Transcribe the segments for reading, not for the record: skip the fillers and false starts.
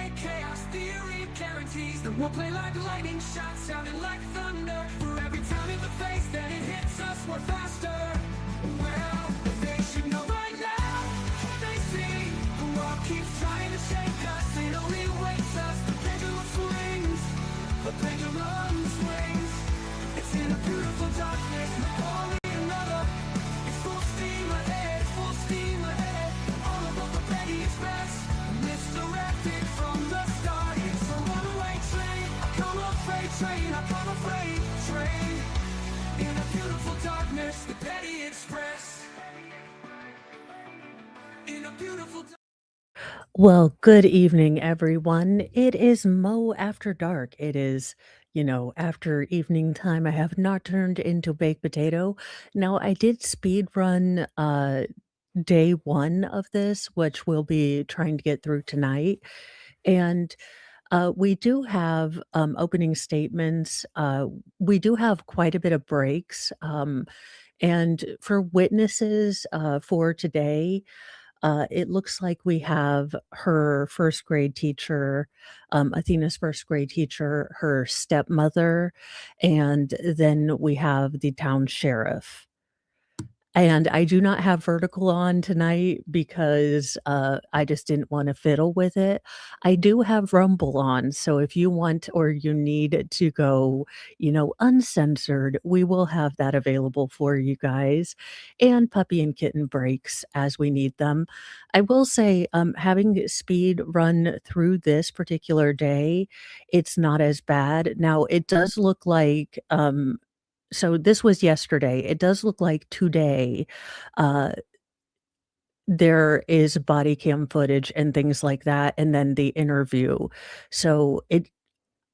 make chaos theory guarantees that we'll play like lightning shots, sounding like thunder. For every time in the face that it hits us, we're faster. Well, they should know by now. They see the world keeps trying to shake us. It only waits us. The pendulum swings. The pendulum swings. It's in a beautiful darkness. Only another. It's full steam ahead. Full steam ahead. All about the Betty Express. Misdirected from the start. It's a runaway train. I come a freight train. I come a freight train. In a beautiful darkness, the Betty Express. In a beautiful Well, good evening, everyone. It is Mo After Dark. It is, after evening time. I have not turned into baked potato. Now, I did speed run day one of this, which we'll be trying to get through tonight. And we do have opening statements. We do have quite a bit of breaks. And for witnesses for today, it looks like we have her first grade teacher, Athena's first grade teacher, her stepmother, and then we have the town sheriff. And I do not have vertical on tonight because, I just didn't wanna fiddle with it. I do have rumble on, so if you want or you need to go, uncensored, we will have that available for you guys, and puppy and kitten breaks as we need them. I will say, having speed run through this particular day, it's not as bad. Now, it does look like, so this was yesterday. It does look like today, uh, there is body cam footage and things like that, and then the interview. So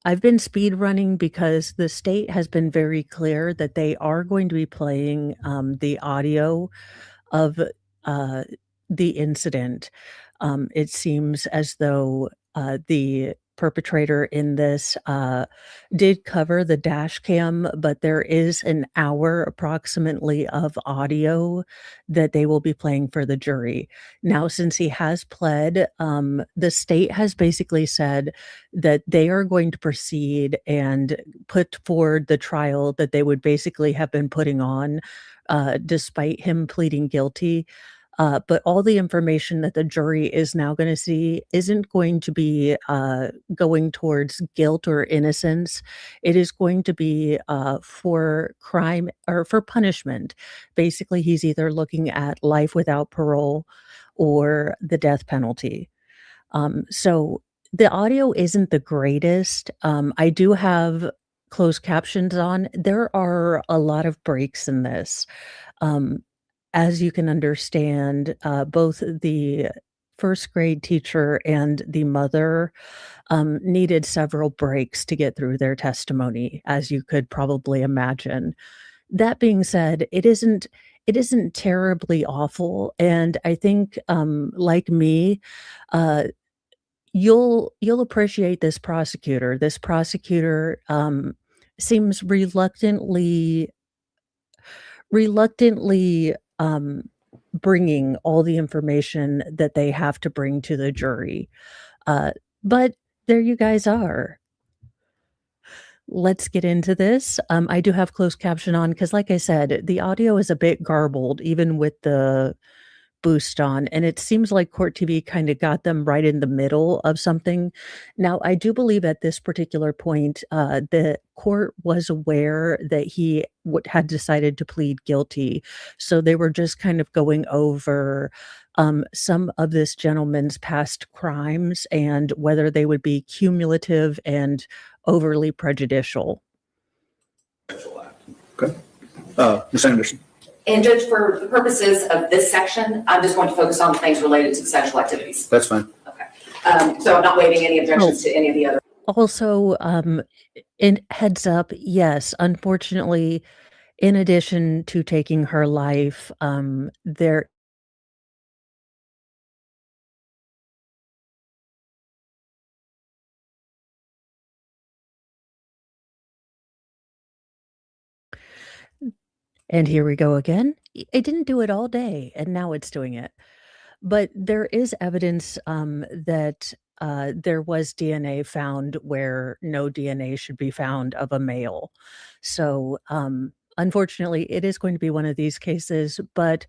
I've been speed running because the state has been very clear that they are going to be playing, the audio of, uh, the incident. It seems as though, the perpetrator in this, did cover the dash cam, but there is an hour approximately of audio that they will be playing for the jury. Now, since he has pled, the state has basically said that they are going to proceed and put forward the trial that they would basically have been putting on, despite him pleading guilty. But all the information that the jury is now going to see isn't going to be going towards guilt or innocence. It is going to be for crime or for punishment. Basically, he's either looking at life without parole or the death penalty. So the audio isn't the greatest. I do have closed captions on. There are a lot of breaks in this. Um, as you can understand, both the first grade teacher and the mother needed several breaks to get through their testimony, as you could probably imagine. That being said, it isn't terribly awful, and I think, like me, uh, you'll appreciate this prosecutor. This prosecutor, seems reluctantly, bringing all the information that they have to bring to the jury. But there you guys are. Let's get into this. I do have closed caption on because, like I said, the audio is a bit garbled even with the boost on, and it seems like Court TV kinda got them right in the middle of something. Now, I do believe at this particular point, the court was aware that he had decided to plead guilty, so they were just kind of going over, some of this gentleman's past crimes and whether they would be cumulative and overly prejudicial. Okay. Ms. Anderson. And Judge, for the purposes of this section, I'm just going to focus on things related to the sexual activities. That's fine. Okay. So I'm not waiving any objections to any of the other. Also, in heads up, yes, unfortunately, in addition to taking her life, there and here we go again. It didn't do it all day, and now it's doing it. But there is evidence, that there was DNA found where no DNA should be found of a male. So, unfortunately, it is going to be one of these cases, but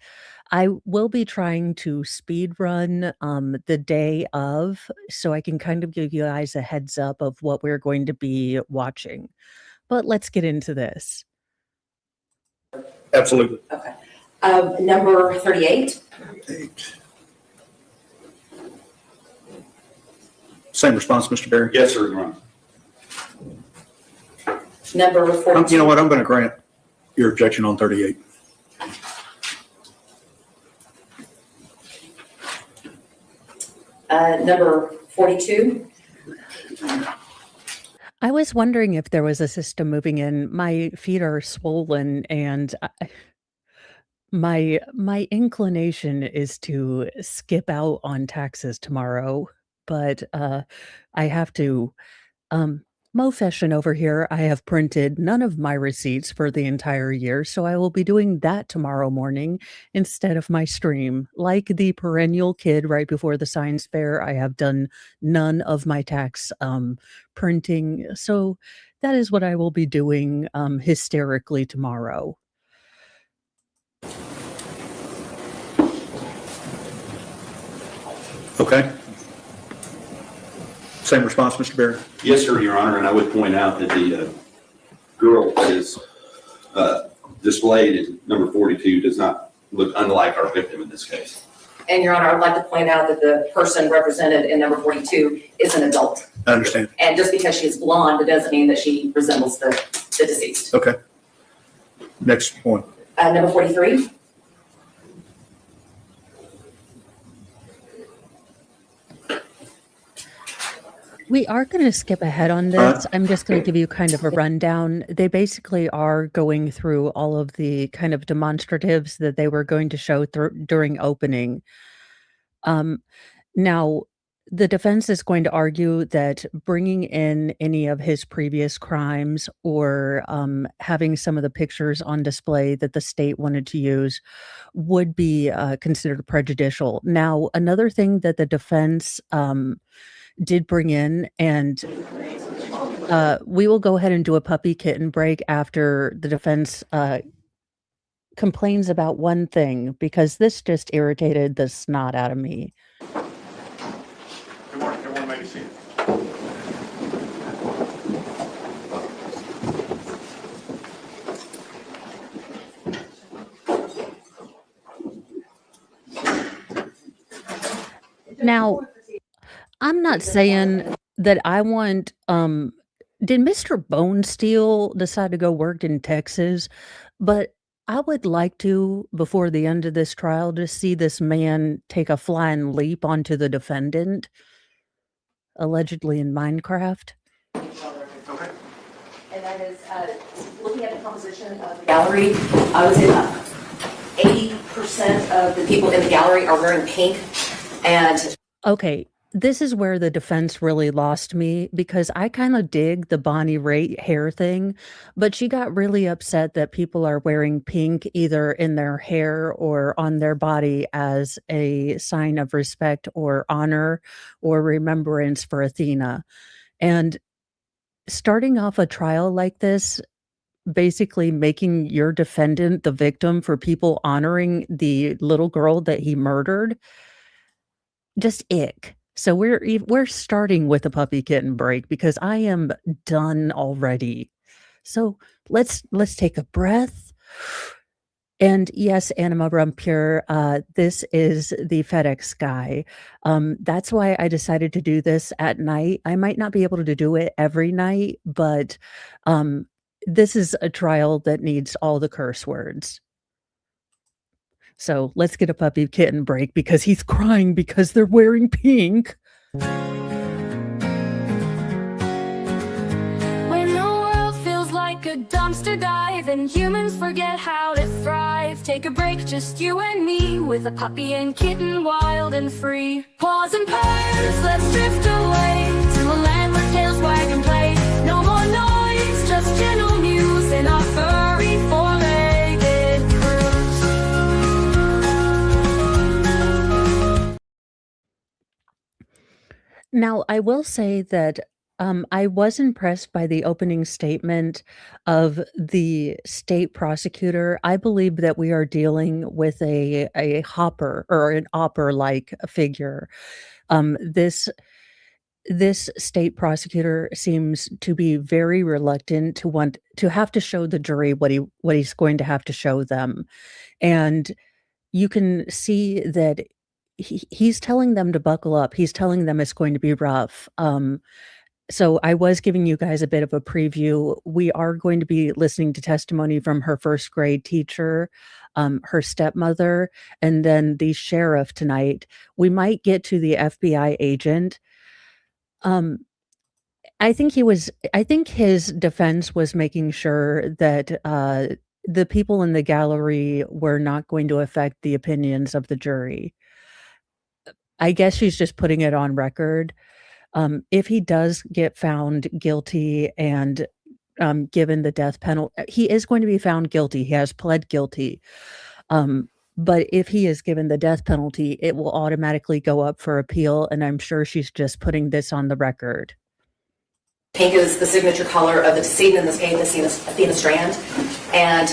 I will be trying to speed run the day of so I can kind of give you guys a heads up of what we're going to be watching. But let's get into this. Absolutely. Okay. Number 38. 8. Same response, Mr. Berry? Yes, sir, Your Honor. Number 42. You know what? I'm going to grant your objection on 38. Number 42. I was wondering if there was a system moving in. My feet are swollen and my inclination is to skip out on taxes tomorrow, but I have to Mo Fashion over here. I have printed none of my receipts for the entire year, so I will be doing that tomorrow morning instead of my stream. Like the perennial kid right before the science fair, I have done none of my tax printing. So that is what I will be doing hysterically tomorrow. Okay. Same response, Mr. Berry? Yes, sir, Your Honor, and I would point out that the girl that is displayed in number 42 does not look unlike our victim in this case. And Your Honor, I'd like to point out that the person represented in number 42 is an adult. I understand. And just because she's blonde, it doesn't mean that she resembles the deceased. Okay. Next point. Number 43. We are going to skip ahead on this. I'm just going to give you kind of a rundown. They basically are going through all of the kind of demonstratives that they were going to show during opening. Now, the defense is going to argue that bringing in any of his previous crimes or having some of the pictures on display that the state wanted to use would be considered prejudicial. Now, another thing that the defense did bring in, and we will go ahead and do a puppy kitten break after the defense complains about one thing, because this just irritated the snot out of me. Good morning, everyone, make a seat. Now, I'm not saying that I want did Mr. Bonesteel decide to go work in Texas? But I would like to, before the end of this trial, to see this man take a flying leap onto the defendant, allegedly in Minecraft. Okay. And that is, looking at the composition of the gallery, I would say about 80% of the people in the gallery are wearing pink. And Okay, this is where the defense really lost me, because I kind of dig the Bonnie Raitt hair thing, but she got really upset that people are wearing pink either in their hair or on their body as a sign of respect or honor or remembrance for Athena. And starting off a trial like this, basically making your defendant the victim for people honoring the little girl that he murdered, just ick. So we're starting with a puppy kitten break because I am done already. So let's take a breath. And yes, Anima Rumpure, this is the FedEx guy. That's why I decided to do this at night. I might not be able to do it every night, but this is a trial that needs all the curse words. So let's get a puppy kitten break because he's crying because they're wearing pink. When the world feels like a dumpster dive and humans forget how to thrive, take a break, just you and me, with a puppy and kitten, wild and free. Paws and purrs, let's drift away to a land where tails wag and play. No more noise, just gentle muse in our furry four-legged cruise. Now, I will say that I was impressed by the opening statement of the state prosecutor. I believe that we are dealing with a hopper or an opera like figure. This state prosecutor seems to be very reluctant to want to have to show the jury what he's going to have to show them. And you can see that he's telling them to buckle up. He's telling them it's going to be rough. So I was giving you guys a bit of a preview. We are going to be listening to testimony from her first grade teacher, her stepmother, and then the sheriff tonight. We might get to the FBI agent. Um, I think his defense was making sure that the people in the gallery were not going to affect the opinions of the jury. I guess she's just putting it on record. If he does get found guilty and given the death penalty, he is going to be found guilty. He has pled guilty. But if he is given the death penalty, it will automatically go up for appeal. And I'm sure she's just putting this on the record. Pink is the signature color of the decedent, in this case, Athena Strand. And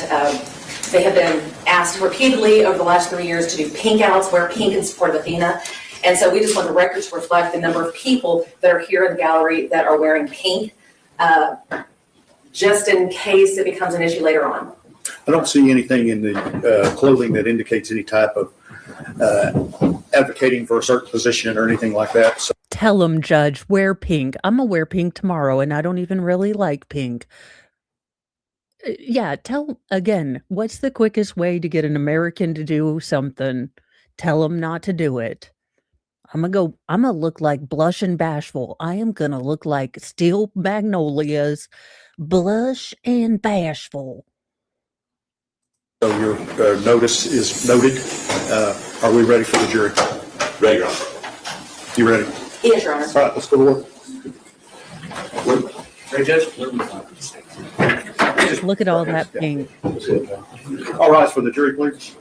they have been asked repeatedly over the last 3 years to do pink outs, wear pink in support of Athena. And so we just want the record to reflect the number of people that are here in the gallery that are wearing pink, just in case it becomes an issue later on. I don't see anything in the clothing that indicates any type of advocating for a certain position or anything like that. So Tell him, Judge, wear pink. I'm gonna wear pink tomorrow, and I don't even really like pink. Yeah, tell again, what's the quickest way to get an American to do something? Tell him not to do it. I'm gonna look like Blush and Bashful. I am gonna look like Steel Magnolias, Blush and Bashful. your notice is noted. Are we ready for the jury? Ready, Your Honor. You ready? Yes, Your Honor. All right, let's go to work. Hey, Judge. Look at all that pink. All rise for the jury, please.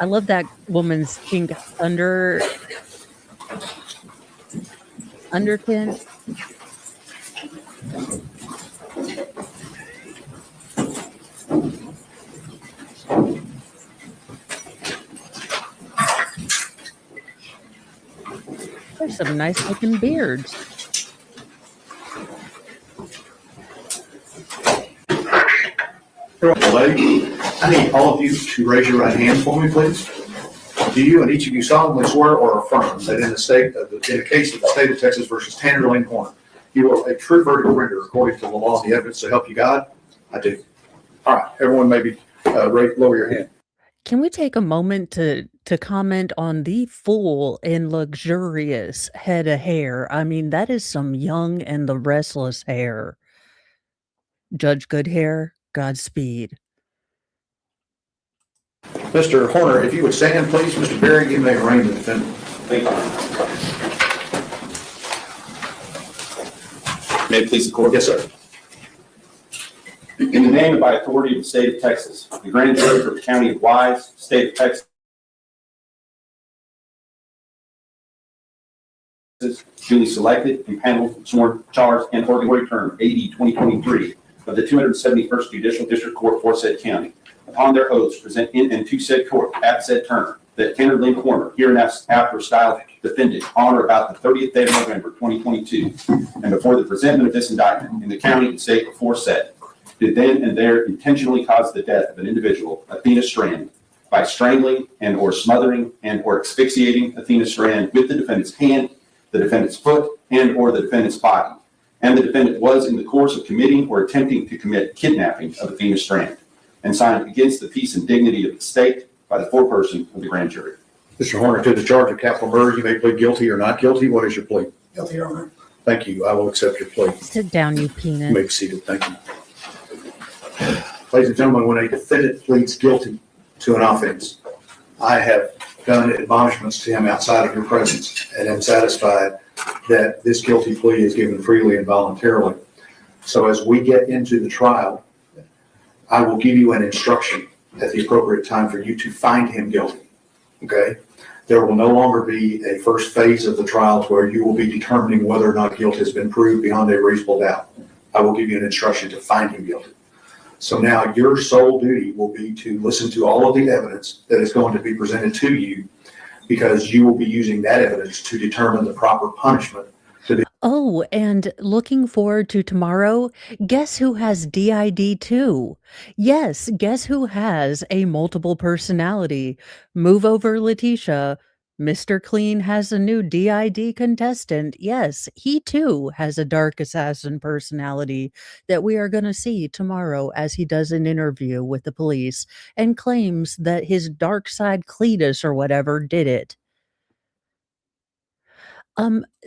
I love that woman's pink undertint. There's some nice looking beards. I need all of you to raise your right hand for me, please. Do you and each of you solemnly swear or affirm that in the case of the state of Texas versus Tanner Lane Corner, you will a true verdict render according to the law and the evidence to help you God? I do. All right, everyone maybe lower your hand. Can we take a moment to comment on the full and luxurious head of hair? I mean, that is some Young and the Restless hair. Judge Goodhair, Godspeed. Mr. Horner, if you would stand, please. Mr. Berry, you may arraign the defendant. Thank you. May it please the court? Yes, sir. In the name and by authority of the state of Texas, the grand jury for the county of Wise, state of Texas, duly selected, impaneled, sworn, charged, and for the term AD 2023 of the 271st Judicial District Court for said county. Upon their oaths, present in and to said court at said term that Tanner Lane Corner, hereinafter styled defendant on or about the 30th day of November 2022, and before the presentment of this indictment in the county and state aforesaid, did then and there intentionally cause the death of an individual, Athena Strand, by strangling and or smothering and or asphyxiating Athena Strand with the defendant's hand, the defendant's foot, and or the defendant's body. And the defendant was in the course of committing or attempting to commit kidnapping of Athena Strand, and signed against the peace and dignity of the state by the foreperson of the grand jury. Mr. Horner, to the charge of capital murder, you may plead guilty or not guilty. What is your plea? Guilty, Your Honor. Thank you. I will accept your plea. Sit down, you You peanut. may be seated. Thank you. Ladies and gentlemen, when a defendant pleads guilty to an offense, I have done admonishments to him outside of your presence and am satisfied that this guilty plea is given freely and voluntarily. So as we get into the trial, I will give you an instruction at the appropriate time for you to find him guilty, okay? There will no longer be a first phase of the trial where you will be determining whether or not guilt has been proved beyond a reasonable doubt. I will give you an instruction to find him guilty. So now your sole duty will be to listen to all of the evidence that is going to be presented to you, because you will be using that evidence to determine the proper punishment. Oh, and looking forward to tomorrow. Guess who has DID too? Yes, guess who has a multiple personality? Move over, Letitia. Mr. Clean has a new DID contestant. Yes, he too has a dark assassin personality that we are going to see tomorrow as he does an interview with the police and claims that his dark side Cletus or whatever did it.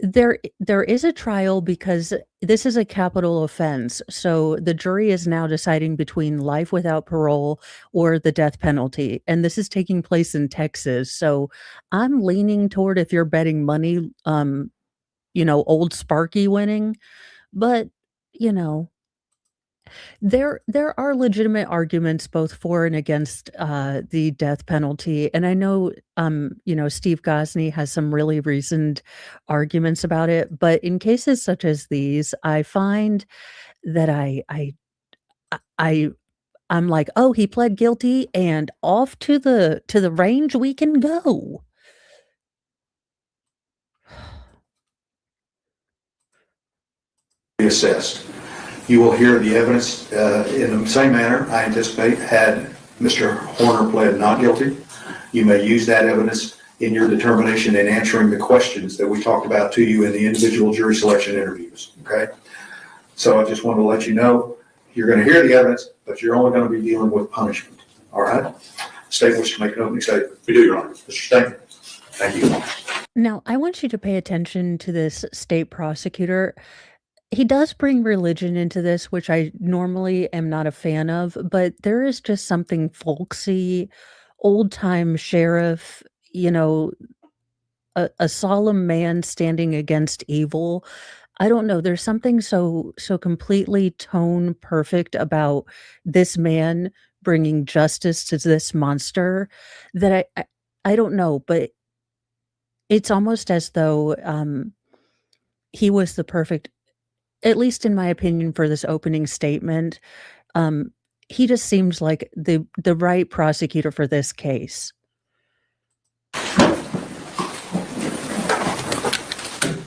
There is a trial because this is a capital offense, so the jury is now deciding between life without parole or the death penalty, and this is taking place in Texas, so I'm leaning toward, if you're betting money, old Sparky winning, but, you know, there are legitimate arguments both for and against, the death penalty, and I know, Steve Gosney has some really reasoned arguments about it, but in cases such as these, I find that I I'm like, "Oh, he pled guilty, and off to the range we can go." Be assessed. You will hear the evidence in the same manner, I anticipate, had Mr. Horner pled not guilty. You may use that evidence in your determination in answering the questions that we talked about to you in the individual jury selection interviews, okay? So I just wanted to let you know, you're going to hear the evidence, but you're only going to be dealing with punishment, all right? State wishes to make an opening statement. We do, Your Honor. Mr. Stanton, thank you. Now, I want you to pay attention to this state prosecutor. He does bring religion into this, which I normally am not a fan of, but there is just something folksy, old-time sheriff, you know, a solemn man standing against evil. I don't know, there's something so completely tone perfect about this man bringing justice to this monster that I don't know, but it's almost as though, he was the perfect, at least in my opinion, for this opening statement. Um, he just seems like the right prosecutor for this case.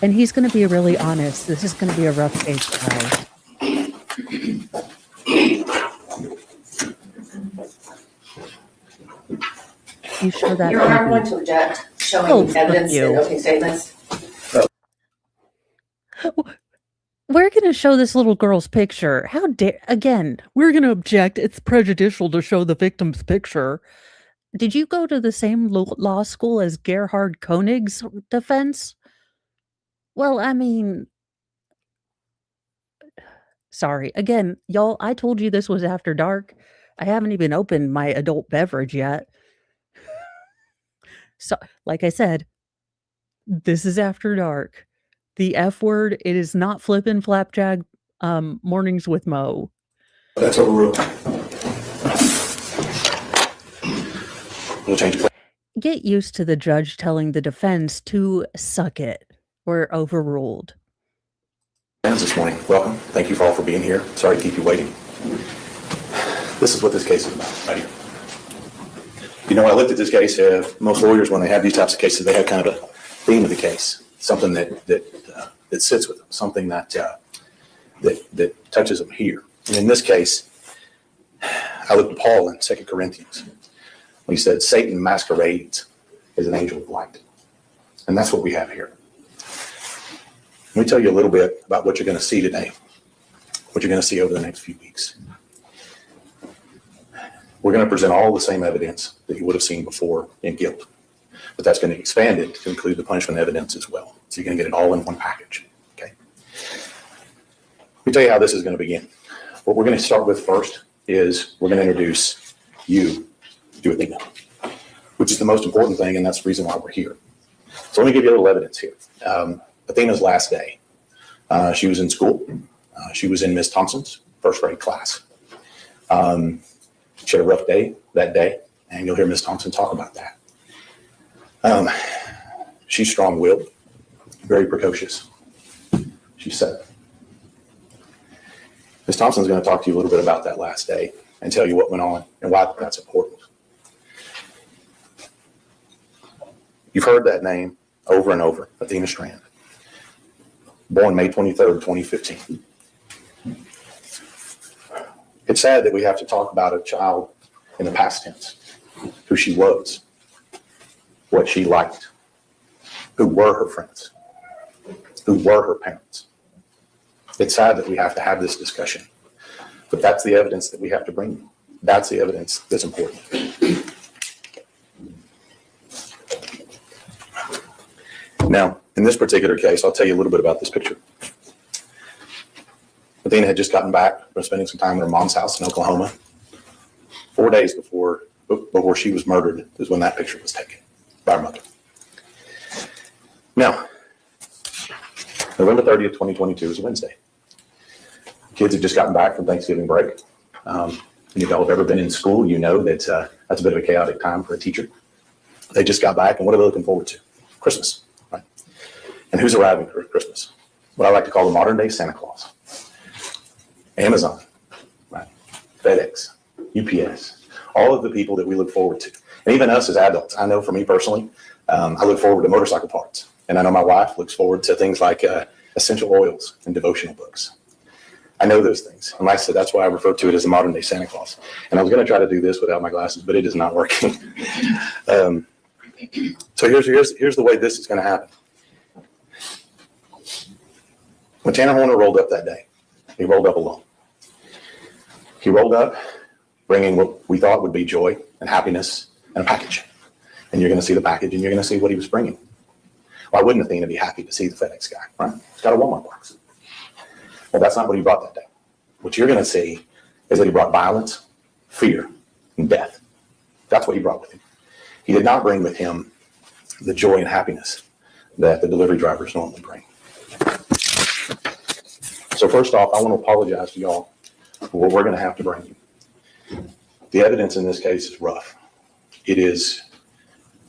And he's gonna be really honest. This is gonna be a rough case, guys. You sure that Your Honor, I'm going to object showing fuck evidence you. in opening statements. We're gonna show this little girl's picture. How dare, again, we're gonna object. It's prejudicial to show the victim's picture. Did you go to the same law school as Gerhard Koenig's defense? Well, I mean, sorry. Again, y'all, I told you this was after dark. I haven't even opened my adult beverage yet. So, like I said, this is after dark. The F word, it is not flippin' flapjack mornings with Mo. That's overruled. We'll change it. Get used to the judge telling the defense to suck it. We're overruled. This morning. Welcome. Thank you all for being here. Sorry to keep you waiting. This is what this case is about, right here. When I looked at this case, most lawyers, when they have these types of cases, they have kind of a theme of the case, something that sits with them, something that touches them here. And in this case, I looked at Paul in 2 Corinthians. He said, Satan masquerades as an angel of light. And that's what we have here. Let me tell you a little bit about what you're going to see today, what you're going to see over the next few weeks. We're going to present all the same evidence that you would have seen before in guilt, but that's going to expand it to include the punishment evidence as well. So you're going to get it all in one package, okay? Let me tell you how this is going to begin. What we're going to start with first is we're going to introduce you to Athena. which is the most important thing, and that's the reason why we're here. So let me give you a little evidence here. Athena's last day. She was in school. She was in Miss Thompson's first grade class. She had a rough day that day, and you'll hear Miss Thompson talk about that. She's strong-willed, very precocious. She's 7. Miss Thompson's going to talk to you a little bit about that last day and tell you what went on and why that's important. You've heard that name over and over, Athena Strand. Born May 23rd, 2015. It's sad that we have to talk about a child in the past tense, who she was, what she liked, who were her friends, who were her parents. It's sad that we have to have this discussion, but that's the evidence that we have to bring you. That's the evidence that's important. Now, in this particular case, I'll tell you a little bit about this picture. Athena had just gotten back from spending some time at her mom's house in Oklahoma. 4 days before she was murdered is when that picture was taken by her mother. Now, November 30th, 2022 is a Wednesday. Kids had just gotten back from Thanksgiving break. And if y'all have ever been in school, you know that that's a bit of a chaotic time for a teacher. They just got back, and what are they looking forward to? Christmas, right? And who's arriving for Christmas? What I like to call the modern day Santa Claus. Amazon, right? FedEx, UPS, all of the people that we look forward to. And even us as adults, I know for me personally, I look forward to motorcycle parts. And I know my wife looks forward to things like essential oils and devotional books. I know those things. And like I said, that's why I refer to it as the modern day Santa Claus. And I was going to try to do this without my glasses, but it is not working. So here's the way this is going to happen. When Tanner Horner rolled up that day, he rolled up alone. He rolled up bringing what we thought would be joy and happiness and a package. And you're going to see the package, and you're going to see what he was bringing. Why wouldn't Athena be happy to see the FedEx guy, right? He's got a Walmart box. Well, that's not what he brought that day. What you're going to see is that he brought violence, fear, and death. That's what he brought with him. He did not bring with him the joy and happiness that the delivery drivers normally bring. So first off, I want to apologize to y'all for what we're going to have to bring you. The evidence in this case is rough. It is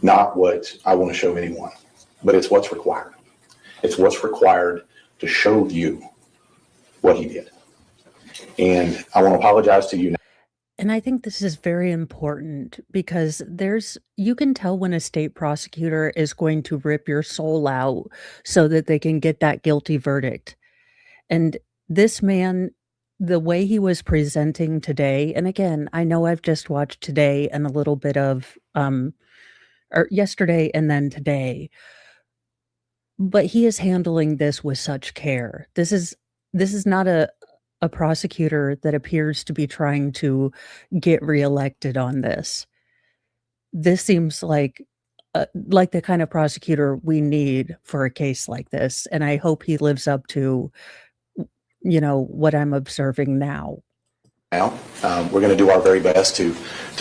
not what I want to show anyone, but it's what's required. It's what's required to show you what he did. And I want to apologize to you now. And I think this is very important because you can tell when a state prosecutor is going to rip your soul out so that they can get that guilty verdict. And this man, the way he was presenting today, and again, I know I've just watched today and a little bit of, or yesterday and then today, but he is handling this with such care. This is not a prosecutor that appears to be trying to get reelected on this. This seems like the kind of prosecutor we need for a case like this, and I hope he lives up to, what I'm observing now. We're going to do our very best to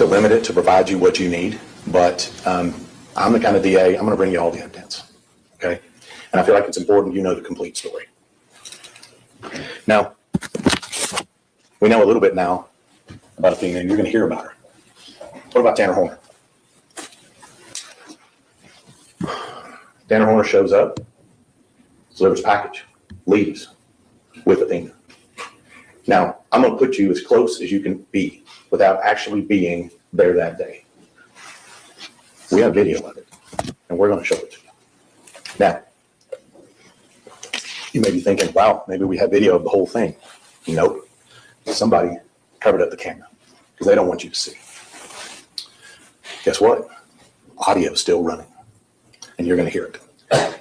limit it, to provide you what you need, but I'm the kind of DA, I'm going to bring you all the evidence, okay? And I feel like it's important you know the complete story. Now, we know a little bit now about Athena, and you're going to hear about her. What about Tanner Horner? Tanner Horner shows up, delivers package, leaves with Athena. Now, I'm going to put you as close as you can be without actually being there that day. We have video of it, and we're going to show it to you. Now, you may be thinking, wow, maybe we have video of the whole thing. Nope. Somebody covered up the camera because they don't want you to see. Guess what? Audio is still running, and you're going to hear it.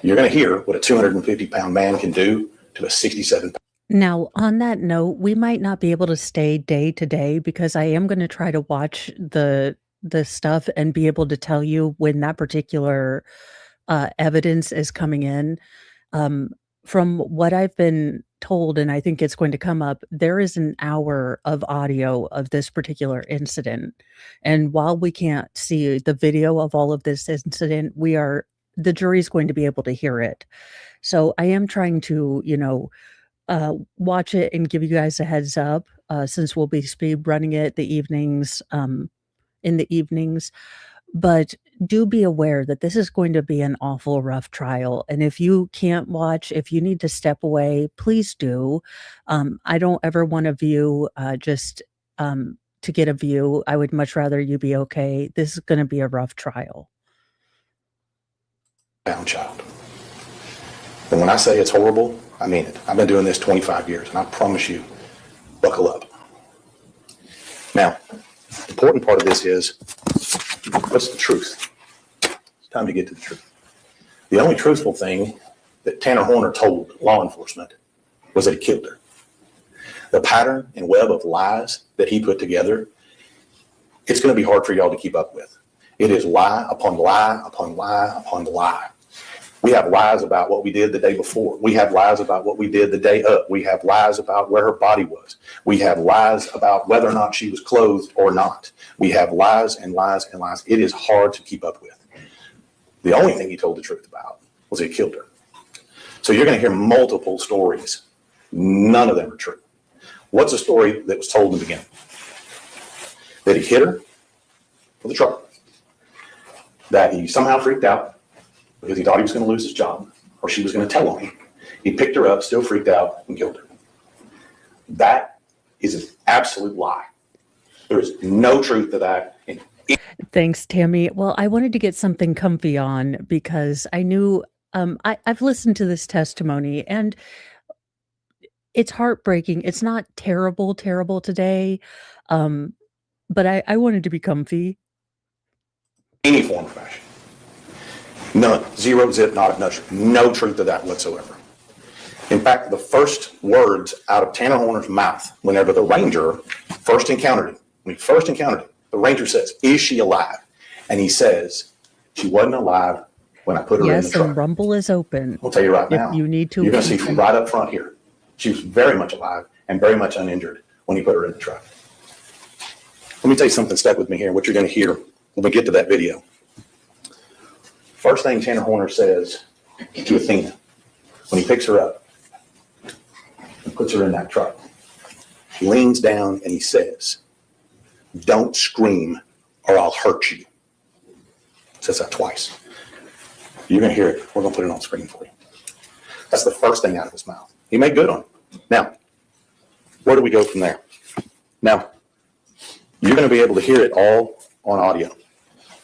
You're going to hear what a 250-pound man can do to a 67-pound. Now, on that note, we might not be able to stay day to day because I am going to try to watch the stuff and be able to tell you when that particular evidence is coming in. from what I've been told, and I think it's going to come up, there is an hour of audio of this particular incident. And while we can't see the video of all of this incident, the jury's going to be able to hear it. So I am trying to, watch it and give you guys a heads up, since we'll be speed running it in the evenings. But do be aware that this is going to be an awful rough trial. And if you can't watch, if you need to step away, please do. I don't ever want to view just to get a view. I would much rather you be okay. This is going to be a rough trial. Bound child. And when I say it's horrible, I mean it. I've been doing this 25 years, and I promise you, buckle up. Now, the important part of this is, what's the truth? It's time to get to the truth. The only truthful thing that Tanner Horner told law enforcement was that he killed her. The pattern and web of lies that he put together, it's going to be hard for y'all to keep up with. It is lie upon lie upon lie upon lie. We have lies about what we did the day before. We have lies about what we did the day up. We have lies about where her body was. We have lies about whether or not she was clothed or not. We have lies and lies and lies. It is hard to keep up with. The only thing he told the truth about was he killed her. So you're going to hear multiple stories. None of them are true. What's a story that was told in the beginning? That he hit her with a truck. That he somehow freaked out because he thought he was going to lose his job or she was going to tell on him. He picked her up, still freaked out, and killed her. That is an absolute lie. There is no truth to that. Thanks, Tammy. Well, I wanted to get something comfy on because I knew I've listened to this testimony and it's heartbreaking. It's not terrible today, but I wanted to be comfy. Any form of fashion. None. Zero, zip, not a nutshell. No truth to that whatsoever. In fact, the first words out of Tanner Horner's mouth, whenever the ranger first encountered him, the ranger says, "Is she alive?" And he says, "She wasn't alive when I put her in the Yes, truck." and Rumble is open. I'll tell you right now. If you need to. You're going to see from right up front here. She was very much alive and very much uninjured when he put her in the truck. Let me tell you something stuck with me here, what you're going to hear when we get to that video. First thing Tanner Horner says to Athena when he picks her up and puts her in that truck, he leans down and he says, "Don't scream or I'll hurt you." Says that twice. You're going to hear it. We're going to put it on screen for you. That's the first thing out of his mouth. He made good on it. Now, where do we go from there? Now, you're going to be able to hear it all on audio.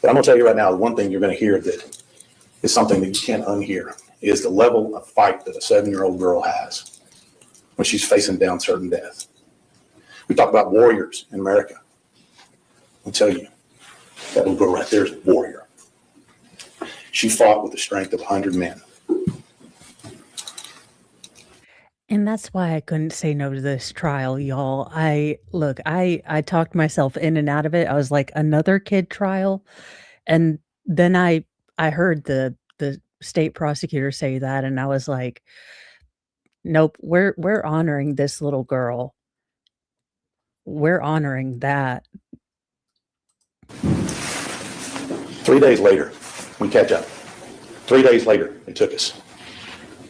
But I'm going to tell you right now, the one thing you're going to hear that is something that you can't unhear is the level of fight that a 7-year-old girl has when she's facing down certain death. We talk about warriors in America. I'll tell you, that little girl right there is a warrior. She fought with the strength of 100 men. And that's why I couldn't say no to this trial, y'all. I talked myself in and out of it. I was like, another kid trial. And then I heard the state prosecutor say that, and I was like, nope, we're honoring this little girl. We're honoring that. 3 days later, we catch up. 3 days later, it took us.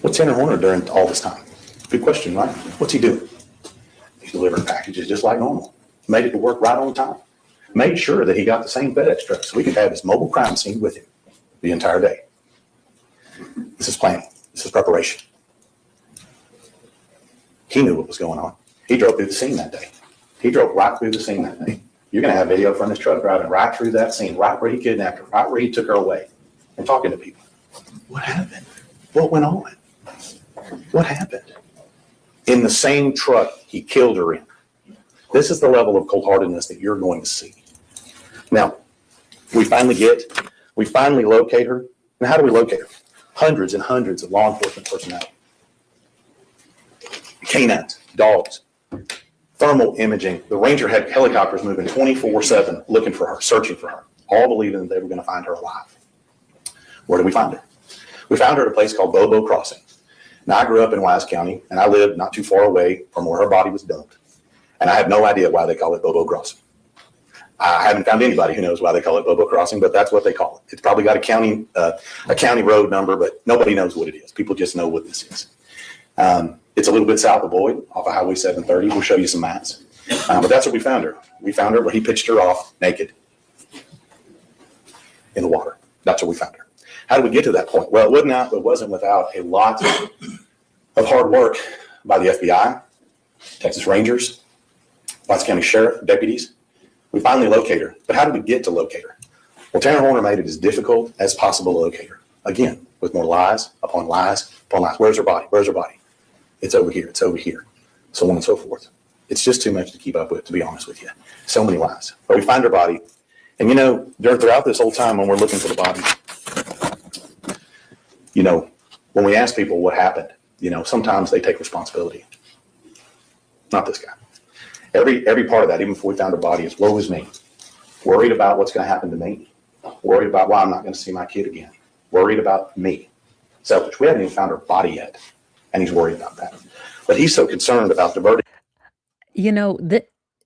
What's Tanner Horner during all this time? Good question, right? What's he doing? He's delivering packages just like normal. Made it to work right on time. Made sure that he got the same FedEx truck so we could have his mobile crime scene with him the entire day. This is planning. This is preparation. He knew what was going on. He drove through the scene that day. He drove right through the scene that day. You're going to have video from this truck driving right through that scene, right where he kidnapped her, right where he took her away, and talking to people. What happened? What went on? What happened? In the same truck he killed her in. This is the level of cold-heartedness that you're going to see. Now, we finally locate her. And how do we locate her? Hundreds and hundreds of law enforcement personnel. Canines, dogs, thermal imaging. The ranger had helicopters moving 24/7 looking for her, searching for her, all believing that they were going to find her alive. Where did we find her? We found her at a place called Bobo Crossing. Now, I grew up in Wise County, and I lived not too far away from where her body was dumped. And I have no idea why they call it Bobo Crossing. I haven't found anybody who knows why they call it Bobo Crossing, but that's what they call it. It's probably got a county road number, but nobody knows what it is. People just know what this is. It's a little bit south of Boyd, off of Highway 730. We'll show you some maps. But that's where we found her. We found her where he pitched her off naked in the water. That's where we found her. How did we get to that point? Well, it wasn't without a lot of hard work by the FBI, Texas Rangers, Wise County Sheriff, deputies. We finally located her. But how did we get to locate her? Well, Tanner Horner made it as difficult as possible to locate her. Again, with more lies upon lies upon lies. Where's her body? Where's her body? It's over here. It's over here. So on and so forth. It's just too much to keep up with, to be honest with you. So many lies. But we find her body. And throughout this whole time when we're looking for the body, when we ask people what happened, sometimes they take responsibility. Not this guy. Every part of that, even before we found her body, is woe is me. Worried about what's going to happen to me. Worried about why I'm not going to see my kid again. Worried about me. Selfish. We haven't even found her body yet, and he's worried about that. But he's so concerned about diverting.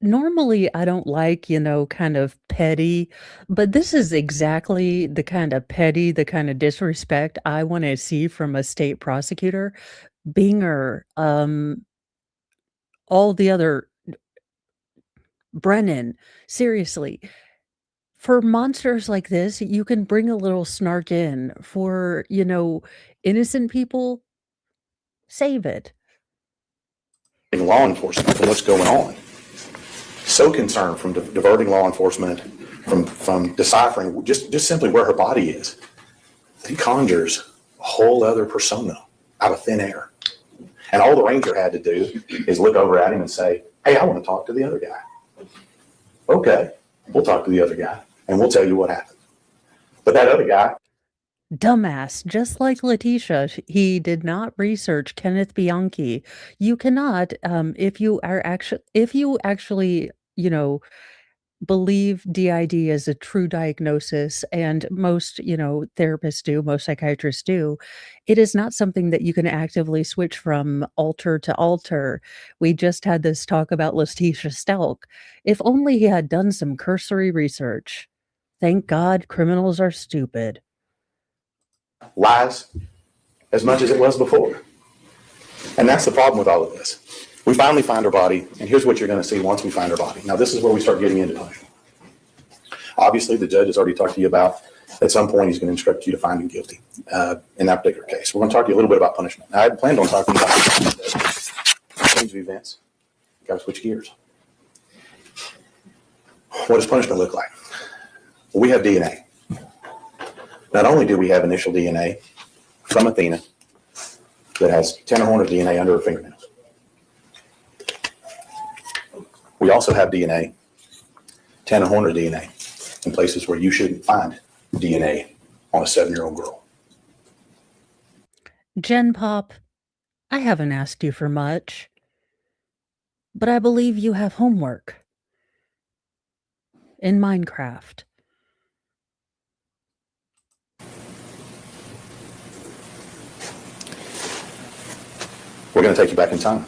Normally I don't like, kind of petty, but this is exactly the kind of petty, the kind of disrespect I want to see from a state prosecutor. Binger, all the other Brennan, seriously. For monsters like this, you can bring a little snark in. For, innocent people, save it. Law enforcement from what's going on. So concerned from diverting law enforcement from deciphering just simply where her body is. He conjures a whole other persona out of thin air. And all the ranger had to do is look over at him and say, hey, I want to talk to the other guy. Okay, we'll talk to the other guy and we'll tell you what happened. But that other guy, Dumbass, just like Letitia, he did not research Kenneth Bianchi. You cannot, if you actually, believe DID is a true diagnosis, and most, therapists do, most psychiatrists do, it is not something that you can actively switch from alter to alter. We just had this talk about Letitia Stelk. If only he had done some cursory research. Thank God criminals are stupid. lies as much as it was before. And that's the problem with all of this. We finally find her body, and here's what you're going to see once we find her body. Now, this is where we start getting into punishment. Obviously, the judge has already talked to you about, at some point, he's going to instruct you to find him guilty in that particular case. We're going to talk to you a little bit about punishment. Now, I had planned on talking about change of events. Got to switch gears. What does punishment look like? Well, we have DNA. Not only do we have initial DNA from Athena that has Tanner Horner's DNA under her fingernails, we also have DNA, Tanner Horner DNA, in places where you shouldn't find DNA on a 7-year-old girl. Gen Pop, I haven't asked you for much, but I believe you have homework in Minecraft. We're going to take you back in time.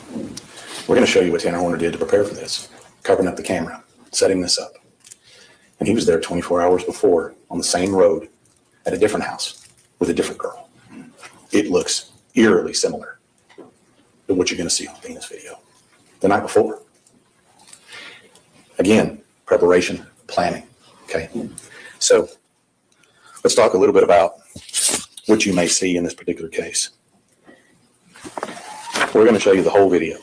We're going to show you what Tanner Horner did to prepare for this, covering up the camera, setting this up. And he was there 24 hours before on the same road at a different house with a different girl. It looks eerily similar to what you're going to see on Athena's video the night before. Again, preparation, planning. Okay. So let's talk a little bit about what you may see in this particular case. We're going to show you the whole video,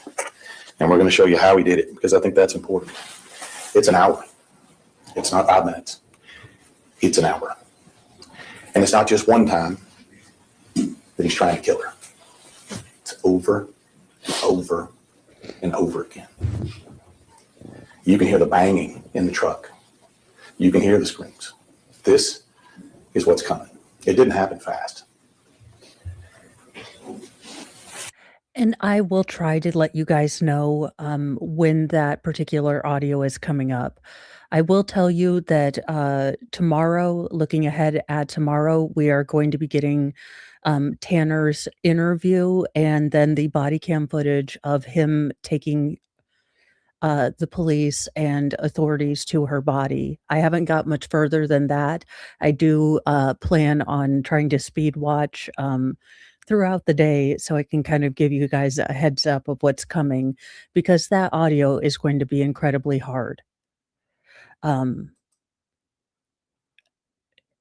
and we're going to show you how he did it, because I think that's important. It's an hour. It's not 5 minutes. It's an hour. And it's not just one time that he's trying to kill her. It's over and over and over again. You can hear the banging in the truck. You can hear the screams. This is what's coming. It didn't happen fast. And I will try to let you guys know when that particular audio is coming up. I will tell you that tomorrow, looking ahead at tomorrow, we are going to be getting Tanner's interview and then the body cam footage of him taking the police and authorities to her body. I haven't got much further than that. I do plan on trying to speed watch throughout the day so I can kind of give you guys a heads up of what's coming because that audio is going to be incredibly hard.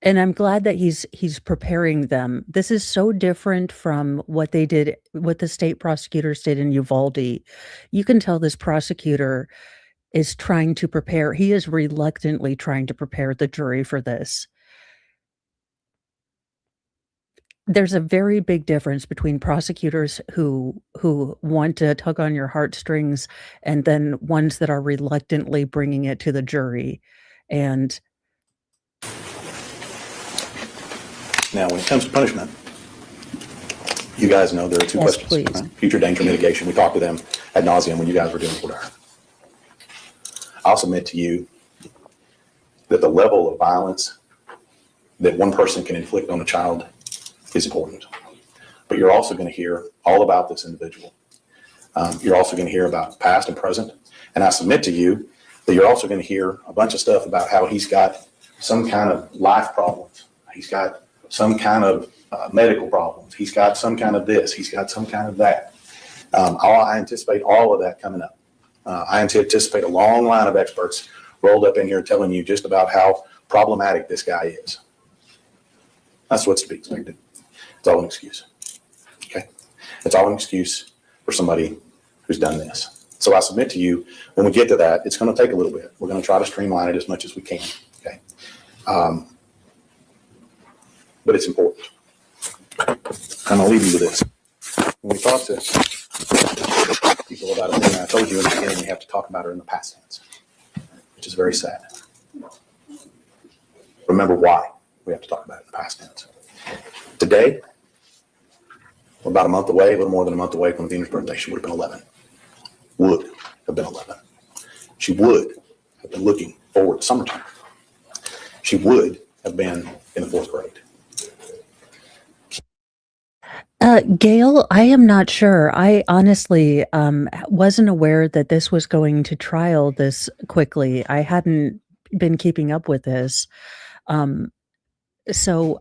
And I'm glad that he's preparing them. This is so different from what the state prosecutors did in Uvalde. You can tell this prosecutor is trying to prepare. He is reluctantly trying to prepare the jury for this. There's a very big difference between prosecutors who want to tug on your heartstrings and then ones that are reluctantly bringing it to the jury. And Now, when it comes to punishment, you guys know there are two Yes, questions. please. Right? Future danger mitigation. We talked to them ad nauseum when you guys were doing Fort Iron. I'll submit to you that the level of violence that one person can inflict on a child is important. But you're also going to hear all about this individual. You're also going to hear about past and present. And I submit to you that you're also going to hear a bunch of stuff about how he's got some kind of life problems. He's got some kind of medical problems. He's got some kind of this. He's got some kind of that. I anticipate all of that coming up. I anticipate a long line of experts rolled up in here telling you just about how problematic this guy is. That's what's to be expected. It's all an excuse. Okay? It's all an excuse for somebody who's done this. So I submit to you, when we get to that, it's going to take a little bit. We're going to try to streamline it as much as we can. Okay? But it's important. And I'll leave you with this. When we talk to people about Athena, I told you in the beginning we have to talk about her in the past tense, which is very sad. Remember why we have to talk about it in the past tense. Today, we're about a month away, a little more than a month away from Athena's birthday. She would have been 11. Would have been 11. She would have been looking forward to summertime. She would have been in the 4th grade. Gail, I am not sure. I honestly wasn't aware that this was going to trial this quickly. I hadn't been keeping up with this. So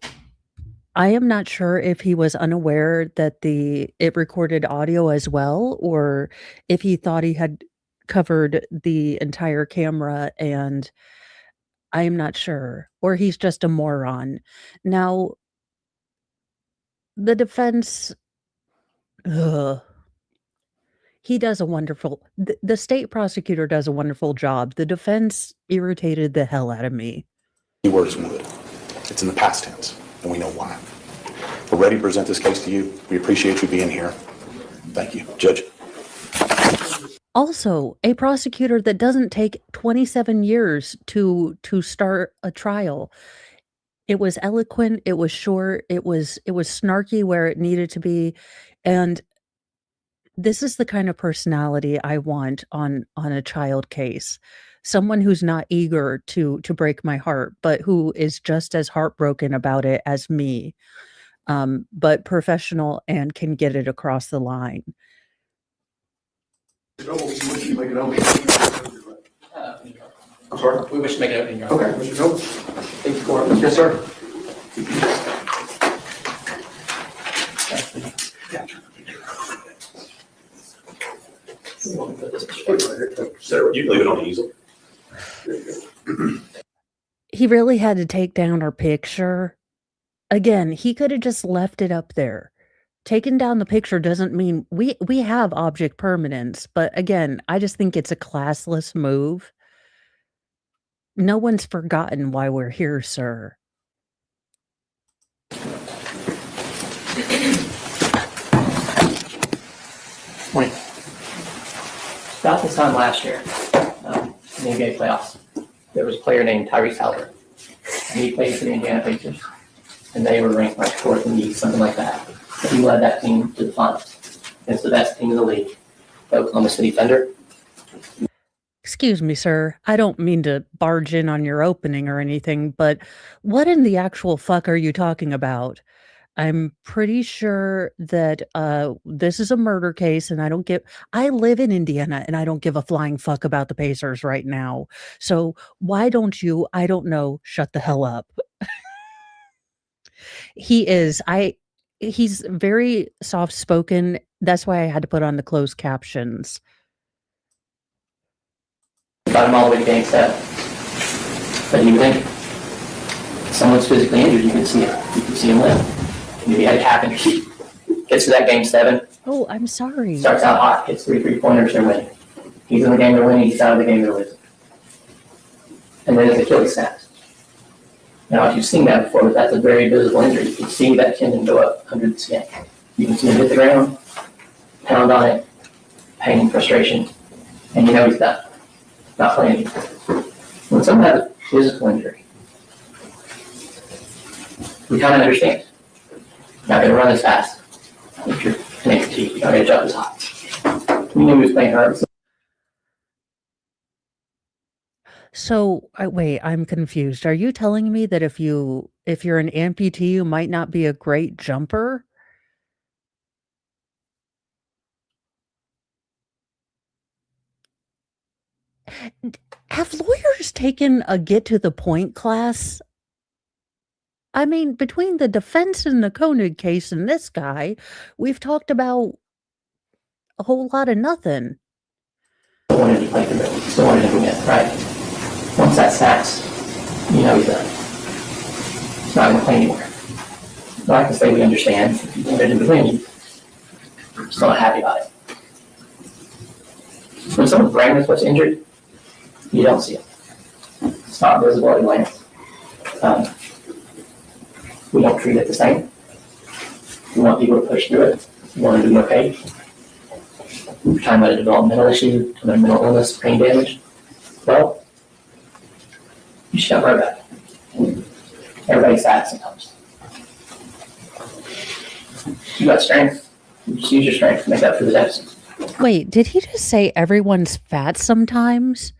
I am not sure if he was unaware that it recorded audio as well, or if he thought he had covered the entire camera, and I am not sure. Or he's just a moron. Now, the defense, he does a wonderful, the state prosecutor does a wonderful job. The defense irritated the hell out of me. Keywords would. It's in the past tense, and we know why. We're ready to present this case to you. We appreciate you being here. Thank you. Judge. Also, a prosecutor that doesn't take 27 years to start a trial. It was eloquent, it was short, it was snarky where it needed to be, and this is the kind of personality I want on a child case. Someone who's not eager to break my heart, but who is just as heartbroken about it as me, but professional and can get it across the line. I'm sorry? We wish to make it opening. Okay, Mr. Jones. Thank you, Court. Yes, sir. Sarah, you leave it on the easel. He really had to take down our picture. Again, he could have just left it up there. Taking down the picture doesn't mean we have object permanence, but again, I just think it's a classless move. No one's forgotten why we're here, sir. Morning. About this time last year, in the NBA playoffs, there was a player named Tyrese Halliburton. And he played for the Indiana Pacers, and they were ranked like 4th in the league, something like that. But he led that team to the finals. It's the best team in the league, the Oklahoma City Thunder. Excuse me, sir. I don't mean to barge in on your opening or anything, but what in the actual fuck are you talking about? I'm pretty sure that this is a murder case and I live in Indiana and I don't give a flying fuck about the Pacers right now. So why don't you, I don't know, shut the hell up. He is he's very soft spoken. That's why I had to put on the closed captions. Got him all the way to game 7. But you think someone's physically injured, you can see it. You can see him limp. Maybe had a cap injury. Gets to that game 7, Oh, I'm sorry. starts out hot, hits 3 3-pointers, they're winning. He's in the game, they're winning. He's out of the game, they're losing. And then his Achilles snaps. Now, if you've seen that before, but that's a very visible injury. You can see that tendon go up under the skin. You can see him hit the ground, pound on it, pain and frustration, and you know he's done. Not playing anymore. When someone has a physical injury, we kind of understand. You're not going to run as fast if you're connected to you. You're not going to jump as high. We knew he was playing hard. So, wait, I'm confused. Are you telling me that if you're an amputee, you might not be a great jumper? Have lawyers taken a get to the point class? I mean, between the defense in the Koenig case and this guy, we've talked about a whole lot of nothing. Still wanted to play through it. Still wanted to win, right? Once that snaps, you know he's done. He's not going to play anymore. But I can say we understand. If you wanted him to win, you're still not happy about it. When someone's brain is what's injured, you don't see it. It's not visible at a glance. We don't treat it the same. We want people to push through it. We want them to be okay. We're talking about a developmental issue, a mental illness, brain damage. Well, you should not worry about it. Everybody's sad sometimes. You got strength. You just use your strength to make up for the deficit. Wait, did he just say everyone's fat sometimes?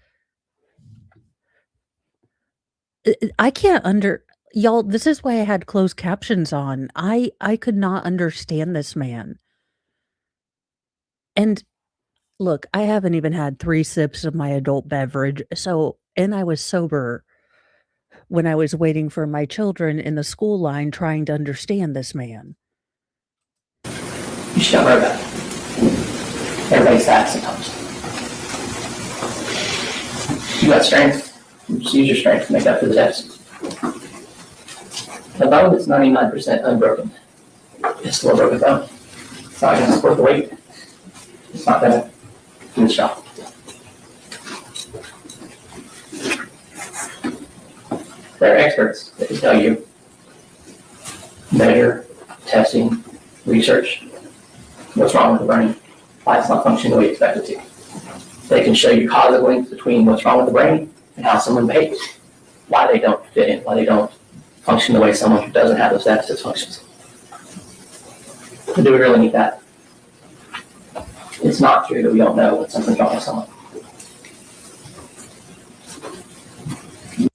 I can't y'all, this is why I had closed captions on. I could not understand this man. And look, I haven't even had 3 sips of my adult beverage, and I was sober when I was waiting for my children in the school line trying to understand this man. You should not worry about it. Everybody's sad sometimes. You got strength. You just use your strength to make up for the deficit. A bone that's 99% unbroken is still a broken bone. It's not going to support the weight. It's not going to do the job. There are experts that can tell you, measure, testing, research, what's wrong with the brain, why it's not functioning the way you expect it to. They can show you causal links between what's wrong with the brain and how someone behaves, why they don't fit in, why they don't function the way someone who doesn't have those deficits functions. But do we really need that? It's not true that we don't know when something's wrong with someone.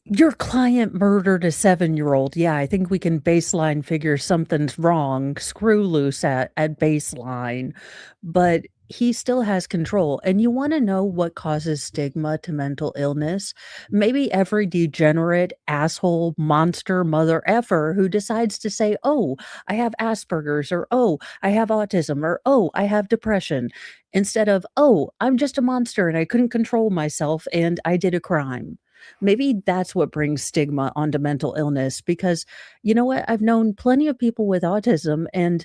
Your client murdered a 7-year-old. Yeah, I think we can baseline figure something's wrong, screw loose at baseline, but he still has control. And you want to know what causes stigma to mental illness? Maybe every degenerate, asshole, monster, mother effer who decides to say, oh, I have Asperger's, or oh, I have autism, or oh, I have depression, instead of, oh, I'm just a monster and I couldn't control myself and I did a crime. Maybe that's what brings stigma onto mental illness, because you know what? I've known plenty of people with autism, and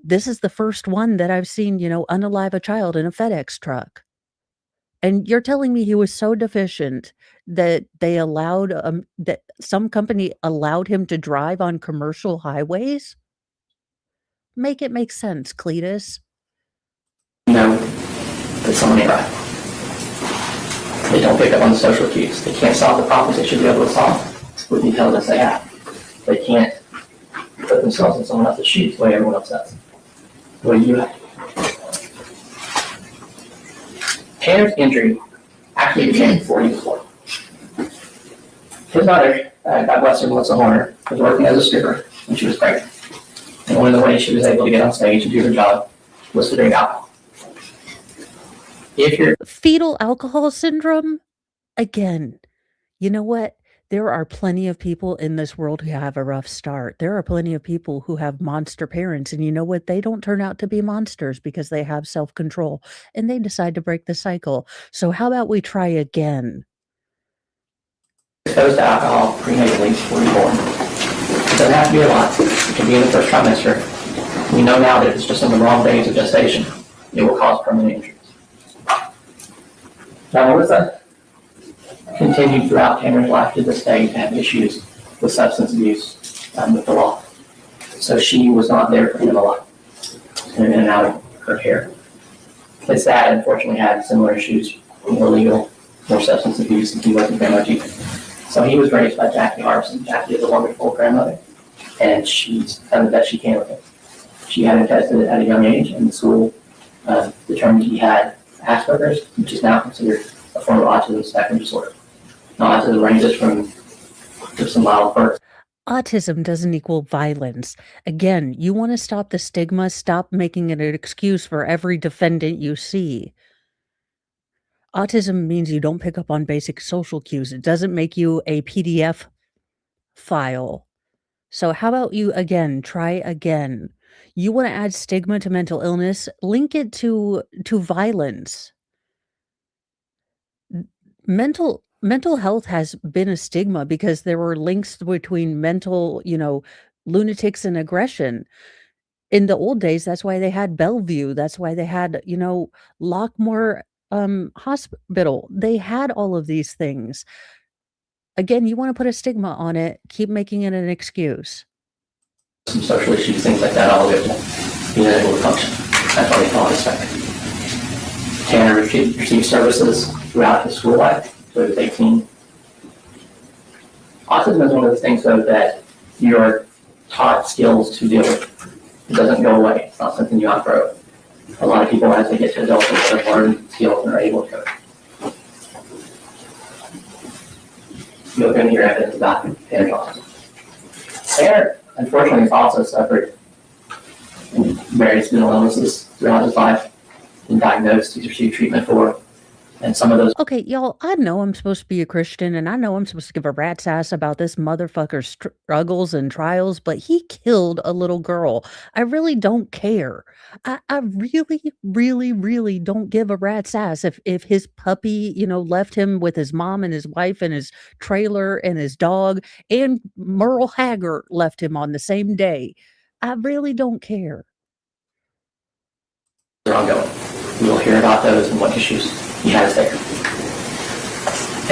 this is the first one that I've seen, unalive a child in a FedEx truck. And you're telling me he was so deficient that they allowed, that some company allowed him to drive on commercial highways? Make it make sense, Cletus. You know that someone ain't right. They don't pick up on the social cues. They can't solve the problems they should be able to solve with the intelligence they have. They can't put themselves in someone else's shoes the way everyone else does. The way you have. Tanner's injury Actually, it came before he was born. His mother, God bless her, Melissa Horner, was working as a stripper when she was pregnant. And one of the ways she was able to get on stage and do her job was to drink alcohol. If you're Fetal alcohol syndrome? Again, you know what? There are plenty of people in this world who have a rough start. There are plenty of people who have monster parents, and you know what? They don't turn out to be monsters because they have self-control, and they decide to break the cycle. So how about we try again? exposed to alcohol prenatally before you're born, it doesn't have to be a lot. It can be in the first trimester. We know now that if it's just in the wrong days of gestation, it will cause permanent injuries. Now, Melissa continued throughout Tanner's life to this day to have issues with substance abuse with the law. So she was not there for him a lot, in and out of her care. His dad, unfortunately, had similar issues, more legal, more substance abuse, and he wasn't very much either. So he was raised by Jackie Harbison. Jackie is a wonderful grandmother, and she's done the best she can with him. She had him tested at a young age, and the school determined he had Asperger's, which is now considered a form of autism spectrum disorder. Now, autism ranges from just some mild bursts. Autism doesn't equal violence. Again, you want to stop the stigma, stop making it an excuse for every defendant you see. Autism means you don't pick up on basic social cues. It doesn't make you a PDF file. So how about you, again, try again. You want to add stigma to mental illness, link it to violence. Mental health has been a stigma because there were links between mental, lunatics and aggression. In the old days, that's why they had Bellevue. That's why they had, Lockmore Hospital. They had all of these things. Again, you want to put a stigma on it, keep making it an excuse. Some social issues, things like that, all of it, being able to function. That's why they call it a spectrum. Tanner received services throughout his school life, so he was 18. Autism is one of those things, though, that you're taught skills to deal with. It doesn't go away. It's not something you outgrow. A lot of people, as they get to adulthood, have learned skills and are able to. You're going to hear evidence about Tanner's autism. Tanner, unfortunately, has also suffered various mental illnesses throughout his life, been diagnosed, he's received treatment for, and some of those. Okay, y'all, I know I'm supposed to be a Christian, and I know I'm supposed to give a rat's ass about this motherfucker's struggles and trials, but he killed a little girl. I really don't care. I really, really, really don't give a rat's ass if his puppy, left him with his mom and his wife and his trailer and his dog, and Merle Haggard left him on the same day. I really don't care. Are ongoing. We will hear about those and what issues he has there.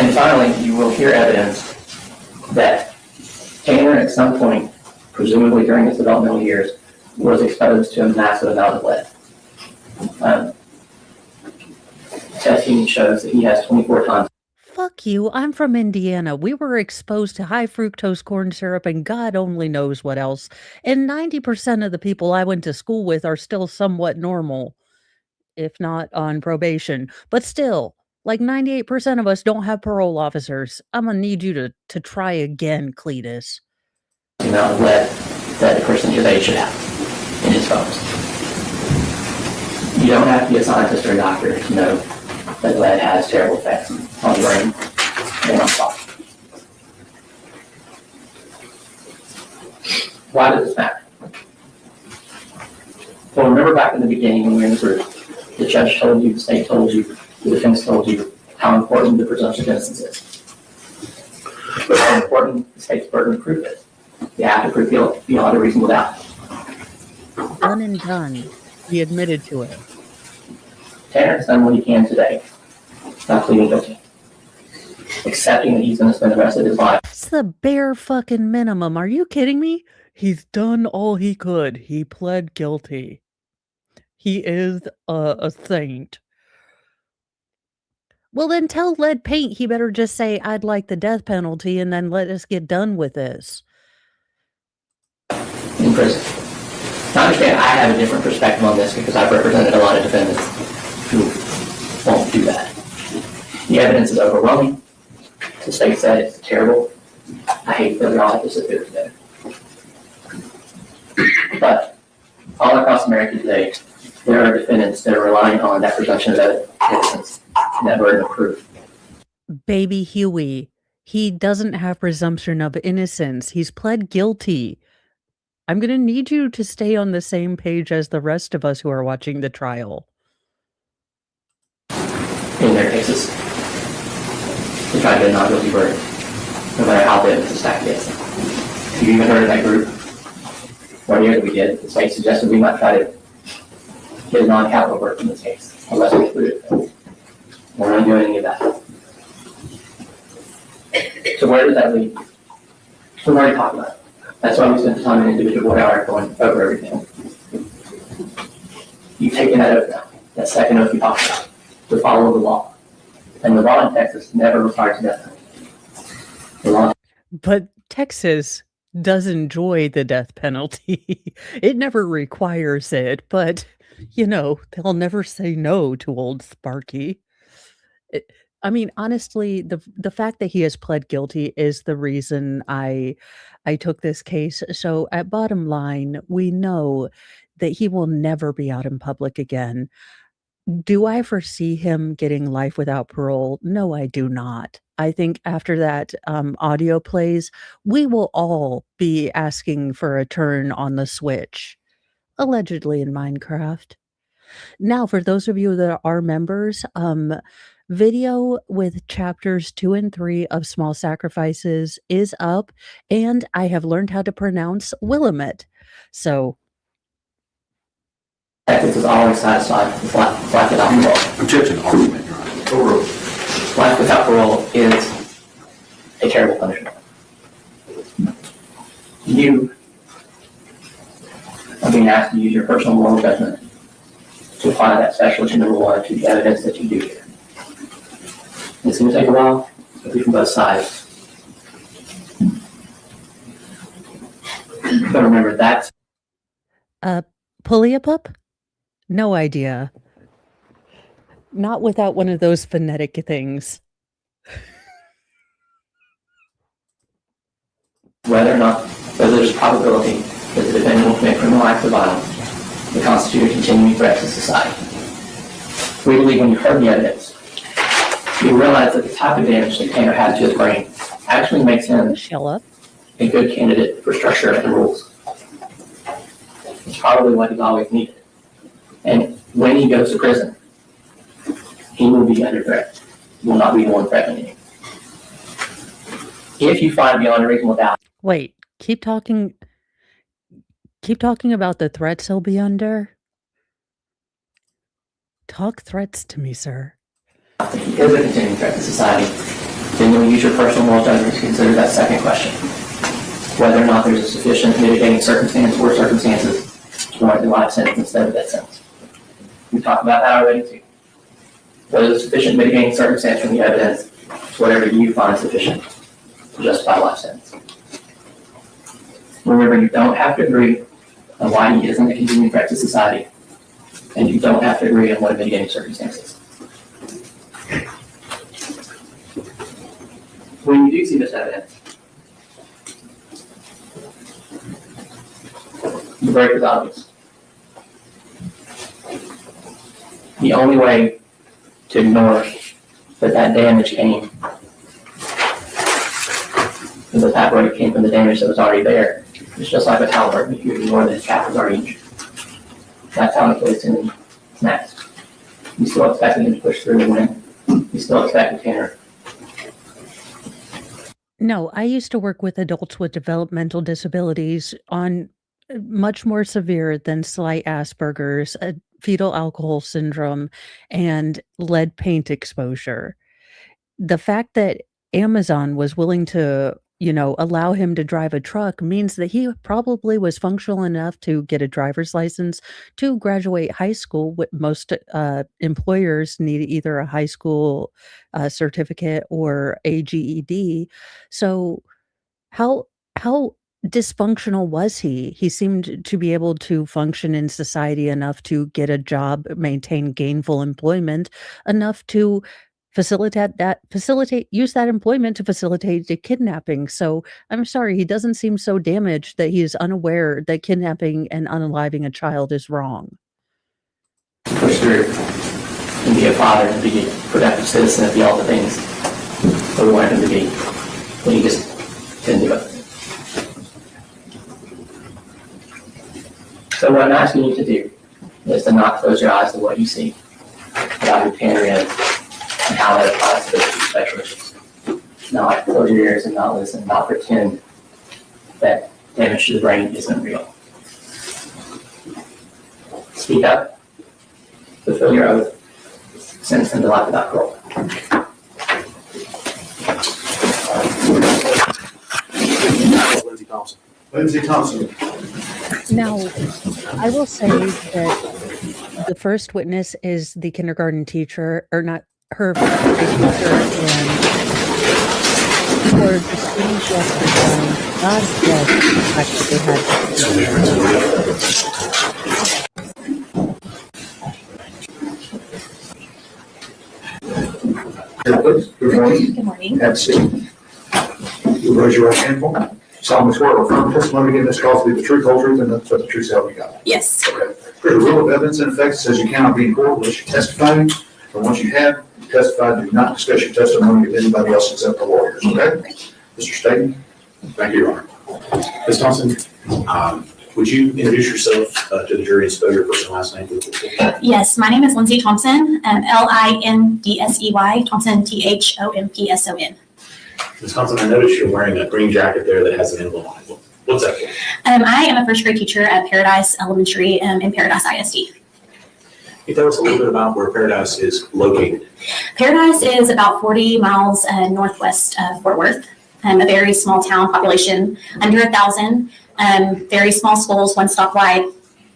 And finally, you will hear evidence that Tanner, at some point, presumably during his developmental years, was exposed to a massive amount of lead. Testing shows that he has 24 times. Fuck you, I'm from Indiana. We were exposed to high fructose corn syrup and God only knows what else. And 90% of the people I went to school with are still somewhat normal, if not on probation. But still, like 98% of us don't have parole officers. I'm gonna need you to try again, Cletus. The amount of lead that a person his age should have in his bones. You don't have to be a scientist or a doctor to know that lead has terrible effects on the brain and on the body. Why does this matter? Well, remember back in the beginning when we were in the group, the judge told you, the state told you, the defense told you how important the presumption of innocence is. How important the state's burden of proof is. You have to prove guilt beyond a reasonable doubt. One and done. He admitted to it. Tanner has done what he can today, not pleading guilty. Accepting that he's going to spend the rest of his life. It's the bare fucking minimum. Are you kidding me? He's done all he could. He pled guilty. He is a saint. Well, then tell Lead Paint he better just say, I'd like the death penalty, and then let us get done with this. In prison. Now, understand, I have a different perspective on this because I've represented a lot of defendants who won't do that. The evidence is overwhelming. The state said it's terrible. I hate that we all have to sit there today. But all across America today, there are defendants that are relying on that presumption of innocence and that burden of proof. Baby Huey, he doesn't have presumption of innocence. He's pled guilty. I'm going to need you to stay on the same page as the rest of us who are watching the trial. In their cases, to try to get a non-guilty verdict, no matter how the evidence is stacked against them. If you even heard of that group, 1 year that we did, the state suggested we might try to get a non-capital verdict in this case, unless we exclude it. We're not doing any of that. So where does that lead? We've already talked about it. That's why we spent the time in individual board hour going over everything. You've taken that oath now, that second oath you talked about, to follow the law. And the law in Texas never requires death penalty. The law. But Texas does enjoy the death penalty. It never requires it, but, you know, they'll never say no to old Sparky. I mean, honestly, the fact that he has pled guilty is the reason I took this case. So at bottom line, we know that he will never be out in public again. Do I foresee him getting life without parole? No, I do not. I think after that audio plays, we will all be asking for a turn on the switch, allegedly in Minecraft. Now, for those of you that are members, video with chapters 2 and 3 of Small Sacrifices is up, and I have learned how to pronounce Willamette. So Texas is always satisfied with life without parole. Objection, argument, Your Honor. Overruled. Life without parole is a terrible punishment. You are being asked to use your personal moral judgment to apply that specialty number 1 to the evidence that you do here. It's going to take a while, but we from both sides. But remember, that's Pulley-a-pup? No idea. Not without one of those phonetic things. whether there's a probability that the defendant will commit criminal acts of violence that constitute a continuing threat to society. We believe when you heard the evidence, you realize that the type of damage that Tanner had to his brain actually makes him Shell up. a good candidate for structure and rules. It's probably what he's always needed. And when he goes to prison, he will be under threat. He will not be the one threatening you. If you find beyond a reasonable doubt. Wait, keep talking about the threats he'll be under. Talk threats to me, sir. If he is a continuing threat to society, then you'll use your personal moral judgment to consider that second question. Whether or not there's a sufficient mitigating circumstance or circumstances to warrant the life sentence instead of death sentence. We talked about that already too. Whether there's sufficient mitigating circumstance from the evidence to whatever you find sufficient to justify a life sentence. Remember, you don't have to agree on why he isn't a continuing threat to society, and you don't have to agree on what are mitigating circumstances. When you do see this evidence, the break is obvious. The only way to ignore that damage came, and that break came from the damage that was already there. It's just like a Halliburton, if you ignore that his cap was already injured. That's how it plays in snaps. You still expecting him to push through and win. You still expect Tanner. No, I used to work with adults with developmental disabilities on much more severe than slight Asperger's, fetal alcohol syndrome, and lead paint exposure. The fact that Amazon was willing to, allow him to drive a truck means that he probably was functional enough to get a driver's license, to graduate high school. Most employers need either a high school certificate or a GED. So how dysfunctional was he? He seemed to be able to function in society enough to get a job, maintain gainful employment, enough to use that employment to facilitate the kidnapping. So I'm sorry, he doesn't seem so damaged that he is unaware that kidnapping and unaliving a child is wrong. Sure, and be a father and be a productive citizen and be all the things that we want him to be. But he just didn't do it. So what I'm asking you to do is to not close your eyes to what you see about who Tanner is and how that applies to those two specialists. Not close your ears and not listen, not pretend that damage to the brain isn't real. Speak up, fulfill your oath, sentence them to life without parole. Lindsey Thompson. Lindsey Thompson. Now, I will say that the first witness is the kindergarten teacher, or not her first grade teacher, and for the students who have God bless Good morning. Good morning. Have a seat. You raise your right hand for me. Solemnly swear or affirm testimony in this cause to be the truth, whole truth, and nothing but the truth, so help you God. Yes. Okay. There's a rule of evidence in effect that says you cannot be in court unless you testify. And once you have testified, do not discuss your testimony with anybody else except the lawyers, okay? Mr. Staten? Thank you, Your Honor. Ms. Thompson, would you introduce yourself to the jury and spell your first and last name? Yes, my name is Lindsey Thompson, Lindsey, Thompson, Thompson. Ms. Thompson, I noticed you're wearing a green jacket there that has an emblem on it. What's that for? I am a first grade teacher at Paradise Elementary in Paradise ISD. Can you tell us a little bit about where Paradise is located? Paradise is about 40 miles northwest of Fort Worth, a very small town, population under 1,000, very small schools, one stoplight,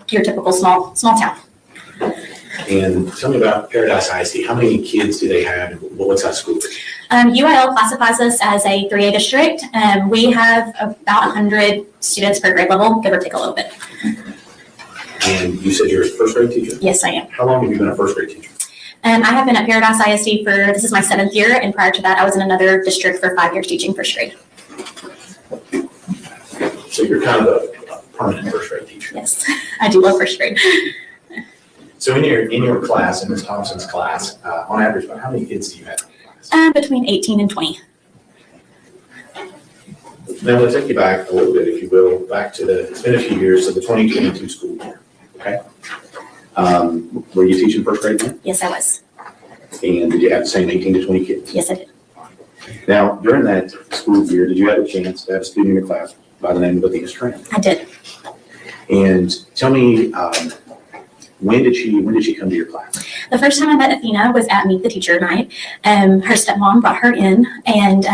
your typical small town. And tell me about Paradise ISD. How many kids do they have? What's that school? UIL classifies us as a 3A district. We have about 100 students per grade level, give or take a little bit. And you said you're a first grade teacher? Yes, I am. How long have you been a first grade teacher? I have been at Paradise ISD this is my 7th year, and prior to that, I was in another district for 5 years teaching first grade. So you're kind of a permanent first grade teacher. Yes, I do love first grade. So in your class, in Ms. Thompson's class, on average, about how many kids do you have in your class? Between 18 and 20. Now, let's take you back a little bit, if you will, back to it's been a few years, so the 2022 school year, okay? Were you teaching first grade then? Yes, I was. And did you have the same 18 to 20 kids? Yes, I did. Now, during that school year, did you have a chance to have a student in your class by the name of Athena Strand? I did. And tell me, when did she come to your class? The first time I met Athena was at Meet the Teacher night. Her stepmom brought her in, and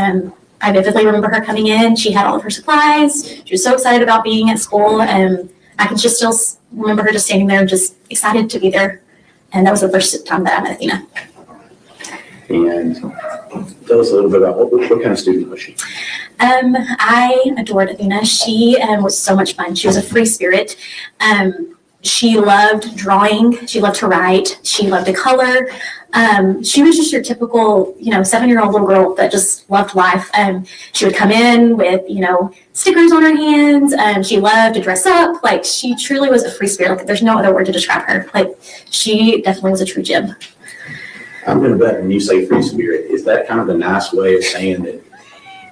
I vividly remember her coming in. She had all of her supplies. She was so excited about being at school. I could just still remember her just standing there, just excited to be there. And that was the first time that I met Athena. And tell us a little bit about what kind of student was she? I adored Athena. She was so much fun. She was a free spirit. She loved drawing. She loved to write. She loved to color. She was just your typical, 7-year-old little girl that just loved life. She would come in with, stickers on her hands. She loved to dress up. Like, she truly was a free spirit. Like, there's no other word to describe her. Like, she definitely was a true gem. I'm going to bet when you say free spirit, is that kind of a nice way of saying that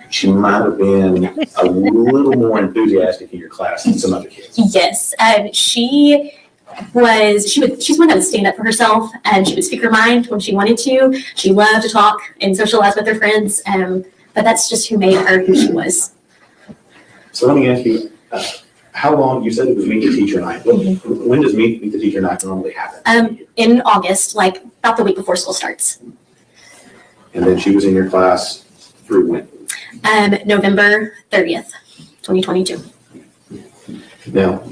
she might have been a little more enthusiastic in your class than some other kids? Yes, she's one that would stand up for herself, and she would speak her mind when she wanted to. She loved to talk and socialize with her friends, but that's just who made her who she was. So let me ask you, how long, you said it was Meet the Teacher night. When does Meet the Teacher night normally happen? In August, like about the week before school starts. And then she was in your class through when? November 30th, 2022. Now,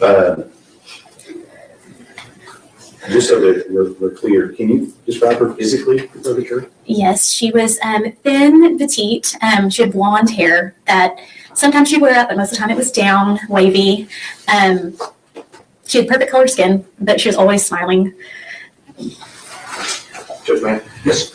just so that we're clear, can you describe her physically for the jury? Yes, she was thin, petite. She had blonde hair that sometimes she'd wear up, but most of the time it was down, wavy. She had perfect colored skin, but she was always smiling. Judge Mann? Yes.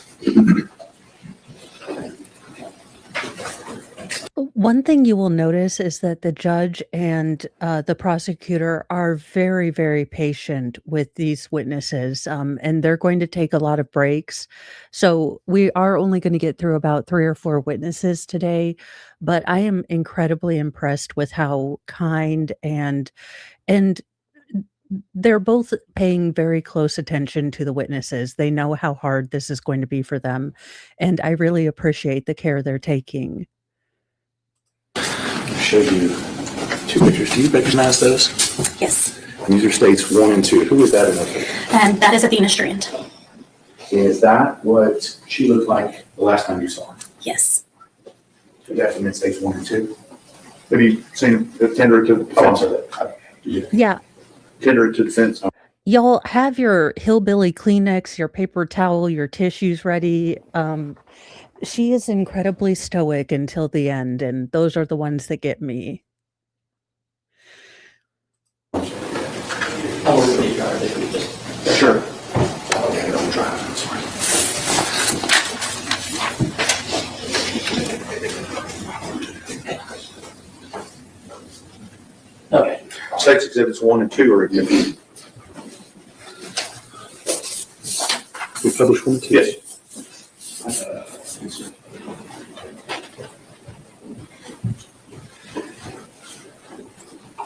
One thing you will notice is that the judge and the prosecutor are very, very patient with these witnesses, and they're going to take a lot of breaks. So we are only going to get through about 3 or 4 witnesses today, but I am incredibly impressed with how kind and they're both paying very close attention to the witnesses. They know how hard this is going to be for them, and I really appreciate the care they're taking. Show you 2 pictures. Do you recognize those? Yes. And these are states 1 and 2. Who is that in those pictures? That is Athena Strand. Is that what she looked like the last time you saw her? Yes. So that's in states 1 and 2? Have you seen the tender to Oh, I'm defense? sorry. Yeah. Tender to defense. Y'all have your hillbilly Kleenex, your paper towel, your tissues ready. She is incredibly stoic until the end, and those are the ones that get me. I will leave, Your Honor, if we just. Sure. Okay, don't drive. I'm sorry. Okay. States exhibits 1 and 2 are exempt. We published 1 and 2? Yes.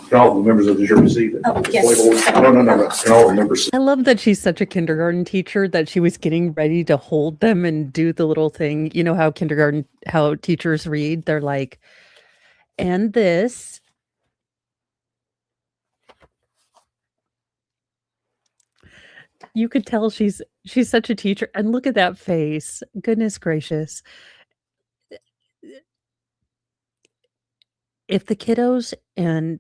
Can all the members of the jury see that? Oh, yes. No. Can all the members see? I love that she's such a kindergarten teacher that she was getting ready to hold them and do the little thing. You know how teachers read? They're like, and this. You could tell she's such a teacher. And look at that face. Goodness gracious. If the kiddos in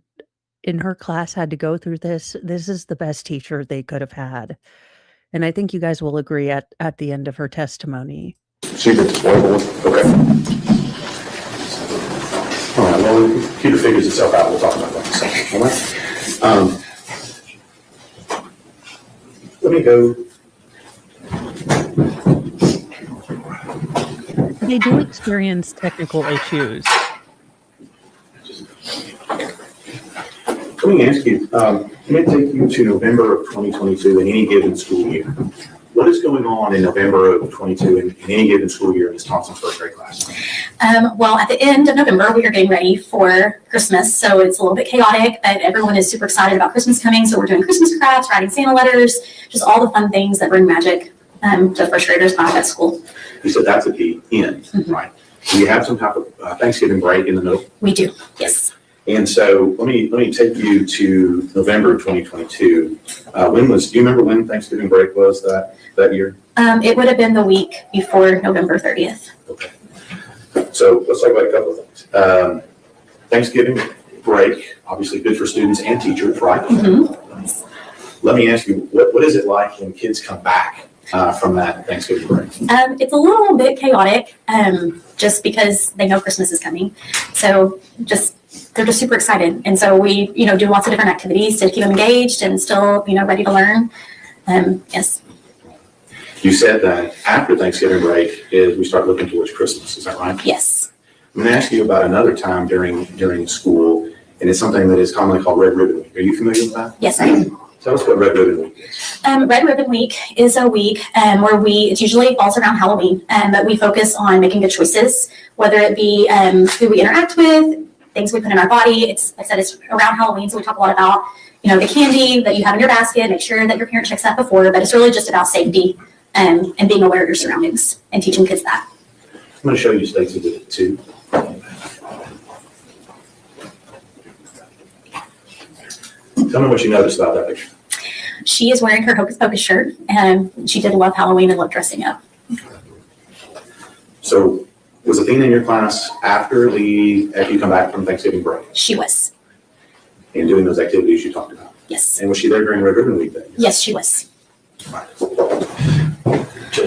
her class had to go through this is the best teacher they could have had. And I think you guys will agree at the end of her testimony. See the whiteboard? Okay. All right, well, the computer figures itself out. We'll talk about that in a second. All right. Let me go. They do experience technical issues. Let me ask you, let me take you to November of 2022 in any given school year. What is going on in November of 22 in any given school year in Ms. Thompson's first grade class? Well, at the end of November, we are getting ready for Christmas, so it's a little bit chaotic, but everyone is super excited about Christmas coming, so we're doing Christmas crafts, writing Santa letters, just all the fun things that bring magic to first graders back at school. You said that's at the end, right? Do you have some type of Thanksgiving break in the middle? We do, yes. And so let me take you to November of 2022. Do you remember when Thanksgiving break was that year? It would have been the week before November 30th. Okay. So let's talk about a couple of things. Thanksgiving break, obviously good for students and teachers, right? Mm-hmm. Let me ask you, what is it like when kids come back from that Thanksgiving break? It's a little bit chaotic, just because they know Christmas is coming. So they're just super excited. And so we, do lots of different activities to keep them engaged and still, ready to learn. Yes. You said that after Thanksgiving break is we start looking towards Christmas. Is that right? Yes. I'm going to ask you about another time during school, and it's something that is commonly called Red Ribbon Week. Are you familiar with that? Yes, I am. Tell us what Red Ribbon Week is. Red Ribbon Week is a week where it usually falls around Halloween, but we focus on making good choices, whether it be who we interact with, things we put in our body. It's around Halloween, so we talk a lot about, the candy that you have in your basket, make sure that your parent checks that before, but it's really just about safety and being aware of your surroundings and teaching kids that. I'm going to show you States Exhibit 2. Tell me what you noticed about that picture. She is wearing her Hocus Pocus shirt, and she did love Halloween and love dressing up. So was Athena in your class after you come back from Thanksgiving break She was. and doing those activities you talked about? Yes. And was she there during Red Ribbon Week then? Yes, she was. Right. Show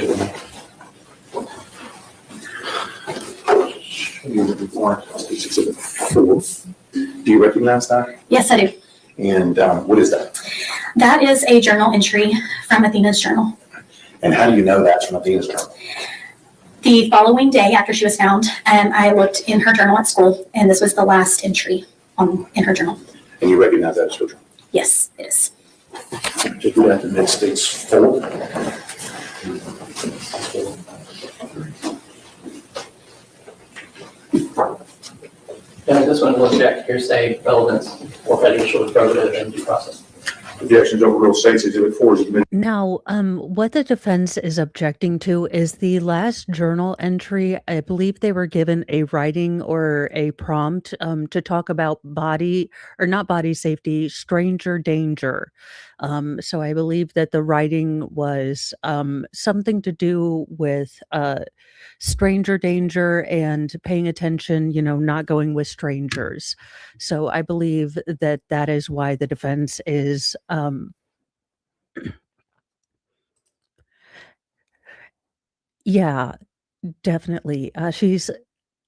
you what we want. States Exhibit 4. Do you recognize that? Yes, I do. And what is that? That is a journal entry from Athena's journal. And how do you know that's from Athena's journal? The following day after she was found, I looked in her journal at school, and this was the last entry in her journal. And you recognize that as her journal? Yes, it is. Just read out the next state's forward. And this one will check hearsay, relevance, or prejudicial, probative, and due process. Objections overruled. State's Exhibit 4 is admitted. Now, what the defense is objecting to is the last journal entry. I believe they were given a writing or a prompt to talk about body or not body safety, stranger danger. So I believe that the writing was something to do with stranger danger and paying attention, not going with strangers. So I believe that that is why the defense is yeah, definitely. She's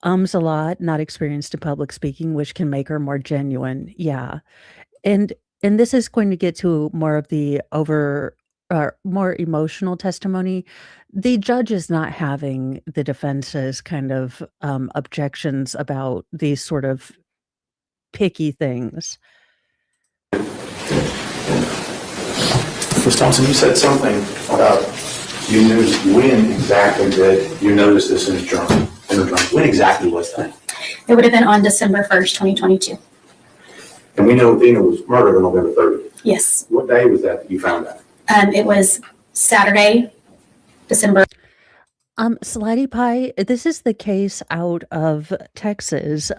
ums a lot, not experienced in public speaking, which can make her more genuine. Yeah. And this is going to get to more of the more emotional testimony. The judge is not having the defense's kind of objections about these sort of picky things. Ms. Thompson, you said something about you knew when exactly did you notice this in the journal? When exactly was that? It would have been on December 1st, 2022. And we know Athena was murdered on November 30th. Yes. What day was that you found that? It was Saturday, December. Slidey Pie, this is the case out of Texas.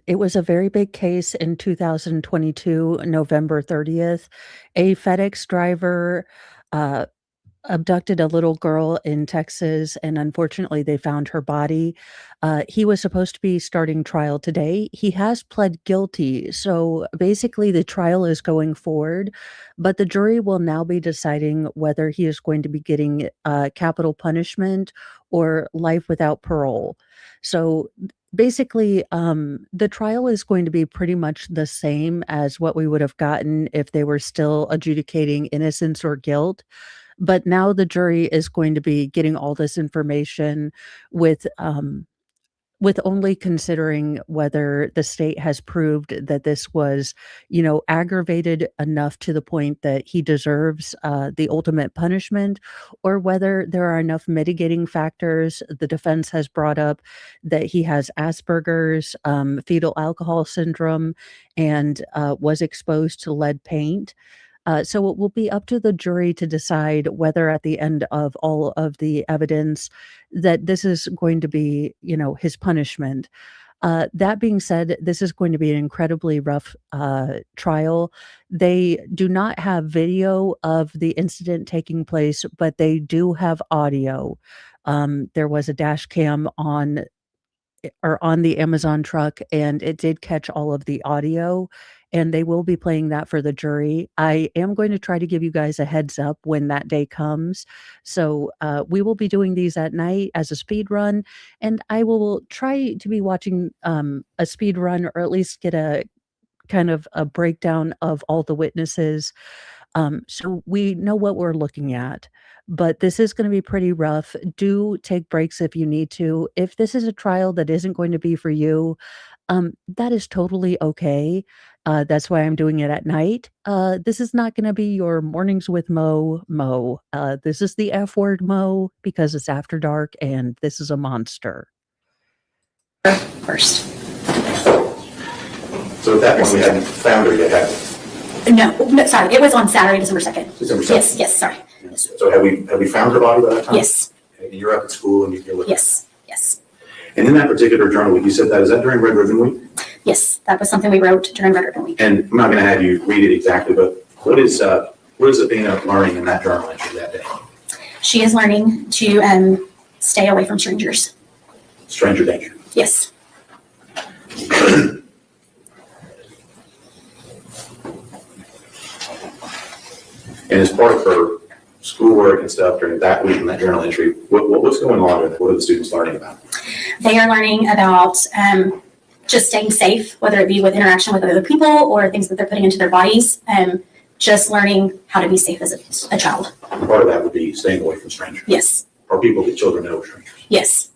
It was a very big case in 2022, November 30th. A FedEx driver abducted a little girl in Texas, and unfortunately they found her body. He was supposed to be starting trial today. He has pled guilty, so basically the trial is going forward, but the jury will now be deciding whether he is going to be getting capital punishment or life without parole. So basically, the trial is going to be pretty much the same as what we would have gotten if they were still adjudicating innocence or guilt. But now the jury is going to be getting all this information with only considering whether the state has proved that this was, aggravated enough to the point that he deserves the ultimate punishment, or whether there are enough mitigating factors. The defense has brought up that he has Asperger's, fetal alcohol syndrome, and was exposed to lead paint. So it will be up to the jury to decide whether at the end of all of the evidence that this is going to be, his punishment. That being said, this is going to be an incredibly rough trial. They do not have video of the incident taking place, but they do have audio. There was a dash cam on the Amazon truck, and it did catch all of the audio, and they will be playing that for the jury. I am going to try to give you guys a heads up when that day comes. So we will be doing these at night as a speed run, and I will try to be watching a speed run, or at least get a kind of a breakdown of all the witnesses. So we know what we're looking at, but this is going to be pretty rough. Do take breaks if you need to. If this is a trial that isn't going to be for you, that is totally okay. That's why I'm doing it at night. This is not going to be your mornings with Mo. This is the F word Mo, because it's after dark and this is a monster. First. So at that point, we hadn't found her yet, have we? No, sorry. It was on Saturday, December 2nd. December 2nd. Yes, sorry. So have we found her body by that time? Yes, Okay, you're up at school and you're looking. yes. And in that particular journal, you said that, is that during Red Ribbon Week? Yes, that was something we wrote during Red Ribbon Week. And I'm not gonna have you read it exactly, but what is Athena learning in that journal entry that day? She is learning to stay away from strangers. Stranger danger. Yes. And as part of her schoolwork and stuff during that week in that journal entry, what's going on with it? What are the students learning about? They are learning about just staying safe, whether it be with interaction with other people or things that they're putting into their bodies. Just learning how to be safe as a child. And part of that would be staying away from strangers. Yes. Or people that children know are strangers. Yes.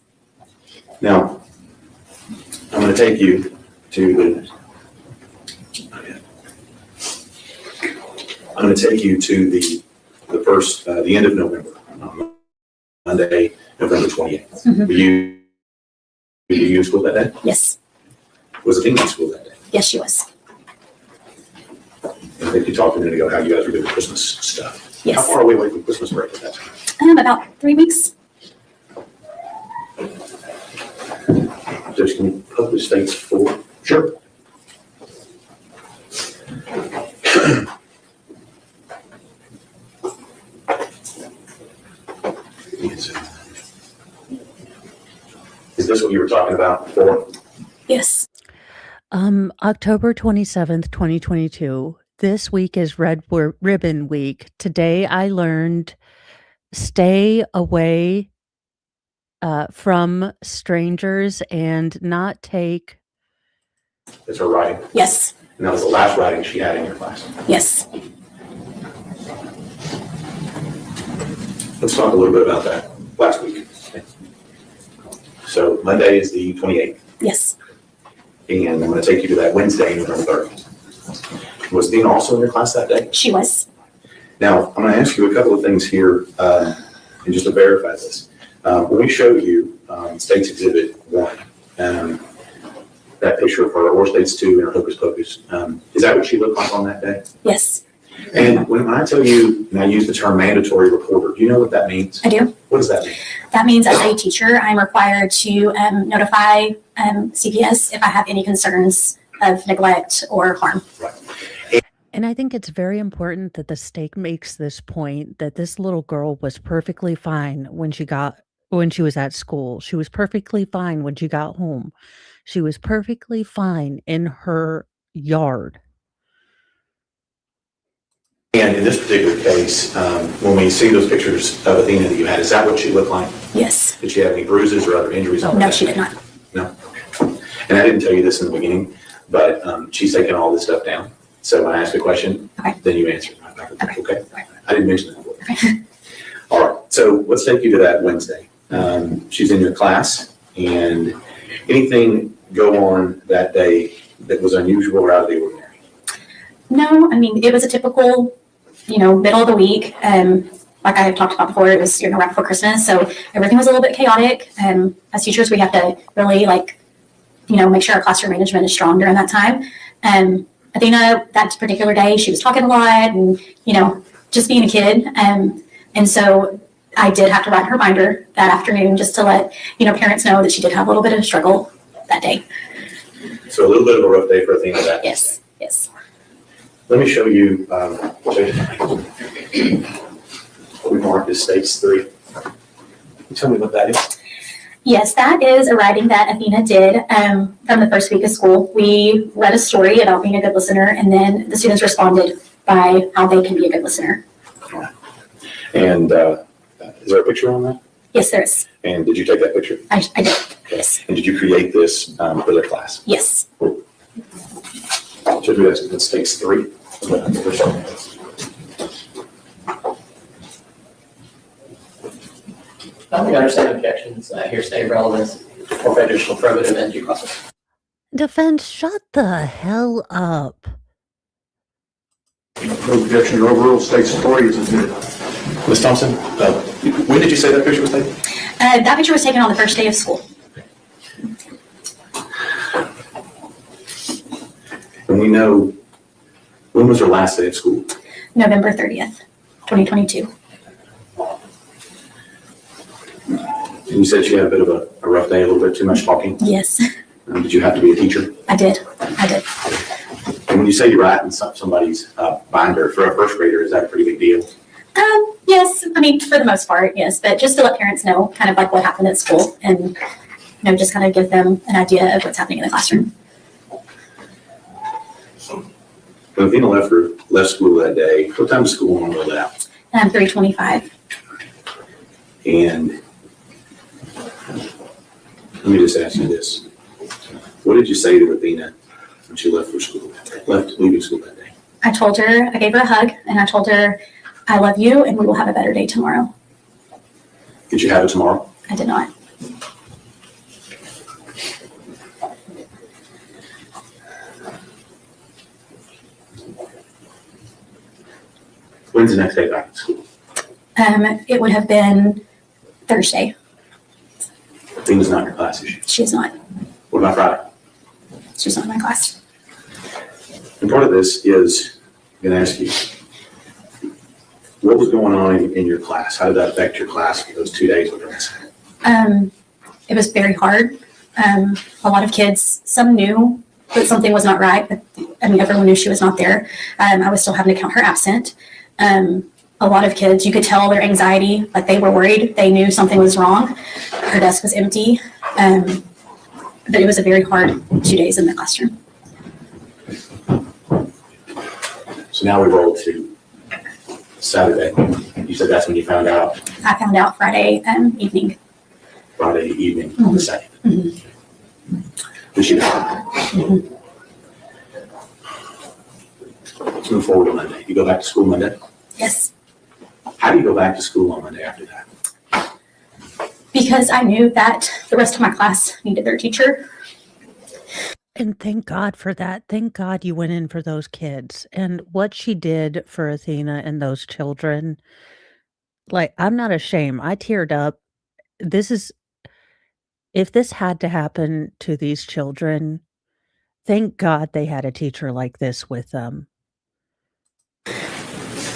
Now, I'm going to take you to the end of November, Monday, November 28th. Mhm. Were you in school that day? Yes. Was Athena in school that day? Yes, she was. I think you talked a minute ago how you guys were doing Christmas stuff. Yes. How far away from Christmas break at that time? About 3 weeks. Just can you publish dates for? Sure. Is this what you were talking about before? Yes. October 27th, 2022. This week is Red Ribbon Week. Today I learned stay away from strangers and not take. It's her writing. Yes. And that was the last writing she had in your class. Yes. Let's talk a little bit about that last week. So Monday is the 28th, Yes. and I'm going to take you to that Wednesday, November 3rd. Was Dean also in your class that day? She was. Now, I'm going to ask you a couple of things here, and just to verify this. When we showed you States Exhibit 1, that picture of her, or States 2 in her Hocus Pocus, is that what she looked like on that day? Yes. And when I tell you, and I use the term mandatory reporter, do you know what that means? I do. What does that mean? That means as a teacher, I'm required to notify CPS if I have any concerns of neglect or harm. And I think it's very important that the state makes this point that this little girl was perfectly fine when she was at school. She was perfectly fine when she got home. She was perfectly fine in her yard. And in this particular case, when we see those pictures of Athena that you had, is that what she looked like? Yes. Did she have any bruises or other injuries on her No, back? she did not. No. And I didn't tell you this in the beginning, but she's taken all this stuff down. So when I ask a question, Okay. then you answer. Okay. Okay? I didn't mention that before. All right. So let's take you to that Wednesday. She's in your class, and anything go on that day that was unusual or out of the ordinary? No, I mean, it was a typical, middle of the week. Like I have talked about before, it was, right before Christmas. So everything was a little bit chaotic. As teachers, we have to really make sure our classroom management is strong during that time. Athena, that particular day, she was talking a lot and, just being a kid. And so I did have to write her binder that afternoon just to let, parents know that she did have a little bit of struggle that day. So a little bit of a rough day for Athena that day. Yes, yes. Let me show you what we marked as States 3. Can you tell me what that is? Yes, that is a writing that Athena did from the first week of school. We read a story about being a good listener, and then the students responded by how they can be a good listener. And is there a picture on that? Yes, there is. And did you take that picture? I did. Yes. And did you create this for their class? Yes. Should we have that's States 3? I don't understand objections, hearsay, relevance, or additional probative and due process. Defense, shut the hell up. No objection, your overall State's authority is admitted. Ms. Thompson, when did you say that picture was taken? That picture was taken on the first day of school. And we know, when was her last day of school? November 30th, 2022. And you said she had a bit of a rough day, a little bit too much talking. Yes, Did you have to be a teacher? I did. And when you say you write in somebody's binder for a first grader, is that a pretty big deal? Yes, I mean, for the most part, yes, but just to let parents know kind of like what happened at school and, just kind of give them an idea of what's happening in the classroom. When Athena left school that day, what time did school normally let out? 3:25. And let me just ask you this. What did you say to Athena when she left leaving school that day? I told her, I gave her a hug, and I told her, I love you, and we will have a better day tomorrow. Did you have it tomorrow? I did not. When's the next day back at school? It would have been Thursday. Athena's not in your class, is she? She's not. What about Friday? She's not in my class. And part of this is, I'm going to ask you, what was going on in your class? How did that affect your class for those 2 days with her? It was very hard. A lot of kids, some knew that something was not right, but everyone knew she was not there. I was still having to count her absent. A lot of kids, you could tell their anxiety, like they were worried. They knew something was wrong. Her desk was empty. But it was a very hard 2 days in the classroom. So now we roll to Saturday. You said that's when you found out, I found out Friday evening. Friday evening on the 2nd. Mm-hmm. Did she know? Let's move forward to Monday. You go back to school Monday? Yes. How do you go back to school on Monday after that? Because I knew that the rest of my class needed their teacher. And thank God for that. Thank God you went in for those kids. And what she did for Athena and those children, like, I'm not ashamed. I teared up. If this had to happen to these children, thank God they had a teacher like this with them.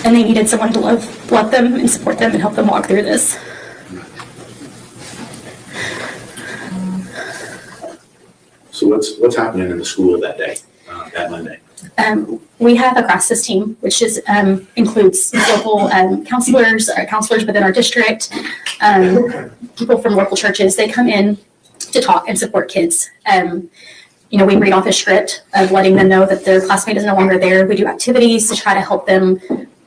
And they needed someone to love them and support them and help them walk through this. So what's happening in the school that day, that Monday? We have a crisis team, which includes local counselors within our district, people from local churches. They come in to talk and support kids. We read off a script of letting them know that their classmate is no longer there. We do activities to try to help them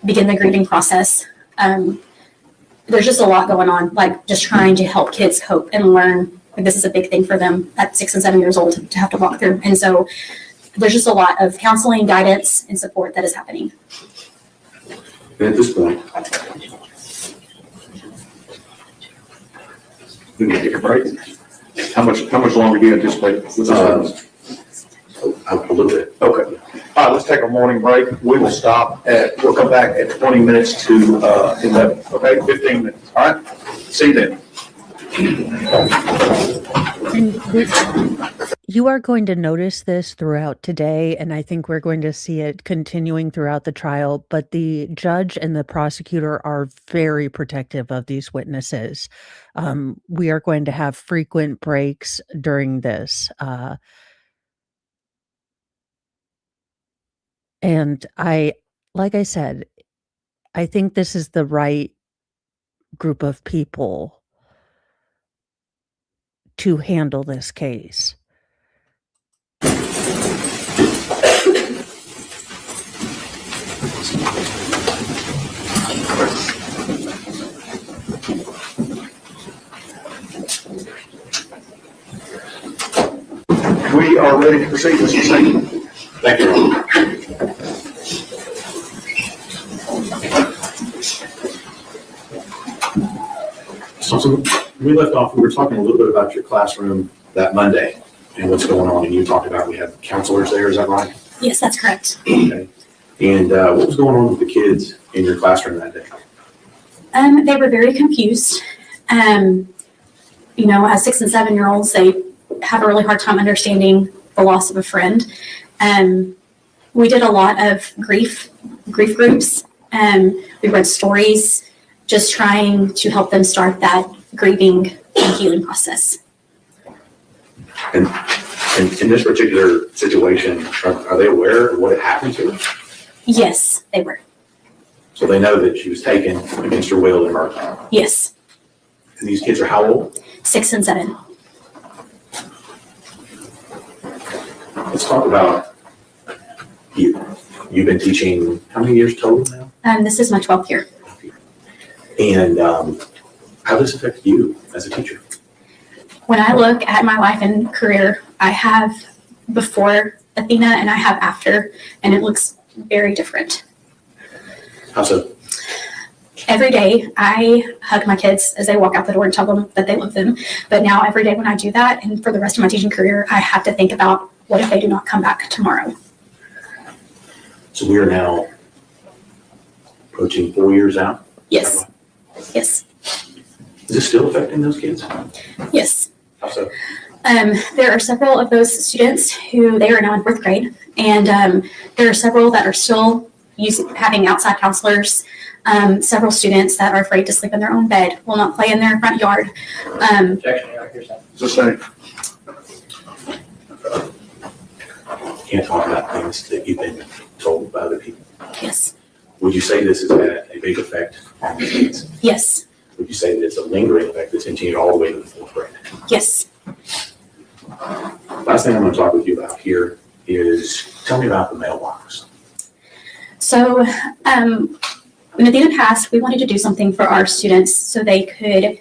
begin the grieving process. There's just a lot going on, like just trying to help kids cope and learn. Like, this is a big thing for them at 6 and 7 years old to have to walk through. And so there's just a lot of counseling, guidance, and support that is happening. And at this point, We need to take a break. How much longer do you anticipate with this? a little bit. Okay. All right, let's take a morning break. We'll come back at 20 minutes to 11, okay? 15 minutes, all right? See you then. And you are going to notice this throughout today, and I think we're going to see it continuing throughout the trial, but the judge and the prosecutor are very protective of these witnesses. We are going to have frequent breaks during this. And like I said, I think this is the right group of people to handle this case. We are ready to proceed, Mr. Singh. Thank you, Ron. So we left off, we were talking a little bit about your classroom that Monday and what's going on, and you talked about we had counselors there, is that right? Yes, that's correct. Okay. And what was going on with the kids in your classroom that day? They were very confused. As 6 and 7 year olds, they have a really hard time understanding the loss of a friend. We did a lot of grief groups. We read stories, just trying to help them start that grieving and healing process. And in this particular situation, are they aware of what had happened to her? Yes, they were. So they know that she was taken against her will and murdered. Yes, And these kids are how old? 6 and 7. Let's talk about you. You've been teaching how many years total now? This is my 12th year. And how does this affect you as a teacher? When I look at my life and career, I have before Athena and I have after, and it looks very different. How so? Every day I hug my kids as they walk out the door and tell them that they love them. But now every day when I do that, and for the rest of my teaching career, I have to think about what if they do not come back tomorrow. So we are now approaching 4 years out. Yes, yes, Is this still affecting those kids? yes. How so? There are several of those students who they are now in fourth grade, and there are several that are still having outside counselors. Several students that are afraid to sleep in their own bed, will not play in their front yard. Objection, Your Honor, here's that. So say, Can't talk about things that you've been told by other people. Yes, Would you say this has had a big effect on the kids? yes, Would you say that it's a lingering effect that's continued all the way to the fourth grade? yes. Last thing I'm going to talk with you about here is tell me about the mailbox. So when Athena passed, we wanted to do something for our students so they could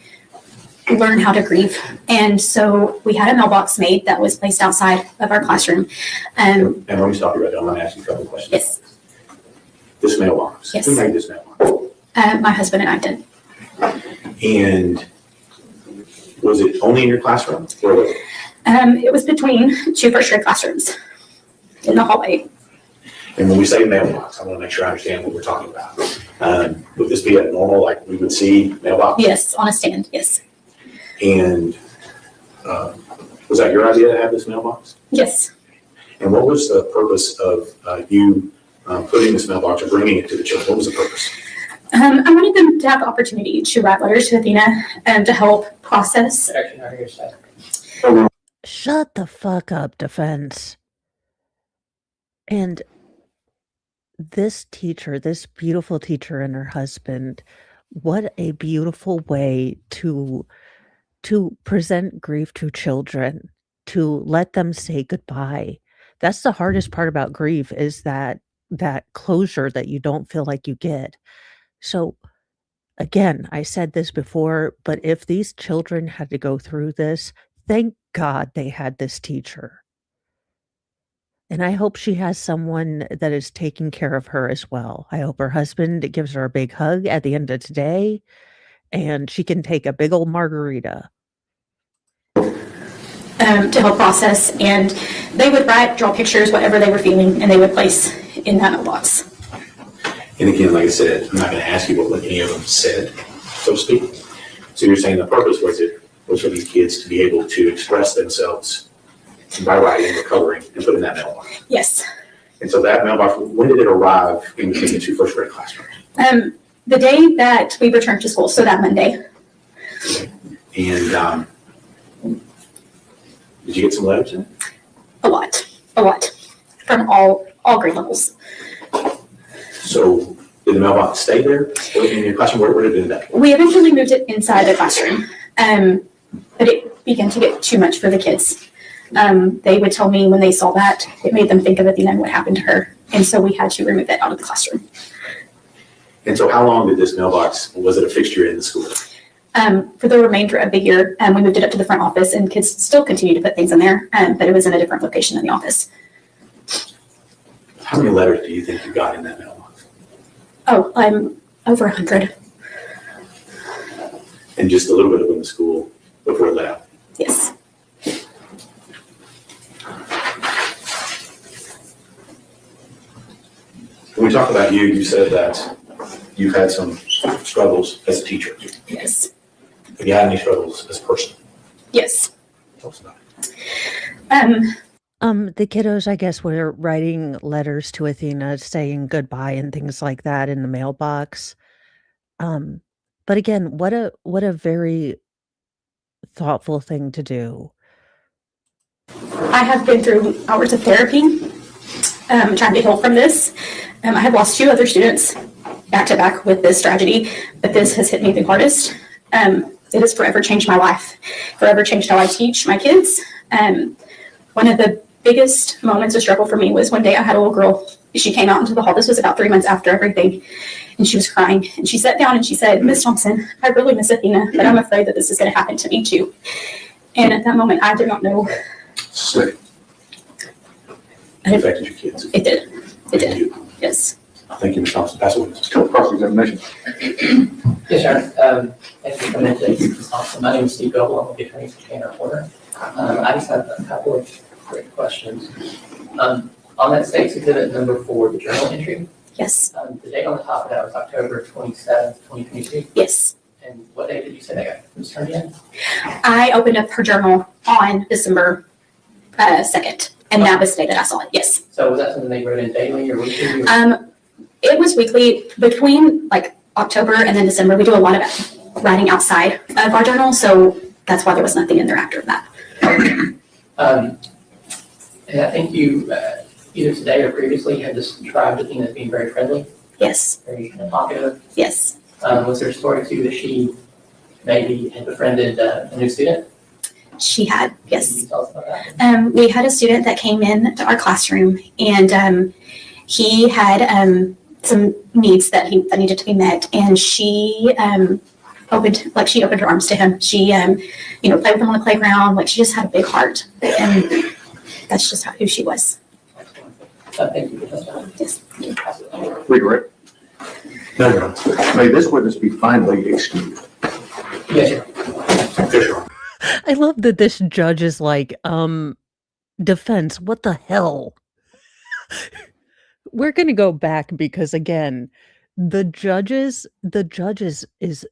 learn how to grieve. And so we had a mailbox made that was placed outside of our classroom. And let me stop you right there. I'm going to ask you a couple of questions. Yes, This mailbox. Yes. Who made this mailbox? my husband and I did. And was it only in your classroom? Or It was between two first grade classrooms in the hallway. and when we say mailbox, I want to make sure I understand what we're talking about. Would this be a normal, like we would see mailbox? Yes, on a stand, yes. And was that your idea to have this mailbox? Yes. And what was the purpose of you putting this mailbox or bringing it to the children? What was the purpose? I wanted them to have the opportunity to write letters to Athena to help process. Objection, Your Honor, here's that. Shut the fuck up, defense. And this teacher, this beautiful teacher and her husband, what a beautiful way to present grief to children, to let them say goodbye. That's the hardest part about grief, is that closure that you don't feel like you get. So again, I said this before, but if these children had to go through this, thank God they had this teacher. And I hope she has someone that is taking care of her as well. I hope her husband gives her a big hug at the end of today, and she can take a big old margarita. To help process, and they would write, draw pictures, whatever they were feeling, and they would place in that mailbox. And again, like I said, I'm not going to ask you what any of them said, so to speak. So you're saying the purpose was for these kids to be able to express themselves by writing or coloring and put in that mailbox. Yes. And so that mailbox, when did it arrive in between the two first grade classrooms? The day that we returned to school, so that Monday. And did you get some letters in it? A lot, from all grade levels. So did the mailbox stay there in your classroom? Where did it end up? We eventually moved it inside the classroom, but it began to get too much for the kids. They would tell me when they saw that, it made them think of Athena and what happened to her. And so we had to remove it out of the classroom. And so how long did this mailbox, was it a fixture in the school? For the remainder of the year, we moved it up to the front office, and kids still continue to put things in there, but it was in a different location in the office. How many letters do you think you got in that mailbox? Oh, over 100. And just a little bit of in the school before it let out? Yes. When we talk about you, you said that you've had some struggles as a teacher. Yes. Have you had any struggles as a person? Yes. Tell us about it. The kiddos, I guess, were writing letters to Athena saying goodbye and things like that in the mailbox. But again, what a very thoughtful thing to do. I have been through hours of therapy, trying to heal from this. I have lost 2 other students back to back with this tragedy, but this has hit me the hardest. It has forever changed my life, forever changed how I teach my kids. One of the biggest moments of struggle for me was one day I had a little girl. She came out into the hall. This was about 3 months after everything, and she was crying. And she sat down and she said, "Miss Thompson, I really miss Athena, but I'm afraid that this is going to happen to me too." And at that moment, I did not know. Sick. It affected your kids. It did. It did. You. Yes. Thank you, Ms. Thompson. Pass the witness. Cross-examination. Yes, sir. Thank you for coming in today, Ms. Thompson. My name is Steve Goble. I'm with the attorney for Tanner Porter. I just have a couple of quick questions. On that state's exhibit number 4, the journal entry, Yes, The date on the top of that was October 27th, 2022. yes. And what date did you say that was turned in? I opened up her journal on December 2nd, and that was the day that I saw it, yes. So was that something they wrote in daily or weekly? It was weekly between like October and then December. We do a lot of writing outside of our journal, so that's why there was nothing in there after that. And I think you, either today or previously, had described Athena as being very friendly, Yes, very talkative. yes. Was there a story too that she maybe had befriended a new student? She had, Can yes. you tell us about that? We had a student that came in to our classroom, and he had some needs that needed to be met, and she opened her arms to him. She played with him on the playground. Like, she just had a big heart, and that's just who she was. Thank you for testifying. Yes. Redirect. No, Your Honor. May this witness be finally excused? Yes, sir. Yes, Your Honor. I love that this judge is like, defense, what the hell? We're gonna go back because again, the judges is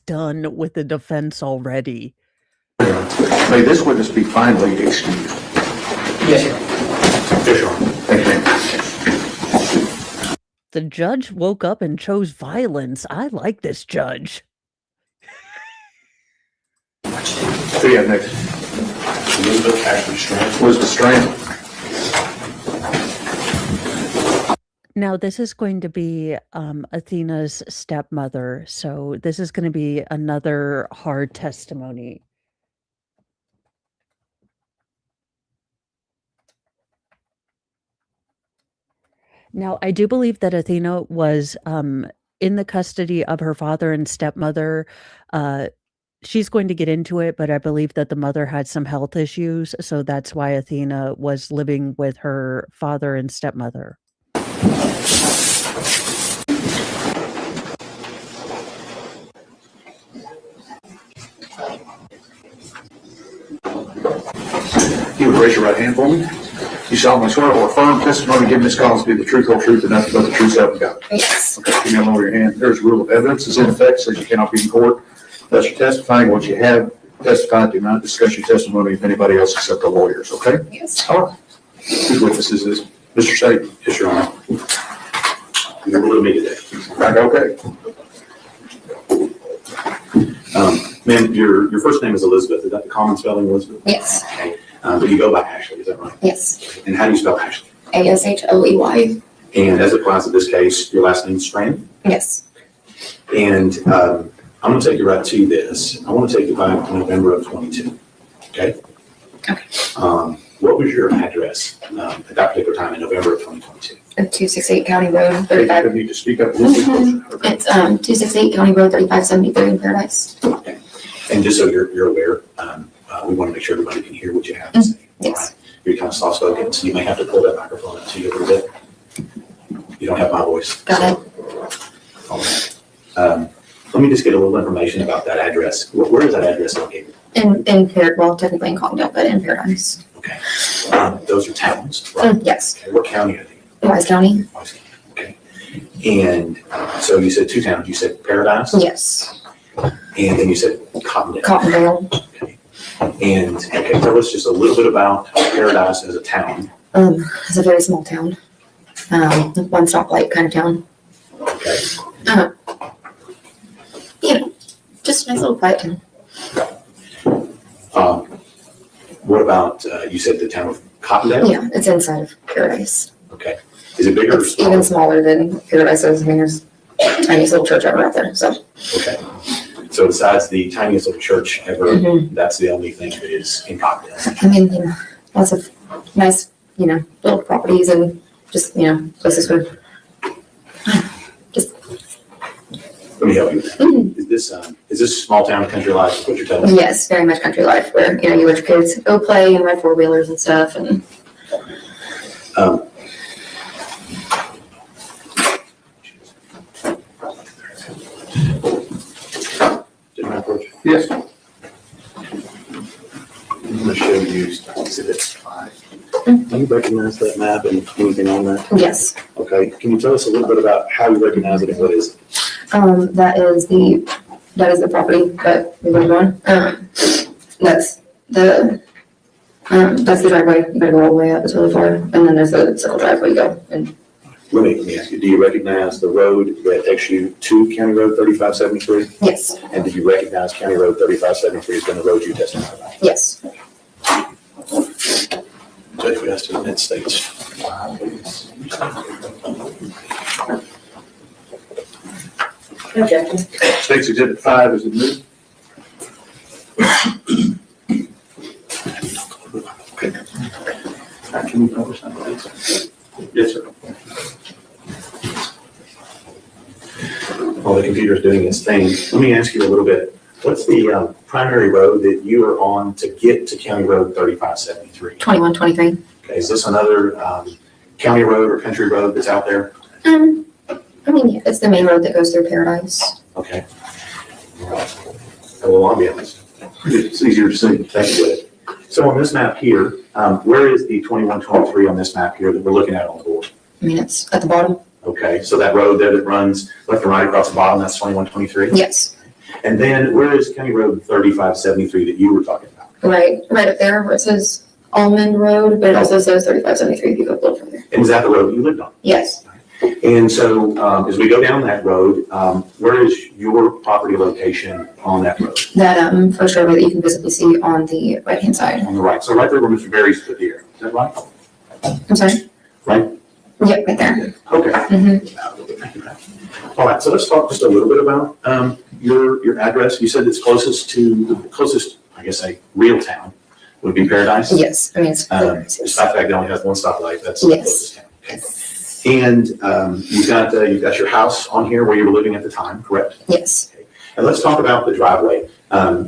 done with the defense already. May this witness be finally excused? Yes, sir. Yes, Your Honor. Thank you. The judge woke up and chose violence. I like this judge. Who do you have next? Elizabeth Ashley Strand. Elizabeth Strand. Now, this is going to be Athena's stepmother, so this is going to be another hard testimony. Now, I do believe that Athena was in the custody of her father and stepmother. She's going to get into it, but I believe that the mother had some health issues, so that's why Athena was living with her father and stepmother. You would raise your right hand for me. You solemnly swear or affirm testimony given this cause to be the truth, whole truth, and nothing but the truth, so help you God. Yes. Okay, give me a lower your hand. There's a rule of evidence is in effect, says you cannot be in court. Thus you're testifying what you have testified. Do not discuss your testimony with anybody else except the lawyers, okay? Yes. All right. Whose witnesses is Mr. Sadie? Yes, Your Honor. You're a little me today. Right, okay. Ma'am, your first name is Elizabeth. Is that the common spelling, Elizabeth? Yes, Okay. But you go by Ashley, is that right? yes. And how do you spell Ashley? ASHLEY. And as it applies to this case, your last name is Strand? Yes. And I'm going to take you right to this. I want to take you back to November of 22. Okay? Okay. What was your address at that particular time in November of 2022? 268 County Road, You 35. need to speak up a little bit closer. Okay. It's 268 County Road, 3573 in Paradise. Okay. And just so you're aware, we want to make sure everybody can hear what you have to say. Yes. All right? You're kind of soft spoken, so you may have to pull that microphone up to you a little bit. You don't have my voice. Got it. All right. Let me just get a little information about that address. Where is that address located? In well, technically in Collingdale, but in Paradise. Okay. Those are towns, right? Yes. Okay. What county are they in? Wise County. Wise County. Okay. And so you said two towns. You said Paradise? Yes. And then you said Cottondale. Cottondale. Okay. And okay, tell us just a little bit about Paradise as a town. It's a very small town. One stoplight kind of town. Okay. Just a nice little quiet town. What about, you said the town of Cottondale? Yeah, it's inside of Paradise. Okay. Is it bigger or It's even smaller? smaller than Paradise is. I mean, there's a tiniest little church ever out there, so. Okay. So besides the tiniest little church ever, Mhm. that's the only thing that is in Cottondale. I mean, lots of nice, little properties and just, places where just, Let me help you with that. Is this small town country life, what you're telling me? yes, very much country life where, you let your kids go play and ride four-wheelers and stuff and. Did I approach? Yes. I'm going to show you exhibit 5. Do you recognize that map and anything on that? Yes, Okay, can you tell us a little bit about how you recognize it and what is it? That is the property that we live on. That's the driveway. You gotta go all the way up, it's really far. And then there's a circle driveway you go. And Let me ask you, do you recognize the road that takes you to County Road 3573? yes, And do you recognize County Road 3573 as being the road you testified about? yes. Judge, we asked to admit states. Objection. State's Exhibit 5 is admitted. Can we publish that, please? Yes, sir. While the computer's doing its thing, let me ask you a little bit. What's the primary road that you are on to get to County Road 3573? 2123. Okay, is this another county road or country road that's out there? I mean, yeah, it's the main road that goes through Paradise. Okay. Well, I'll be honest. It's easier to see. Thank you. So on this map here, where is the 2123 on this map here that we're looking at on the board? I mean, it's at the bottom. Okay, so that road there that runs left and right across the bottom, that's 2123? Yes, And then where is County Road 3573 that you were talking about? right up there where it says Almond Road, but it also says 3573 if you go a little further. And is that the road you lived on? Yes, And so as we go down that road, where is your property location on that road? that first driveway that you can visibly see on the right-hand side. On the right, so right there where Mr. Berry's put here, is that right? I'm sorry? Right? Yep, right there. Okay. Mm-hmm. All right, so let's talk just a little bit about your address. You said it's closest, I guess, a real town would be Paradise? Yes, I mean, it's. Despite the fact that it only has one stoplight, that's the Yes. closest town. Okay. And you've got your house on here where you were living at the time, correct? Yes, And let's talk about the driveway.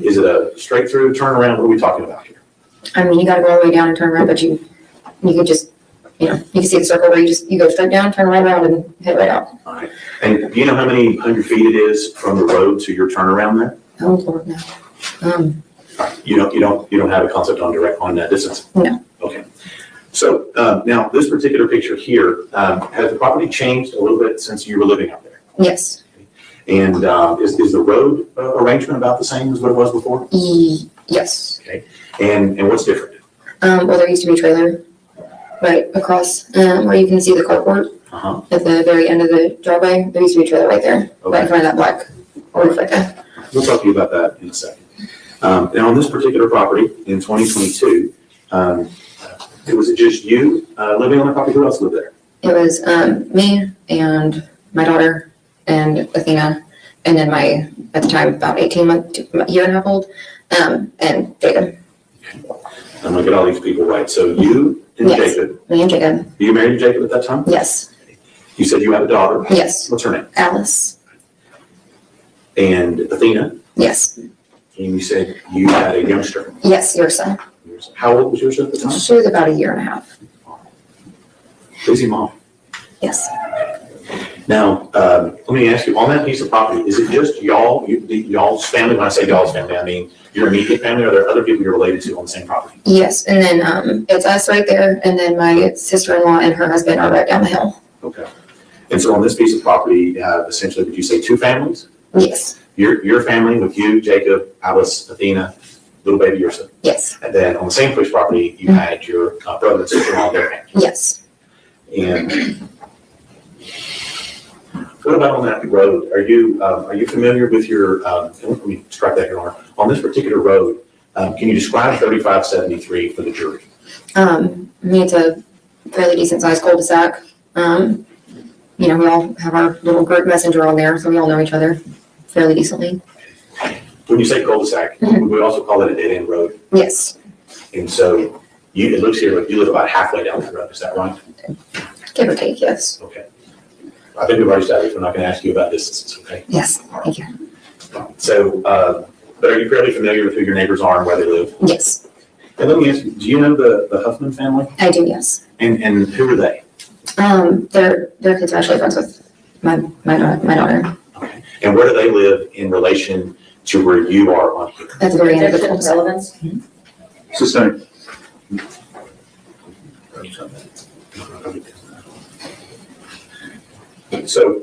Is it a straight through turnaround? What are we talking about here? I mean, you gotta go all the way down and turn around, but you could just, you can see the circle where you go straight down, turn right around and head right out. All right. And do you know how many hundred feet it is from the road to your turnaround there? Oh, Lord, no. You don't have a concept on that distance? No. Okay. So now this particular picture here, has the property changed a little bit since you were living out there? Yes, And is the road arrangement about the same as what it was before? yes. And what's different? Well, there used to be a trailer right across, where you can see the carport Uh-huh. at the very end of the driveway. There used to be a trailer right there, right in front of that black roof right there. We'll talk to you about that in a second. Now on this particular property in 2022, was it just you living on the property? Who else lived there? It was me and my daughter and Athena, and then my, at the time, about 18-month, year and a half old, and Jacob. I'm gonna get all these people right. So you and Yes. Jacob, Me and Jacob. were you married to Jacob at that time? Yes, You said you have a daughter. yes. What's her name? Alice. And Athena, Yes, and you said you had a youngster. yes, Ursa. How old was yours at the time? She was about a year and a half. Busy mom. Yes. Now, let me ask you, on that piece of property, is it just y'all, y'all's family? When I say y'all's family, I mean your immediate family, or are there other people you're related to on the same property? Yes, and then it's us right there, and then my sister-in-law and her husband are right down the hill. Okay. And so on this piece of property, essentially, would you say two families? Yes, Your family with you, Jacob, Alice, Athena, little baby Ursa. yes, And then on the same piece of property, you had your brother and sister-in-law, their family. yes. And what about on that road? Are you familiar with your, let me strike that here, on this particular road, can you describe 3573 for the jury? I mean, it's a fairly decent sized cul-de-sac. We all have our little group messenger on there, so we all know each other fairly decently. When you say cul-de-sac, we also call it a dead-end road. Yes, And so it looks here like you live about halfway down that road, is that right? give or take, yes. Okay. I think we've already established, we're not going to ask you about distances, okay? Yes, thank you. So, but are you fairly familiar with who your neighbors are and where they live? Yes, And let me ask you, do you know the Huffman family? I do, yes. And who are they? Their kids are actually friends with my daughter. Okay. And where do they live in relation to where you are on here? At the very end of the cul-de-sac. Relevance? Sustained. So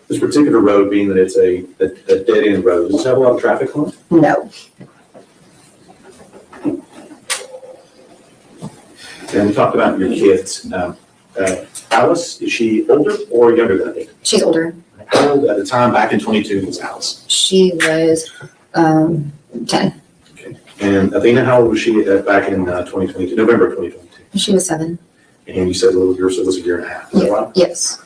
this particular road, being that it's a dead-end road, does it have a lot of traffic on it? No. And we talked about your kids. Alice, is she older or younger than Athena? She's older. How old at the time back in 22 was Alice? She was 10. Okay. And Athena, how old was she back in 2022, November 2022? She was 7. And you said a little girl, so it was a year and a half. Is that right? Yes.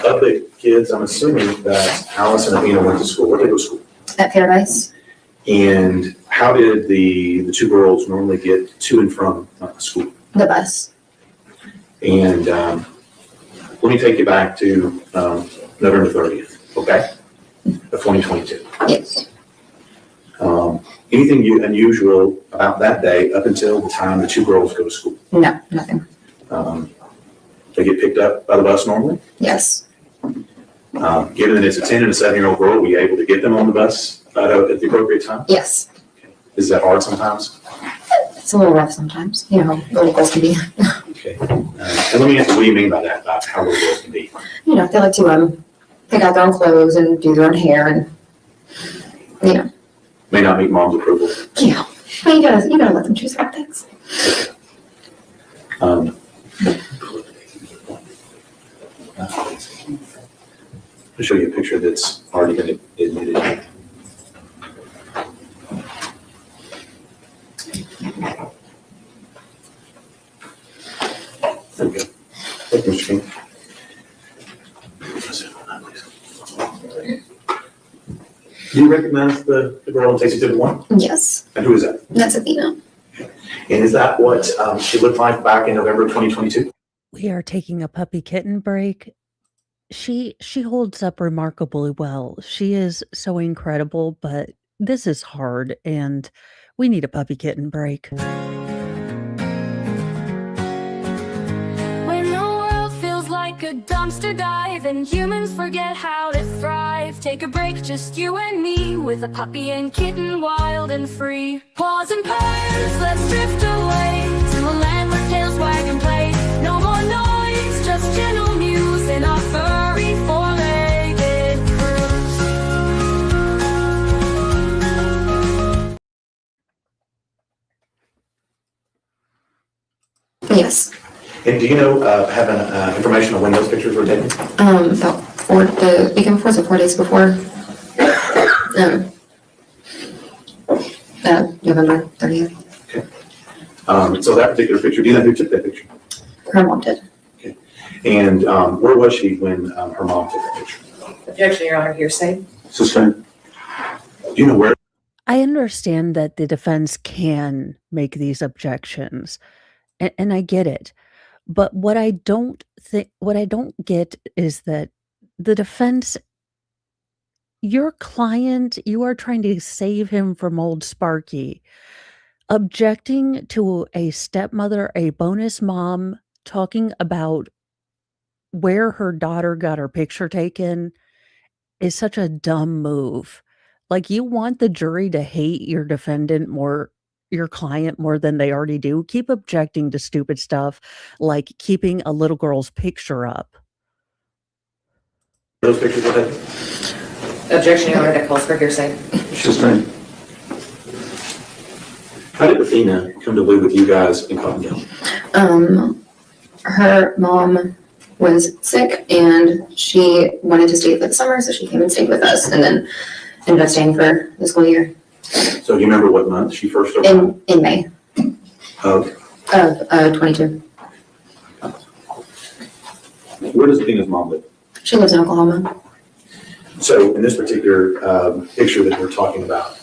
Of the kids, I'm assuming that Alice and Athena went to school. Where did they go to school? At Paradise. And how did the two girls normally get to and from school? The bus. And let me take you back to November 30th, okay, of 2022. Yes. Anything unusual about that day up until the time the two girls go to school? No, nothing. They get picked up by the bus normally? Yes. Given that it's a 10 and a 7-year-old girl, were you able to get them on the bus at the appropriate time? Yes. Is that hard sometimes? It's a little rough sometimes. You know how little girls can be. Okay. And let me ask you, what do you mean by that, about how little girls can be? You know, they like to pick out their own clothes and do their own hair and, you know. May not meet mom's approval. Yeah. Well, you gotta let them choose their own things. I'll show you a picture that's already been admitted. There we go. Thank you, Mr. King. Do you recognize the girl in Tasty Tip 1? Yes. And who is that? That's Athena. And is that what she looked like back in November 2022? We are taking a puppy kitten break. She holds up remarkably well. She is so incredible, but this is hard and we need a puppy kitten break. When the world feels like a dumpster dive and humans forget how to thrive, take a break, just you and me, with a puppy and kitten, wild and free. Paws and purrs, let's drift away to a land where tails wag and play. No more noise, just gentle muse in our furry four-legged cruise. Yes. And do you know, having information on when those pictures were taken? About the weekend before, so 4 days before. November 30th. So that particular picture, do you know who took that picture? Her mom did. And where was she when her mom took that picture? Objection, Your Honor, hearsay. Sister, do you know where? I understand that the defense can make these objections, and I get it. But what I don't get is that the defense, your client, you are trying to save him from old Sparky, objecting to a stepmother, a bonus mom, talking about where her daughter got her picture taken is such a dumb move. Like, you want the jury to hate your defendant more, your client more than they already do. Keep objecting to stupid stuff like keeping a little girl's picture up. Those pictures were taken? Objection, Your Honor, that calls for hearsay. Sister, how did Athena come to live with you guys in Cottontail? Her mom was sick and she wanted to stay for the summer, so she came and stayed with us and then ended up staying for the school year. So do you remember what month she first arrived? In May Of 22. where does Athena's mom live? She lives in Oklahoma. So in this particular picture that we're talking about,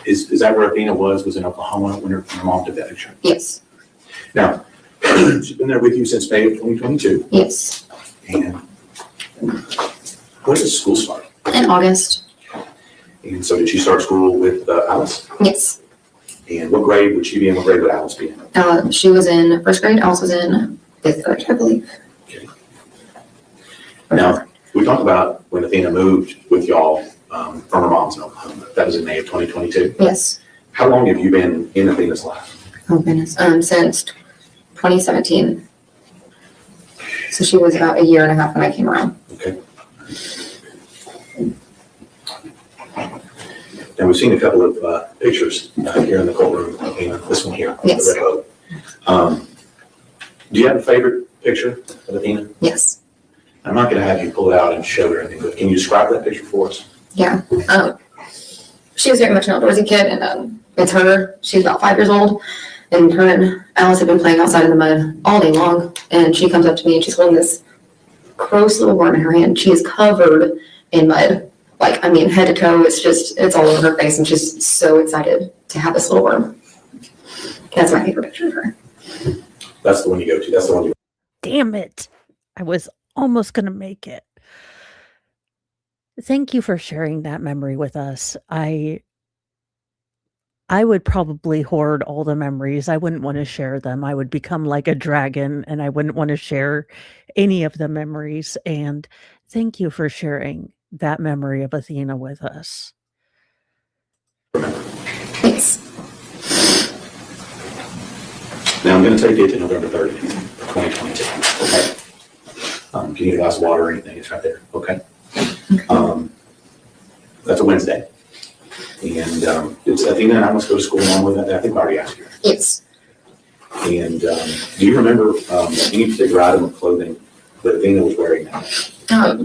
is that where Athena was in Oklahoma when her mom took that picture? Yes. Now, she's been there with you since May of 2022. Yes. And when does school start? In August. And so did she start school with Alice? Yes. And what grade would she be in? What grade would Alice be in? She was in first grade. Alice was in fifth grade, I believe. Okay. Now, we talked about when Athena moved with y'all from her mom's in Oklahoma. That was in May of 2022. Yes. How long have you been in Athena's life? Oh goodness. Since 2017. So she was about a year and a half when I came around. Okay. Now, we've seen a couple of pictures here in the courtroom. This one here. Yes. The red boat. Do you have a favorite picture of Athena? Yes. I'm not going to have you pull it out and show her anything, but can you describe that picture for us? Yeah. She was very much an outdoorsy kid, and it's her. She's about 5 years old, and her and Alice have been playing outside in the mud all day long. And she comes up to me and she's holding this gross little worm in her hand. She is covered in mud, like head to toe. It's all over her face, and she's so excited to have this little worm. That's my favorite picture of her. That's the one you go to. That's the one you. Damn it. I was almost going to make it. Thank you for sharing that memory with us. I would probably hoard all the memories. I wouldn't want to share them. I would become like a dragon and I wouldn't want to share any of the memories. And thank you for sharing that memory of Athena with us. Thanks. Now I'm going to take you to November 30th, 2022. Okay. If you need a glass of water or anything, it's right there. Okay. That's a Wednesday. And it's Athena and I must go to school normally that day. I think I already asked you. Yes. And do you remember any particular item of clothing that Athena was wearing now?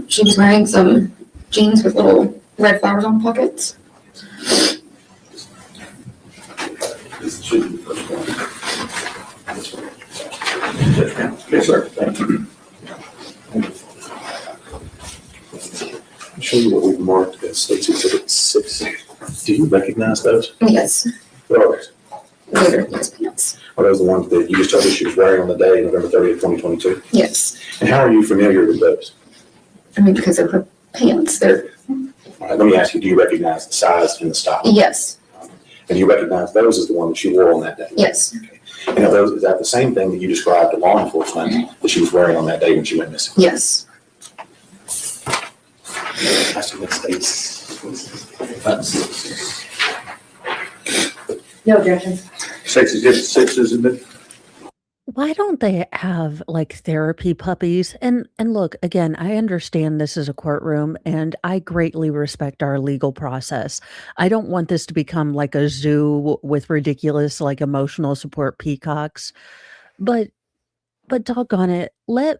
She was wearing some jeans with little red flowers on the pockets. This should be the first one. This one. Yes, sir. Thank you. I'll show you what we've marked as State's Exhibit 6. Do you recognize those? Yes. What are those? Those are his pants. Are those the ones that you just told us she was wearing on the day, November 30th, 2022? Yes. And how are you familiar with those? Because of her pants. They're, All right, let me ask you, do you recognize the size and the style? yes. And you recognize those as the one that she wore on that day? Yes. And are those, is that the same thing that you described to law enforcement that she was wearing on that day when she went missing? Yes. I see that states. No objections. State's Exhibit 6, isn't it? Why don't they have like therapy puppies? And look, again, I understand this is a courtroom and I greatly respect our legal process. I don't want this to become like a zoo with ridiculous like emotional support peacocks. But doggone it, let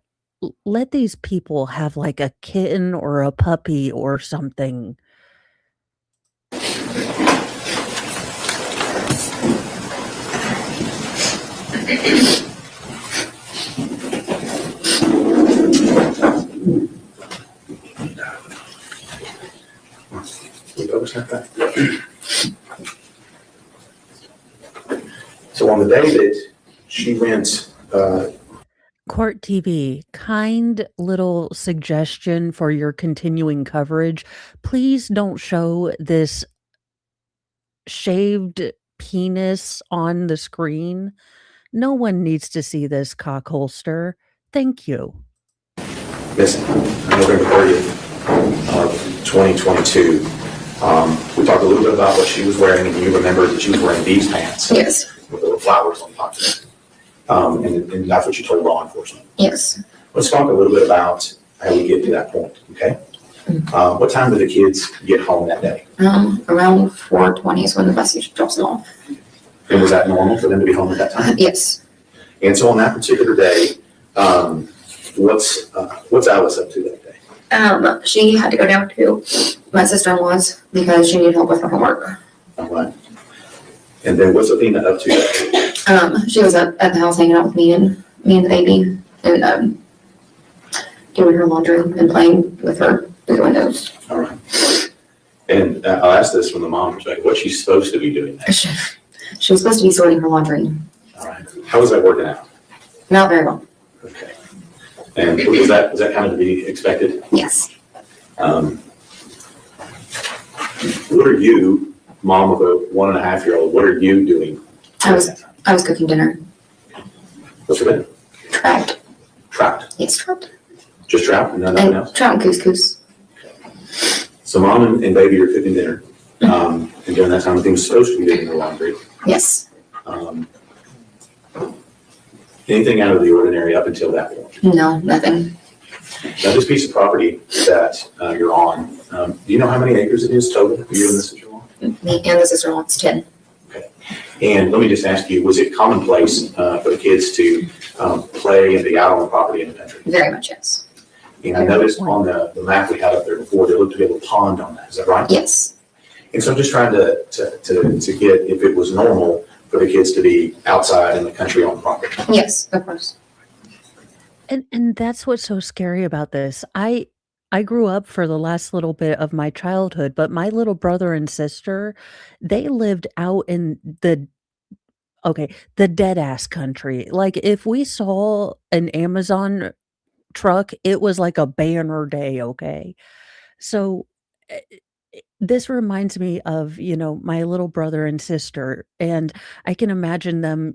these people have like a kitten or a puppy or something. So on the day that she went, Court TV, kind little suggestion for your continuing coverage. Please don't show this shaved penis on the screen. No one needs to see this cock holster. Thank you. missing on November 30th of 2022. We talked a little bit about what she was wearing, and you remember that she was wearing these pants Yes. with little flowers on top of it. And that's what you told law enforcement. Yes. Let's talk a little bit about how we get to that point, okay? What time did the kids get home that day? Around 4:20 is when the bus usually drops them off. And was that normal for them to be home at that time? Yes. And so on that particular day, what's Alice up to that day? She had to go down to my sister-in-law's because she needed help with her homework. All right. And then what's Athena up to that day? She was at the house hanging out with me and the baby and doing her laundry and playing with her through the windows. All right. And I'll ask this from the mom perspective, what's she supposed to be doing there? She was supposed to be sorting her laundry. All right. How is that working out? Not very well. Okay. And was that kind of to be expected? Yes. What are you, mom of a 1.5-year-old, what are you doing? I was cooking dinner. What's for dinner? Trout. Trout. Yes, trout. Just trout and nothing And else? trout and couscous. So mom and baby are cooking dinner. And during that time, Athena's supposed to be doing her laundry. Yes. Anything out of the ordinary up until that point? No, nothing. Now, this piece of property that you're on, do you know how many acres it is total for you and the sister-in-law? Me and the sister-in-law, it's 10. And let me just ask you, was it commonplace for the kids to play and be out on the property in the country? Very much, yes. And I noticed on the map we had up there before, there looked to be a little pond on that. Is that right? Yes. And so I'm just trying to get if it was normal for the kids to be outside in the country on the property. Yes, of course. And that's what's so scary about this. I grew up for the last little bit of my childhood, but my little brother and sister, they lived out in the dead ass country. Like if we saw an Amazon truck, it was like a banner day, okay? So eh, this reminds me of, my little brother and sister, and I can imagine them,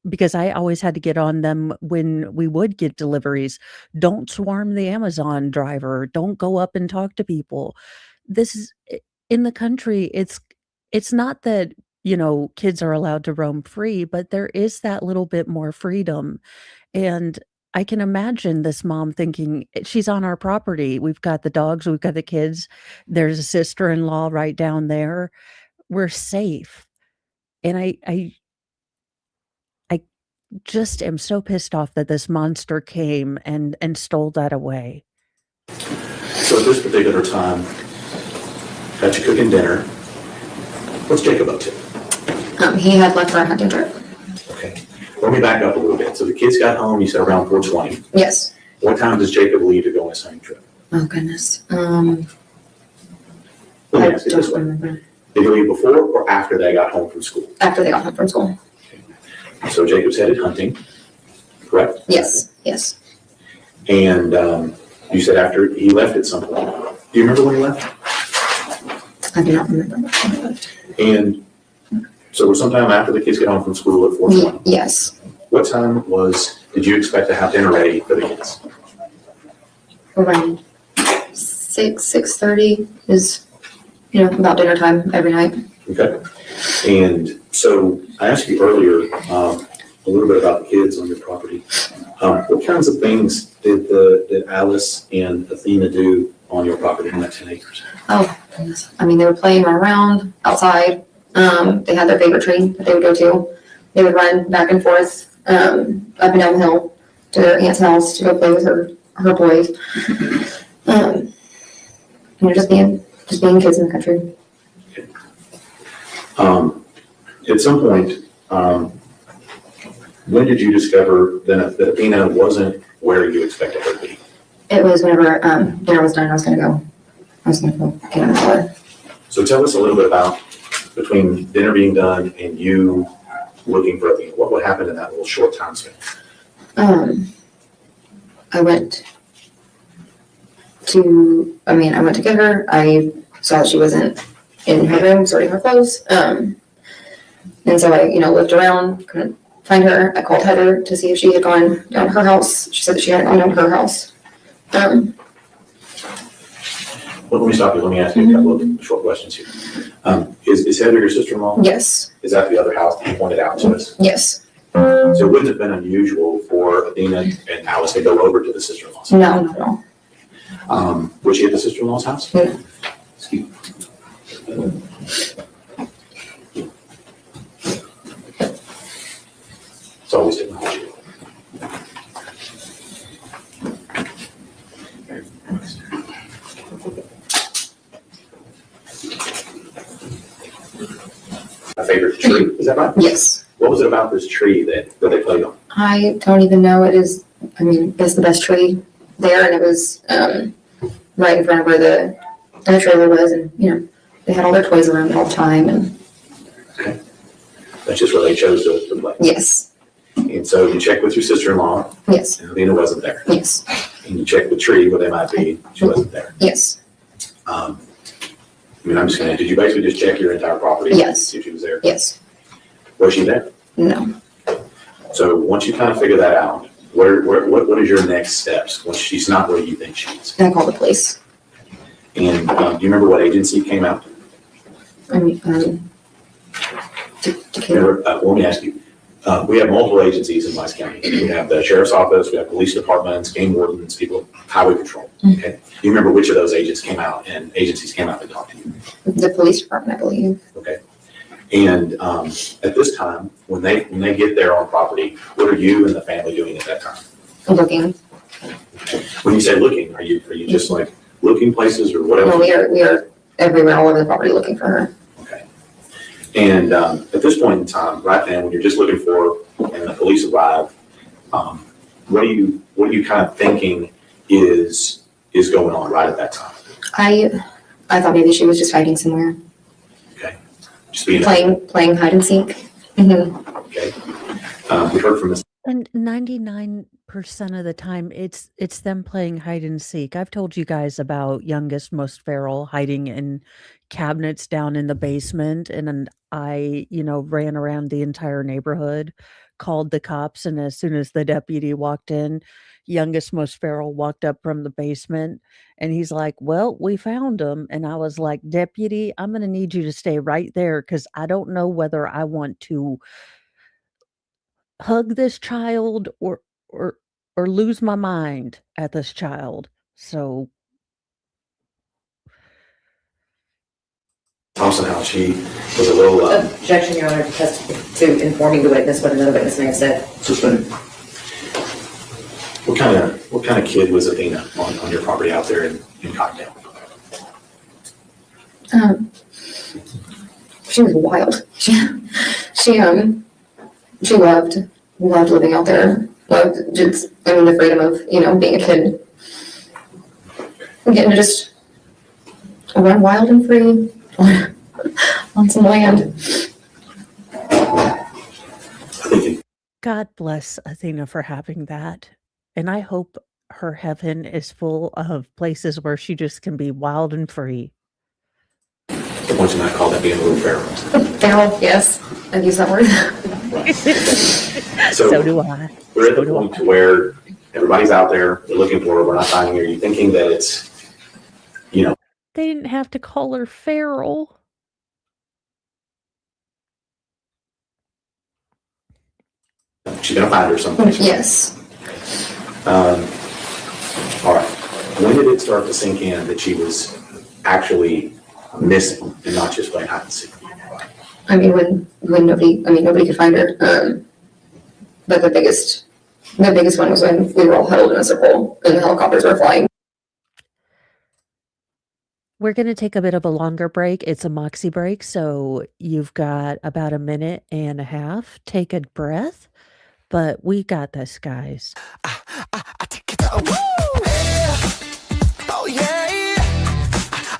because I always had to get on them when we would get deliveries. Don't swarm the Amazon driver. Don't go up and talk to people. This is in the country. It's not that, kids are allowed to roam free, but there is that little bit more freedom. And I can imagine this mom thinking, she's on our property. We've got the dogs, we've got the kids. There's a sister-in-law right down there. We're safe. And I just am so pissed off that this monster came and stole that away. So at this particular time, got you cooking dinner. What's Jacob up to? He had left for a hunting trip. Okay. Let me back up a little bit. So the kids got home, you said around 4:20. Yes. What time does Jacob leave to go on his hunting trip? Oh, goodness. Let me I ask it this don't way. remember. Did he leave before or after they got home from school? After they got home from school. So Jacob's headed hunting, correct? Yes, yes. And you said after he left at some point. Do you remember when he left? I do not remember what time it left. And so sometime after the kids get home from school at 4:20. Yes. What time did you expect to have dinner ready for the kids? Around 6:30 is, about dinner time every night. Okay. And so I asked you earlier a little bit about the kids on your property. What kinds of things did Alice and Athena do on your property in that 10 acres? Oh, goodness. I mean, they were playing around outside. They had their favorite tree that they would go to. They would run back and forth up and down the hill to their aunt's house to go play with her boys. Just being kids in the country. At some point, when did you discover that Athena wasn't where you expected her to be? It was whenever dinner was done. I was gonna go get in the car. So tell us a little bit about between dinner being done and you looking for Athena. What happened in that little short time span? I went to get her. I saw she wasn't in her room sorting her clothes. And so I, looked around, couldn't find her. I called Heather to see if she had gone down to her house. She said that she hadn't gone down to her house. Well, let me stop you. Let me ask you a couple of short questions here. Is Heather your sister-in-law? Yes, Is that the other house that you pointed out to us? yes. So it wouldn't have been unusual for Athena and Alice to go over to the sister-in-law's house? No, not at all. Was she at the sister-in-law's house? Yeah. Excuse me. It's always technology. A favorite tree, is that right? Yes. What was it about this tree that they played on? I don't even know. It's the best tree there, and it was right in front of where the trailer was, and they had all their toys around it all the time, and Okay. That's just where they chose to play. yes, And so you checked with your sister-in-law, yes, and Athena wasn't there. yes, And you checked with Tree where they might be, she wasn't there. yes, I'm just gonna, did you basically just check your entire property? Yes. See if she was there? yes, Was she there? no. So once you kind of figure that out, what is your next steps once she's not where you think she is? And I called the police. And do you remember what agency came out? To Let me ask you, We have multiple agencies in Vice County. We have the sheriff's office, we have police departments, game wardens, people, highway patrol. Okay. You remember which of those agents came out and agencies came out and talked to you? The police department, I believe. Okay. And at this time, when they get there on property, what are you and the family doing at that time? Looking. When you say looking, are you just like looking places or whatever? No, we are everywhere, all over the property looking for her. Okay. And at this point in time, right then, when you're just looking for and the police arrive, what are you kind of thinking is going on right at that time? I thought maybe she was just hiding somewhere, Okay. Just being playing hide and seek. Mm-hmm. okay. We heard from Ms. And 99% of the time, it's them playing hide and seek. I've told you guys about youngest, most feral hiding in cabinets down in the basement, and then I, ran around the entire neighborhood, called the cops, and as soon as the deputy walked in, youngest, most feral walked up from the basement, and he's like, "Well, we found him," and I was like, "Deputy, I'm going to need you to stay right there because I don't know whether I want to hug this child or lose my mind at this child." So Thompson House, she was a little Objection, Your Honor, to informing the witness what another witness may have said. suspended. What kind of kid was Athena on your property out there in Cocktail? She was wild. She loved living out there. Loved the freedom of, being a kid. Getting to just run wild and free on some land. God bless Athena for having that. And I hope her heaven is full of places where she just can be wild and free. The point tonight called that being a little feral. Feral, yes. I've used that word. So do I. We're at the point to where everybody's out there, they're looking for her, we're not finding her. You're thinking that it's, They didn't have to call her feral. she's gonna find her someplace. Yes. All right. When did it start to sink in that she was actually missing and not just playing hide and seek? I mean, when nobody could find her. But the biggest one was when we were all huddled in a circle and the helicopters were flying. We're going to take a bit of a longer break. It's a Moxie break, so you've got about a minute and a half. Take a breath, but we got this, guys. I take it down. Oh yeah.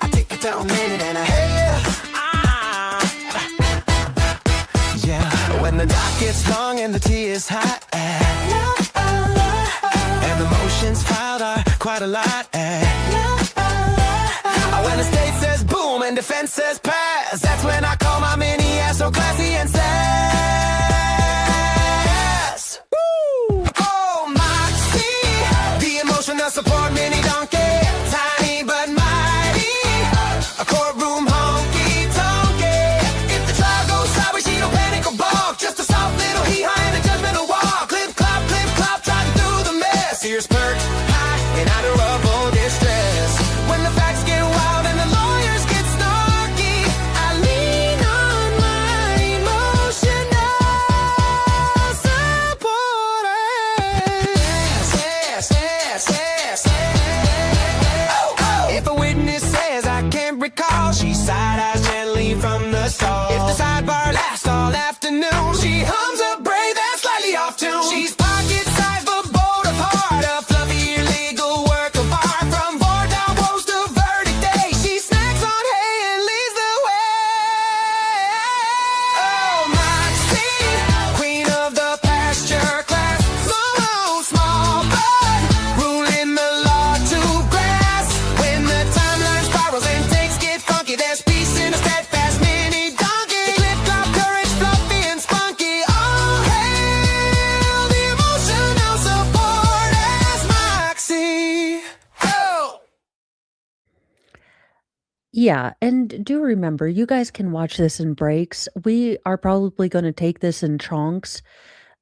I take it down, minute and a half. Yeah. When the dock gets long and the tea is hot, and the motions filed are quite a lot. When the state says boom and defense says pass, that's when I call my mini ass so classy and sass. Woo! Oh, Moxie, the emotional support mini donkey, tiny but mighty, a courtroom honky tonky. If the trial goes sideways, she don't panic or balk, just a soft little hee-haw and a judgmental walk. Clip clop, trotting through the mess. Ears perked high in adorable distress. When the facts get wild and the lawyers get snarky, I lean on my emotional supporters. If a witness says I can't recall, she side-eyes gently from the stall. If the sidebar lasts all afternoon, she hums a brave and slightly off tune. She's pocket-sized but bold of heart, a fluffy illegal work of art. From board down woes to verdict day, she snacks on hay and leads the way. Oh, Moxie, queen of the pasture class, small but ruling the law to grass. When the timeline spirals and takes get funky, there's peace in a steadfast mini donkey. The clip clop Yeah, and do remember, you guys can watch this in breaks. We are probably going to take this in chunks.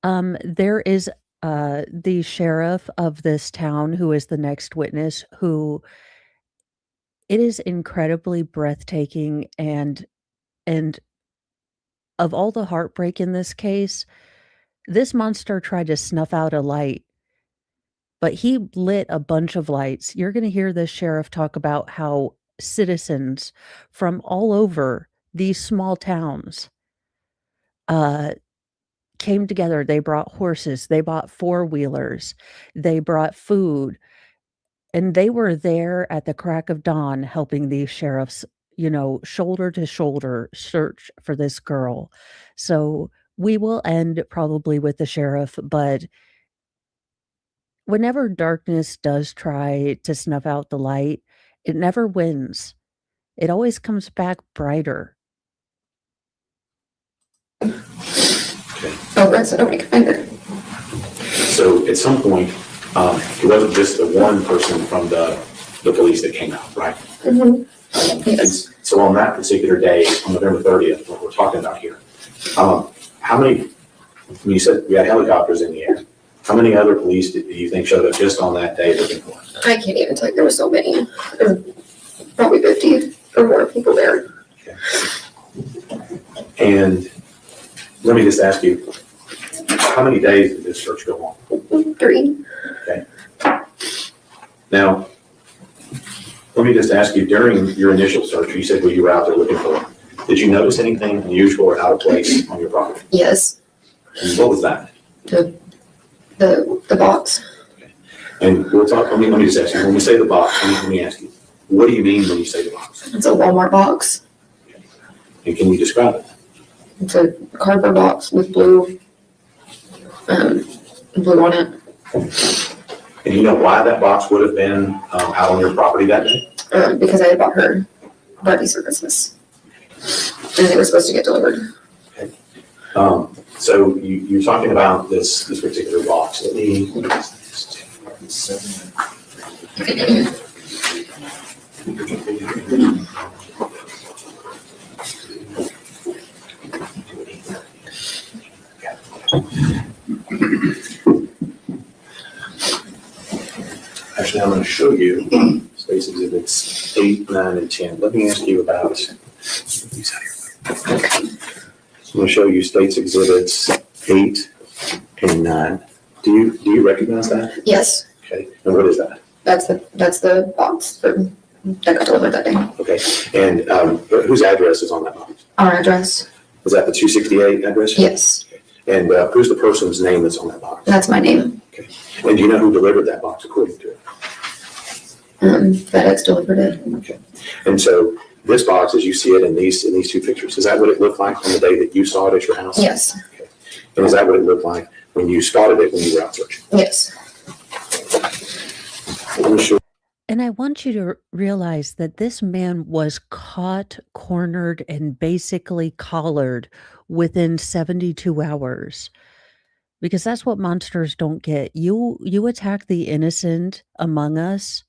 There is the sheriff of this town who is the next witness who it is incredibly breathtaking and of all the heartbreak in this case, this monster tried to snuff out a light, but he lit a bunch of lights. You're going to hear this sheriff talk about how citizens from all over these small towns uh came together. They brought horses, they bought four-wheelers, they brought food, and they were there at the crack of dawn helping these sheriffs, shoulder to shoulder search for this girl. So we will end probably with the sheriff, but whenever darkness does try to snuff out the light, it never wins. It always comes back brighter. Oh, right, so nobody could find her. So at some point, it wasn't just the one person from the police that came out, right? Yes. So on that particular day, on November 30th, what we're talking about here, how many, when you said we had helicopters in the air, how many other police do you think showed up just on that day looking for us? I can't even tell you, there were so many. There were probably 50 or more people there. Okay. And let me just ask you, how many days did this search go on? 3. Okay. Now, let me just ask you, during your initial search, you said you were out there looking for them. Did you notice anything unusual or out of place on your property? Yes. And what was that? The box. And we'll talk, let me just ask you, when we say the box, let me ask you, what do you mean when you say the box? It's a Walmart box. And can you describe it? It's a cardboard box with blue on it. And you know why that box would have been out on your property that day? Because I had bought her Barbies for Christmas. And they were supposed to get delivered. Okay. So you're talking about this particular box. Let me. Actually, I'm going to show you Space Exhibits 8, 9, and 10. Let me ask you about these here. I'm going to show you States Exhibits 8 and 9. Do you recognize that? Yes. Okay. And what is that? That's the box that got delivered that day. Okay. And whose address is on that box? Our address. Is that the 268 address? Yes. And who's the person's name that's on that box? That's my name. Okay. And do you know who delivered that box according to it? FedEx delivered it. Okay. And so this box, as you see it in these two pictures, is that what it looked like on the day that you saw it at your house? Yes. Okay. And is that what it looked like when you spotted it when you were out searching? Yes. Let me show. And I want you to realize that this man was caught, cornered, and basically collared within 72 hours. Because that's what monsters don't get. You attack the innocent among us,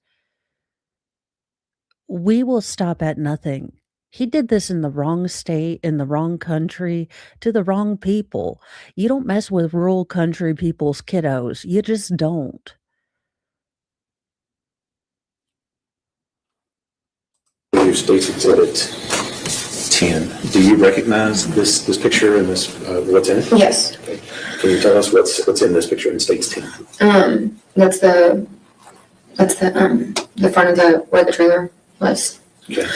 we will stop at nothing. He did this in the wrong state, in the wrong country, to the wrong people. You don't mess with rural country people's kiddos. You just don't. Your States Exhibit 10. Do you recognize this picture and this what's in it? Yes. Okay. Can you tell us what's in this picture in States 10? That's the front of where the trailer was. Okay.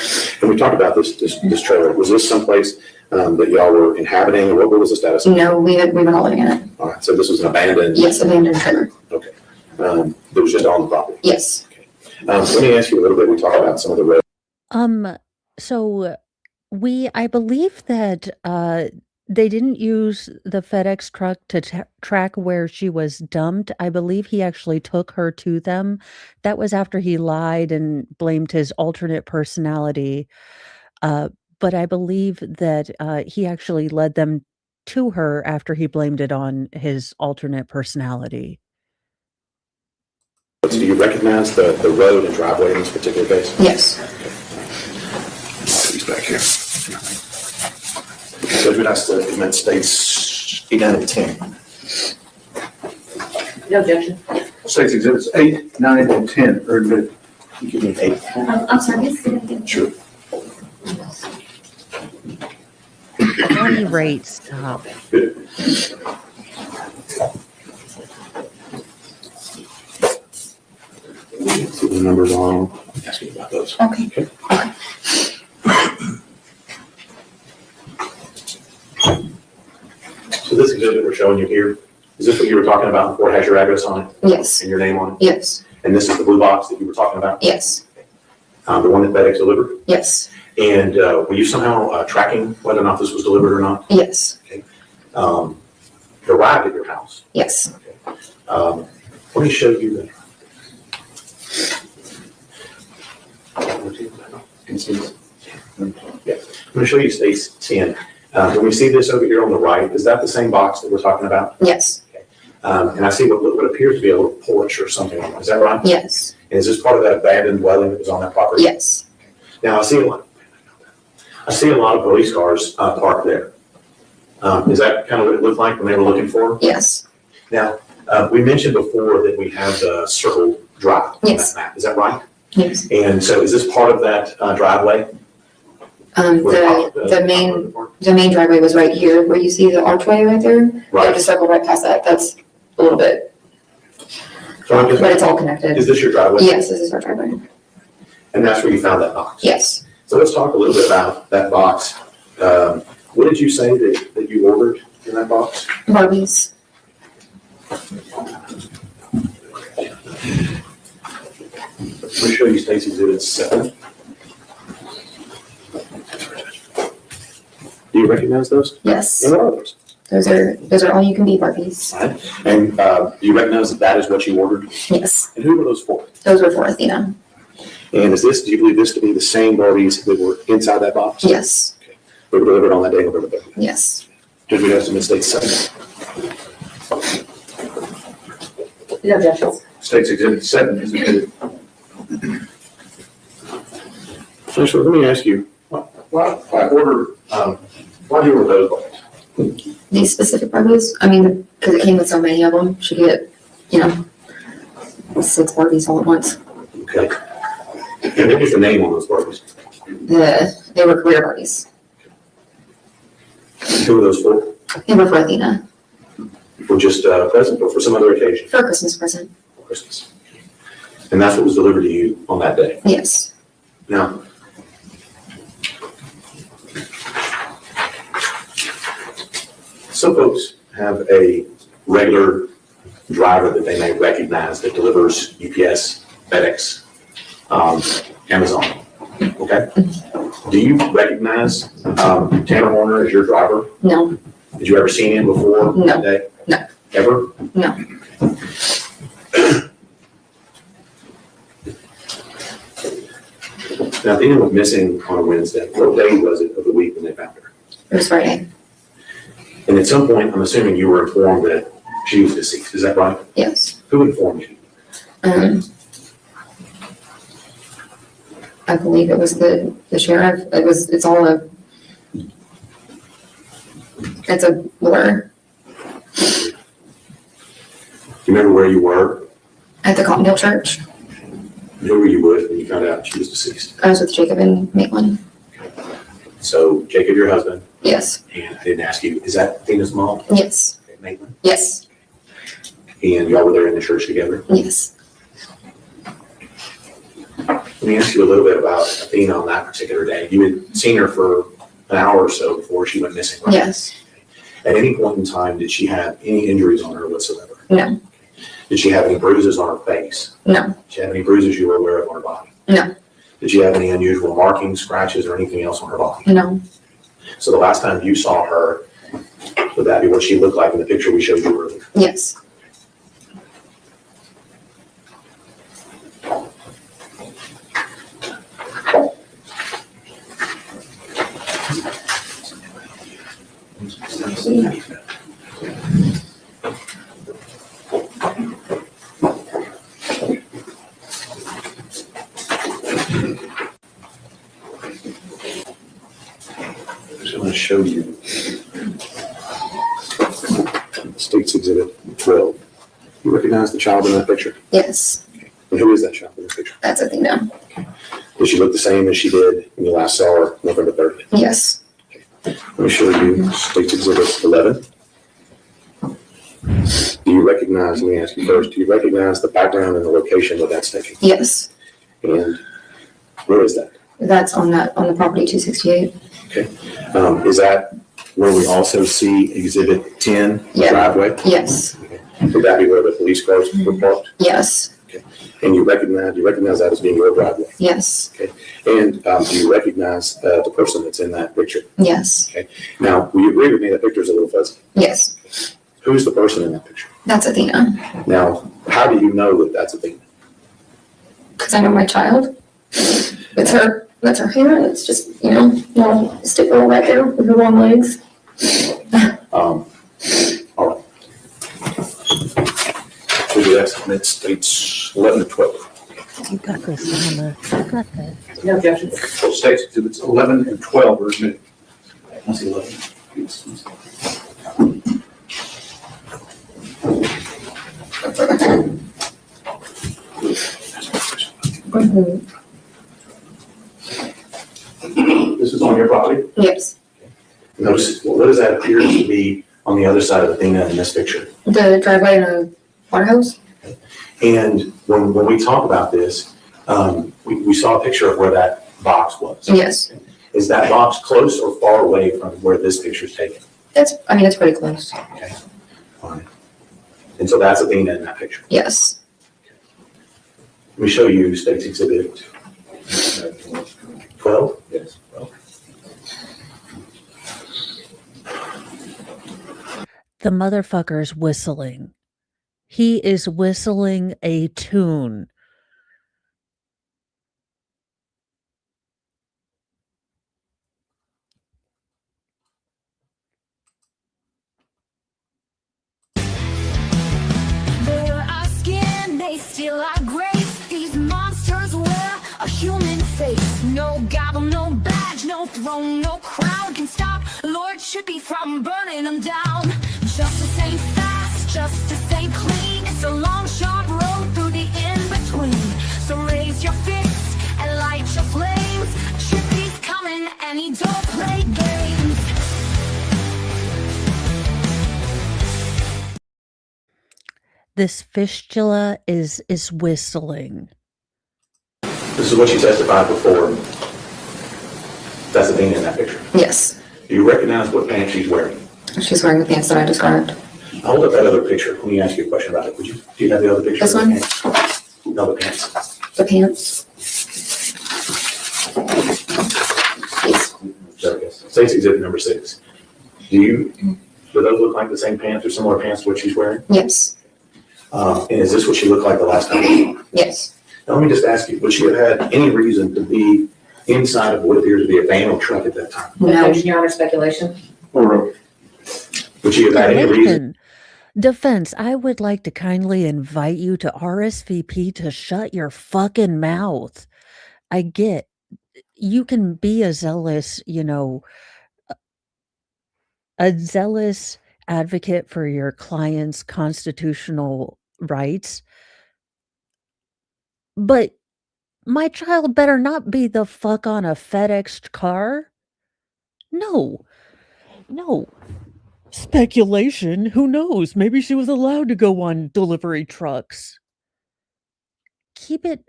And we talked about this trailer. Was this someplace that y'all were inhabiting, or what was the status of it? No, we were not living in it. All right. So this was an abandoned. Yes, abandoned trailer. Okay. That was just on the property. Yes. Okay. Let me ask you a little bit. We talked about some of the roads. So I believe that they didn't use the FedEx truck to track where she was dumped. I believe he actually took her to them. That was after he lied and blamed his alternate personality. But I believe that he actually led them to her after he blamed it on his alternate personality. Do you recognize the road and driveway in this particular case? Yes. back here. Judge, we'd ask to commence states 8, 9, and 10. No objection. States Exhibits 8, 9, and 10 are admitted. You give me 8. I'm sorry, yes, again. Sure. Body rate, stop. Good. See the numbers on. Ask you about those. Okay. So this exhibit we're showing you here, is this what you were talking about before? It has your address on it Yes, and your name on it? yes, And this is the blue box that you were talking about? yes, The one that FedEx delivered? yes, And were you somehow tracking whether or not this was delivered or not? yes, It arrived at your house. yes. Let me show you the. Yeah, I'm going to show you states 10. When we see this over here on the right, is that the same box that we're talking about? Yes, And I see what appears to be a little porch or something on it. Is that right? yes, And is this part of that abandoned dwelling that was on that property? yes, Now, I see a lot of police cars parked there. Is that kind of what it looked like when they were looking for them? yes, Now, we mentioned before that we have the circle drive on Yes. that map. Is that right? yes. And so is this part of that driveway? The main driveway was right here, where you see the archway right there. I Right. just circled right past that. That's a little bit, So but it's all connected. is this your driveway? Yes, this is our driveway. And that's where you found that box? Yes. So let's talk a little bit about that box. What did you say that you ordered in that box? Barbies. Let me show you Stacy Exhibit 7. Do you recognize those? Yes. And what are those? Those are all you can be Barbies. All right. And do you recognize that that is what you ordered? Yes. And who were those for? Those were for Athena. And do you believe this to be the same Barbies that were inside that box? Yes. They were delivered on that day, November 30th. Yes. Judge, we have some States 7. No objections. States Exhibit 7 is admitted. So let me ask you, why do you order those Barbies? These specific Barbies, because it came with so many of them, should get, 6 Barbies all at once. Okay. And what was the name on those Barbies? They were career Barbies. Who were those for? They were for Athena, For just present or for some other occasion? for a Christmas present. For Christmas. And that's what was delivered to you on that day? Yes. Now, some folks have a regular driver that they may recognize that delivers UPS, FedEx, Amazon. Okay? Do you recognize Tanner Horner as your driver? No. Did you ever see him before No. that day? No. Ever? No. Now, Athena went missing on a Wednesday. What day was it of the week when they found her? It was Friday. And at some point, I'm assuming you were informed that she was deceased. Is that right? Yes. Who informed you? I believe it was the sheriff. It's a blur. Do you remember where you were? At the Cottondale Church. And who were you with when you found out she was deceased? I was with Jacob and Maitland. So Jacob, your husband, Yes. and I didn't ask you, is that Athena's mom? Yes. Okay, Maitland? Yes. And y'all were there in the church together? Yes. Let me ask you a little bit about Athena on that particular day. You had seen her for an hour or so before she went missing, right? Yes. At any point in time, did she have any injuries on her whatsoever? No. Did she have any bruises on her face? No. Did she have any bruises you were aware of on her body? No. Did she have any unusual markings, scratches, or anything else on her body? No. So the last time you saw her, would that be what she looked like in the picture we showed you earlier? Yes. to show you State's Exhibit 12. You recognize the child in that picture? Yes, And who is that child in the picture? that's Athena. Does she look the same as she did when you last saw her November 30th? Yes, Let me show you State's Exhibit 11. Do you recognize, let me ask you first, do you recognize the background and the location of that taken? yes. And where is that? That's on the property 268. Is that where we also see Exhibit 10, Yeah. driveway? Yes, Would that be where the police cars were parked? yes, And you recognize that as being your driveway? yes, And do you recognize the person that's in that picture? yes, Now, will you agree with me that picture's a little fuzzy? yes. Who's the person in that picture? That's Athena. Now, how do you know that that's Athena? Because I know my child. It's her. That's her hair, and it's just, little stick girl right there with her long legs. All right. So the estimate states 11 to 12. You got this, Mama. You got this. No objections. So State's Exhibits 11 and 12 are admitted. Let's see, look. This is on your property? Yes. Notice, what does that appear to be on the other side of Athena in this picture? The driveway and a water hose? And when we talk about this, we saw a picture of where that box was. Yes. Is that box close or far away from where this picture is taken? It's pretty close. Okay, fine. And so that's Athena in that picture. Yes. Let me show you State's Exhibit 12. Yes. The motherfucker's whistling. He is whistling a tune. Bare our skin, they steal our grace. These monsters wear a human face. No gavel, no badge, no throne, no crown can stop lordship from burning them down. Justice ain't fast, justice ain't clean. It's a long, sharp road through the in-between. So raise your fists and light your flames. Trippy's coming and he don't play games. This fistula is whistling. This is what she testified before. That's Athena in that picture. Yes. Do you recognize what pants she's wearing? She's wearing the pants that I described. Hold up that other picture. Let me ask you a question about it. Do you have the other picture? This of the one? pants? No, the pants. The pants. Yes. There it is. State's Exhibit number 6. Do those look like the same pants or similar pants to what she's wearing? Yes. And is this what she looked like the last time? Yes. Now, let me just ask you, would she have had any reason to be inside of what appears to be a van or truck at that time? No. Your Honor, speculation. Or would she have had any reason? Nathan, defense, I would like to kindly invite you to RSVP to shut your fucking mouth. I get you can be a zealous, a zealous advocate for your client's constitutional rights, but my child better not be the fuck on a FedEx car. No. Speculation. Who knows? Maybe she was allowed to go on delivery trucks. Keep it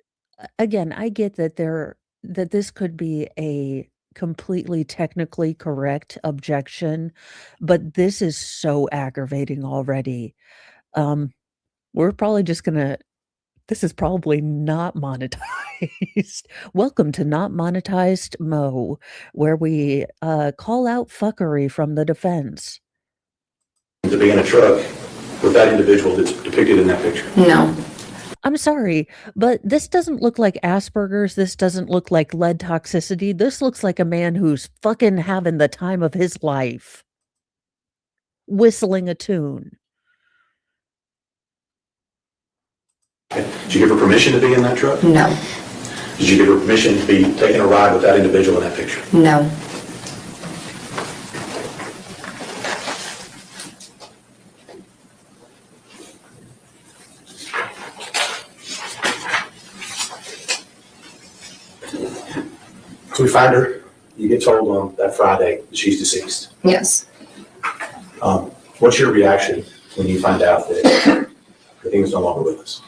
again. I get that that this could be a completely technically correct objection, but this is so aggravating already. We're probably just gonna. This is probably not monetized. Welcome to Not Monetized Mo, where we call out fuckery from the defense. To be in a truck with that individual that's depicted in that picture? No. I'm sorry, but this doesn't look like Asperger's. This doesn't look like lead toxicity. This looks like a man who's fucking having the time of his life. Whistling a tune. Okay. Did you give her permission to be in that truck? No. Did you give her permission to be taking a ride with that individual in that picture? No. find her, you get told on that Friday that she's deceased. Yes. What's your reaction when you find out that Athena's no longer with us?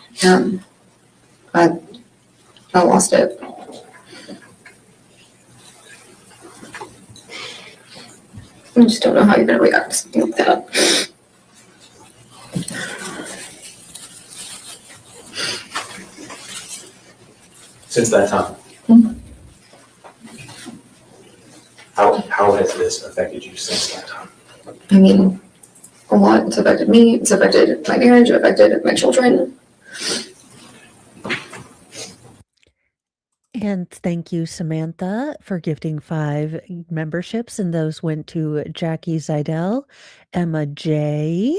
I lost it. I just don't know how you're gonna react to something like that. Since that time? Mhm. How has this affected you since that time? I mean, a lot. It's affected me. It's affected my marriage. It affected my children. And thank you, Samantha, for gifting 5 memberships. And those went to Jackie Zidell, Emma J,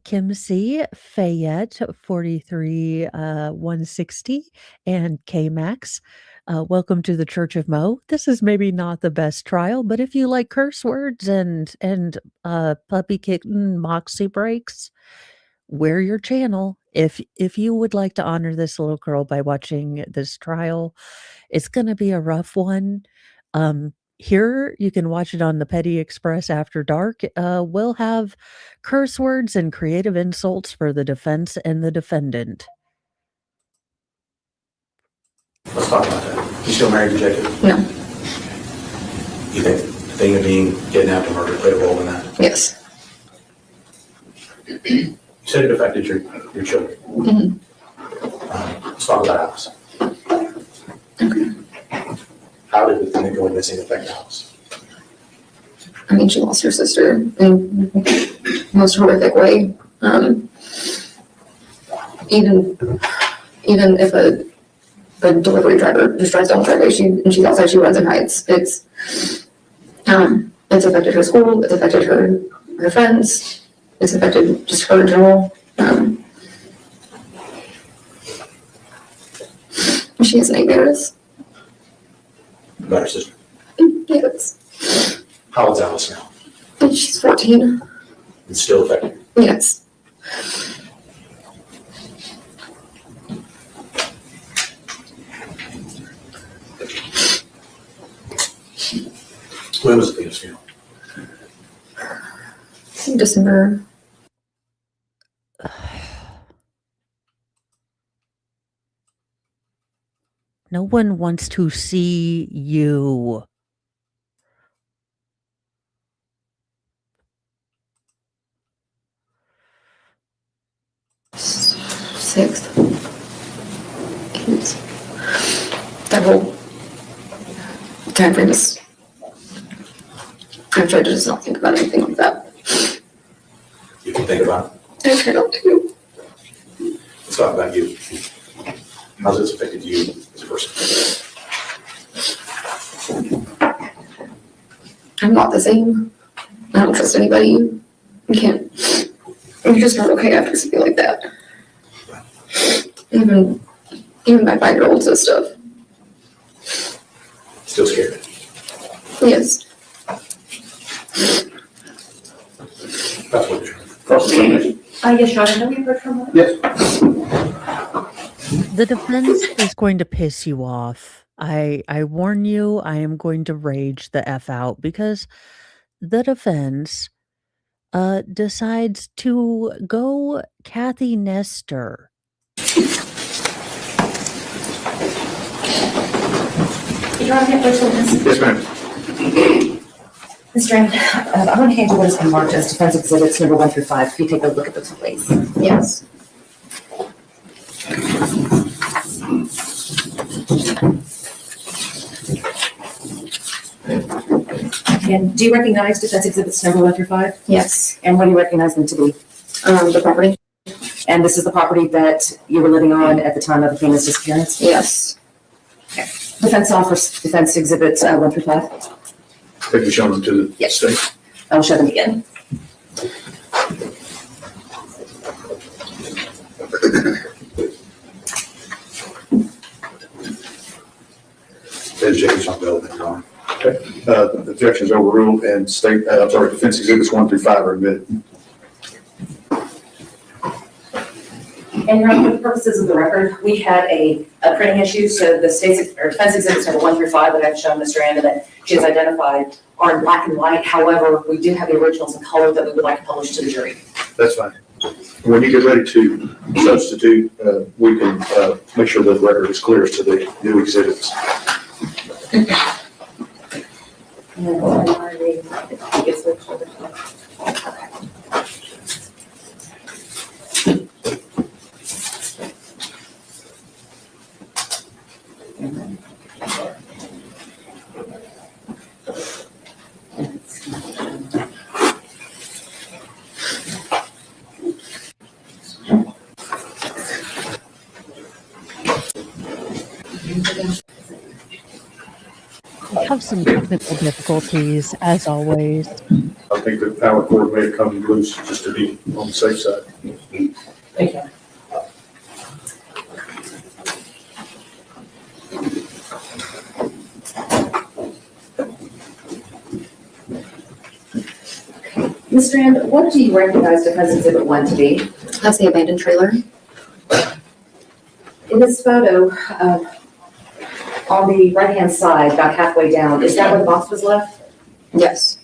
Kim C, Fayette, 43 160, and K Max. Welcome to the Church of Mo. This is maybe not the best trial, but if you like curse words and puppy kitten moxie breaks, we're your channel. If you would like to honor this little girl by watching this trial, it's going to be a rough one. Here you can watch it on the Petty Express after dark. We'll have curse words and creative insults for the defense and the defendant. Let's talk about that. You still married to Jacob? No. You think Athena being kidnapped and murdered played a role in that? Yes. You said it affected your children. Mhm. Let's talk about Alice. Okay. How did Athena going missing affect Alice? I mean, she lost her sister in the most horrific way. Even if a delivery driver just drives down the driveway, and she's outside, she runs and hides. It's affected her school. It's affected her friends. It's affected just her in general. She has nightmares. About her sister. Yes. How old's Alice now? And she's 14. It's still affecting her. Yes. When was Athena's funeral? In December. No one wants to see you. Sixth. That whole time frame is. I've tried to just not think about anything like that. You can think about it. I try not to. Let's talk about you. How's this affected you as a person? I'm not the same. I don't trust anybody. You can't. You're just not okay after something like that. Even my 5-year-old says stuff. Still scared? Yes. That's what you're trying. Yes, Sean, I know you heard from her. Yes. The defense is going to piss you off. I warn you, I am going to rage the F out because the defense decides to go Kathy Nestor. Your Honor, first witness. Yes, ma'am. Ms. Strand, I'm going to hand you what has been marked as defense exhibits number 1 through 5. If you take a look at those, please. Yes. And do you recognize defense exhibits number 1 through 5? Yes. And what do you recognize them to be? The property. And this is the property that you were living on at the time of Athena's disappearance? Yes. Defense offers defense exhibits 1 through 5. Have you shown them to the Yes. state? I will show them again. As Jacob's not available, Your Honor. Okay. The objection is overruled and defense exhibits 1 through 5 are admitted. And Your Honor, for the purposes of the record, we had a printing issue, so the defense exhibits number 1 through 5 that I've shown Mr. Anda that she has identified are in black and white. However, we do have the originals in color that we would like to publish to the jury. That's fine. When you get ready to substitute, we can make sure the record is clear as to the new exhibits. I have some technical difficulties, as always. I think the power cord may have come loose just to be on the safe side. Thank you. Ms. Strand, what do you recognize defense exhibit 1 to be? That's the abandoned trailer. In this photo, on the right-hand side, about halfway down, is that where the box was left? Yes,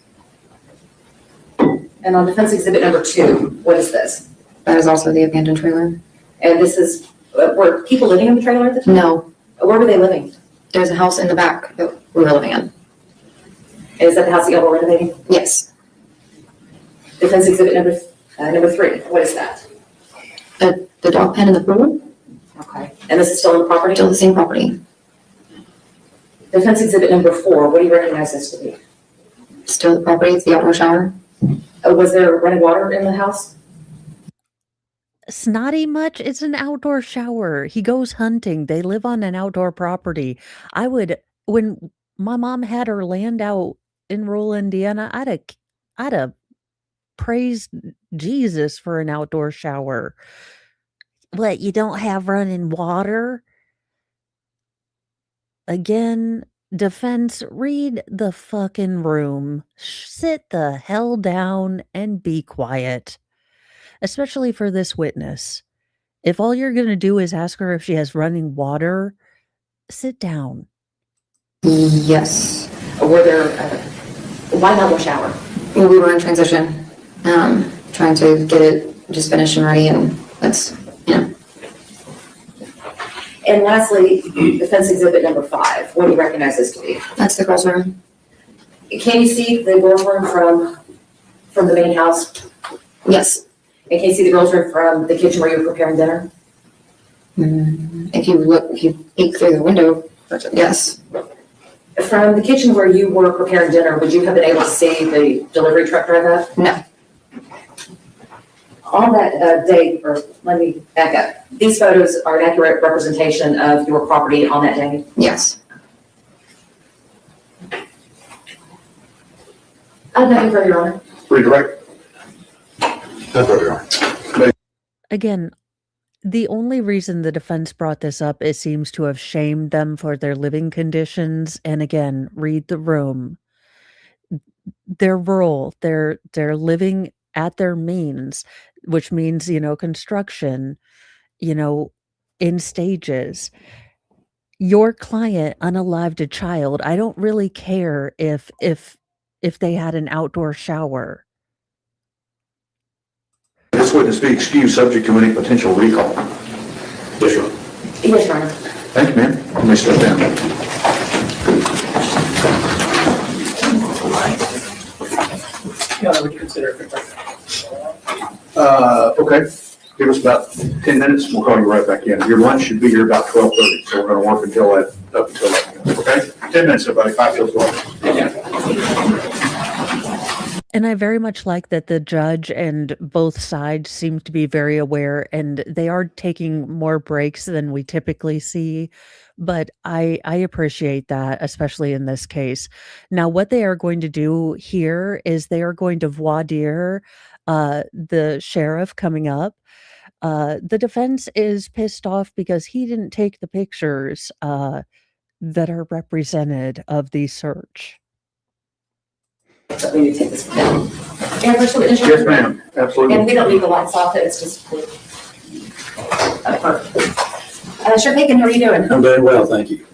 And on defense exhibit number 2, what is this? that is also the abandoned trailer. And this is, were people living in the trailer at the time? No, Where were they living? there's a house in the back that we were living in. Is that the house that y'all were renovating? Yes, Defense exhibit number 3, what is that? the dog pen in the pool, Okay. And this is still on the property? still the same property, Defense exhibit number 4, what do you recognize this to be? still the property, it's the outdoor shower. Was there running water in the house? Snotty much? It's an outdoor shower. He goes hunting. They live on an outdoor property. When my mom had her land out in rural Indiana, I'd have praised Jesus for an outdoor shower. What, you don't have running water? Again, defense, read the fucking room. Sit the hell down and be quiet. Especially for this witness. If all you're going to do is ask her if she has running water, sit down. Yes, Or were there, why not a shower? well, we were in transition, trying to get it just finished and ready, and that's, And lastly, defense exhibit number 5, what do you recognize this to be? that's the girls' room. Can you see the girls' room from the main house? Yes, And can you see the girls' room from the kitchen where you were preparing dinner? if you peek through the window, yes, From the kitchen where you were preparing dinner, would you have been able to see the delivery truck drive up? no, On that day, or let me back up, these photos are an accurate representation of your property on that day? yes. I have nothing further, Your Honor. Redirect. Again, the only reason the defense brought this up, it seems to have shamed them for their living conditions. And again, read the room. They're rural. They're living at their means, which means, construction, in stages. Your client unalived a child. I don't really care if they had an outdoor shower. This witness be excused subject to any potential recall. Yes, sir. Yes, Your Honor. Thank you, ma'am. You may step down. Would you consider it? Okay. Give us about 10 minutes. We'll call you right back in. Your lunch should be here about 12:30, so we're going to work up until that. Okay? 10 minutes, everybody. 5 till 12. And I very much like that the judge and both sides seem to be very aware, and they are taking more breaks than we typically see. But I appreciate that, especially in this case. Now, what they are going to do here is they are going to voir dire the sheriff coming up. The defense is pissed off because he didn't take the pictures that are represented of the search. So we need to take this down. And we're still insured? Yes, ma'am. Absolutely. And we don't leave the lights off, it's just. Perfect. Sheriff Aiken, how are you doing? I'm doing well, thank you.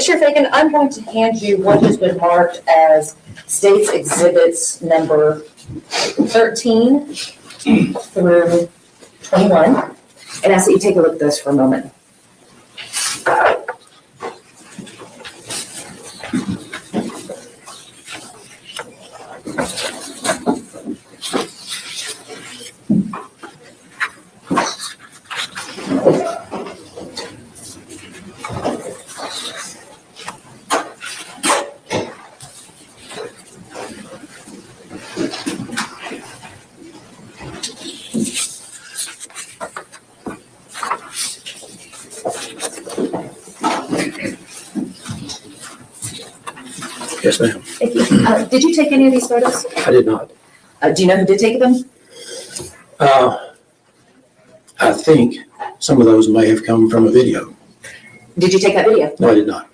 Sheriff Aiken, I'm going to hand you what has been marked as State's Exhibits number 13 through 21, and ask that you take a look at those for a moment. Yes, ma'am. Thank you. Did you take any of these photos? I did not. Do you know who did take them? I think some of those may have come from a video. Did you take that video? No, I did not.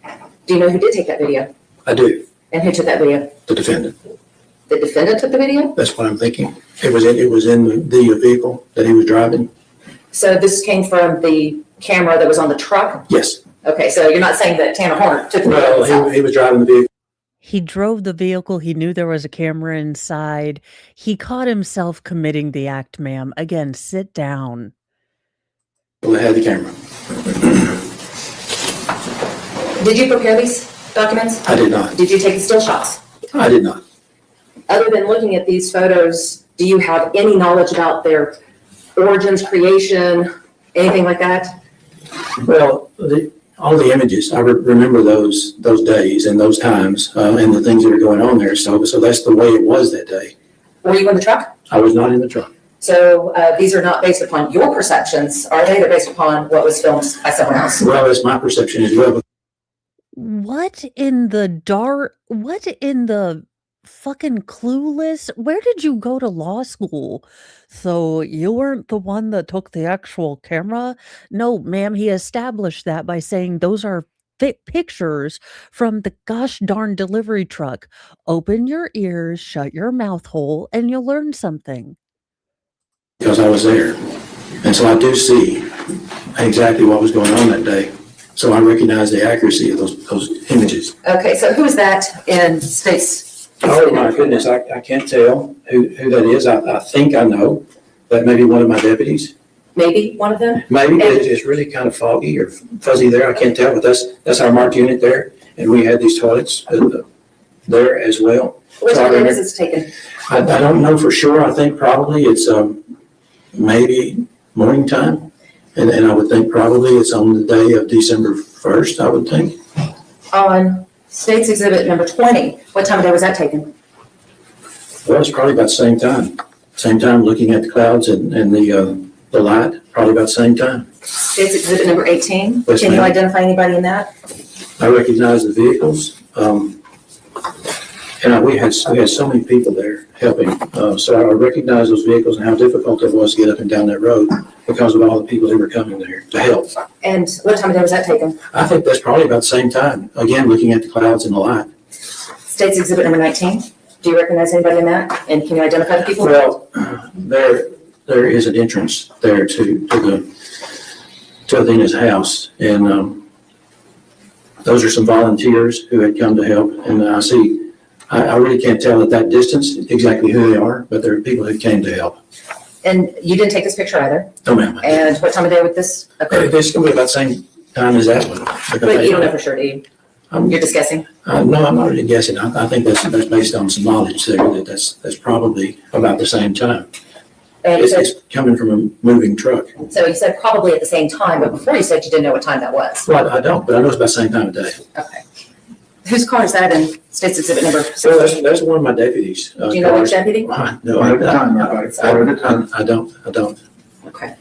Do you know who did take that video? I do. And who took that video? The defendant. The defendant took the video? That's what I'm thinking. It was in the vehicle that he was driving. So this came from the camera that was on the truck? Yes. Okay, so you're not saying that Tanner Horner took the video Well, himself? he was driving the vehicle. He drove the vehicle. He knew there was a camera inside. He caught himself committing the act, ma'am. Again, sit down. That had the camera. Did you prepare these documents? I did not. Did you take the still shots? I did not. Other than looking at these photos, do you have any knowledge about their origins, creation, anything like that? Well, all the images, I remember those days and those times and the things that are going on there. So that's the way it was that day. Were you in the truck? I was not in the truck. So these are not based upon your perceptions, are they? They're based upon what was filmed by someone else. Well, that's my perception as well. What in the dark? What in the fucking clueless? Where did you go to law school? So you weren't the one that took the actual camera? No, ma'am, he established that by saying those are pictures from the gosh darn delivery truck. Open your ears, shut your mouth hole, and you'll learn something. Because I was there. And so I do see exactly what was going on that day. So I recognize the accuracy of those images. Okay, so who is that in State's? Oh my goodness, I can't tell who that is. I think I know. That may be one of my deputies. Maybe one of them? Maybe, but it's really kind of foggy or fuzzy there. I can't tell, but that's our marked unit there. And we had these toilets there as well. What So I time remember- is this taken? I don't know for sure. I think probably it's maybe morning time. And I would think probably it's on the day of December 1st, I would think. On State's Exhibit number 20, what time of day was that taken? Well, it's probably about the same time. Same time looking at the clouds and the light, probably about the same time. State's Exhibit number 18, Yes, can you ma'am. identify anybody in that? I recognize the vehicles. And we had so many people there helping. So I recognize those vehicles and how difficult it was to get up and down that road because of all the people who were coming there to help. And what time of day was that taken? I think that's probably about the same time. Again, looking at the clouds and the light. State's Exhibit number 19, do you recognize anybody in that? And can you identify the people? Well, there is an entrance there to Athena's house. And those are some volunteers who had come to help. And I really can't tell at that distance exactly who they are, but there are people who came to help. And you didn't take this picture either? Oh, ma'am. And what time of day would this occur? It's going to be about the same time as that one. But you don't know for sure, do you? You're just guessing? No, I'm not really guessing. I think that's based on some knowledge there, that's probably about the same time. And It's coming from a moving truck. so you said probably at the same time, but before you said you didn't know what time that was. Well, I don't, but I know it's about the same time of day. Okay. Whose car is that in State's Exhibit number? So that's one of my deputies. Do you know which deputy? No, One at a time, everybody. One at a time. I don't. Okay.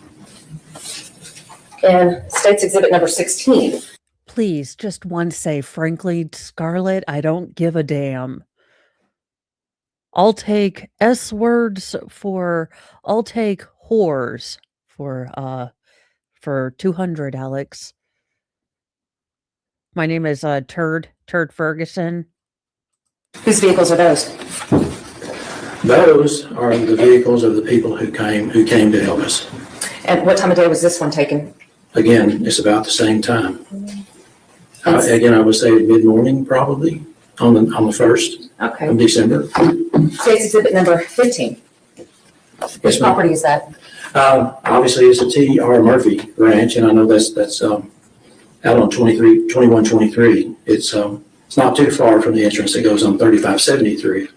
And State's Exhibit number 16. Please, just one say, frankly, Scarlett, I don't give a damn. I'll take S words I'll take whores for 200, Alex. My name is Turd Ferguson. Whose vehicles are those? Those are the vehicles of the people who came to help us. And what time of day was this one taken? again, it's about the same time. Again, I would say mid-morning probably on the 1st Okay. of December. State's exhibit number 15. Yes, Which ma'am. property is that? Obviously, it's a T.R. Murphy ranch, and I know that's out on 2123. It's not too far from the entrance that goes on 3573,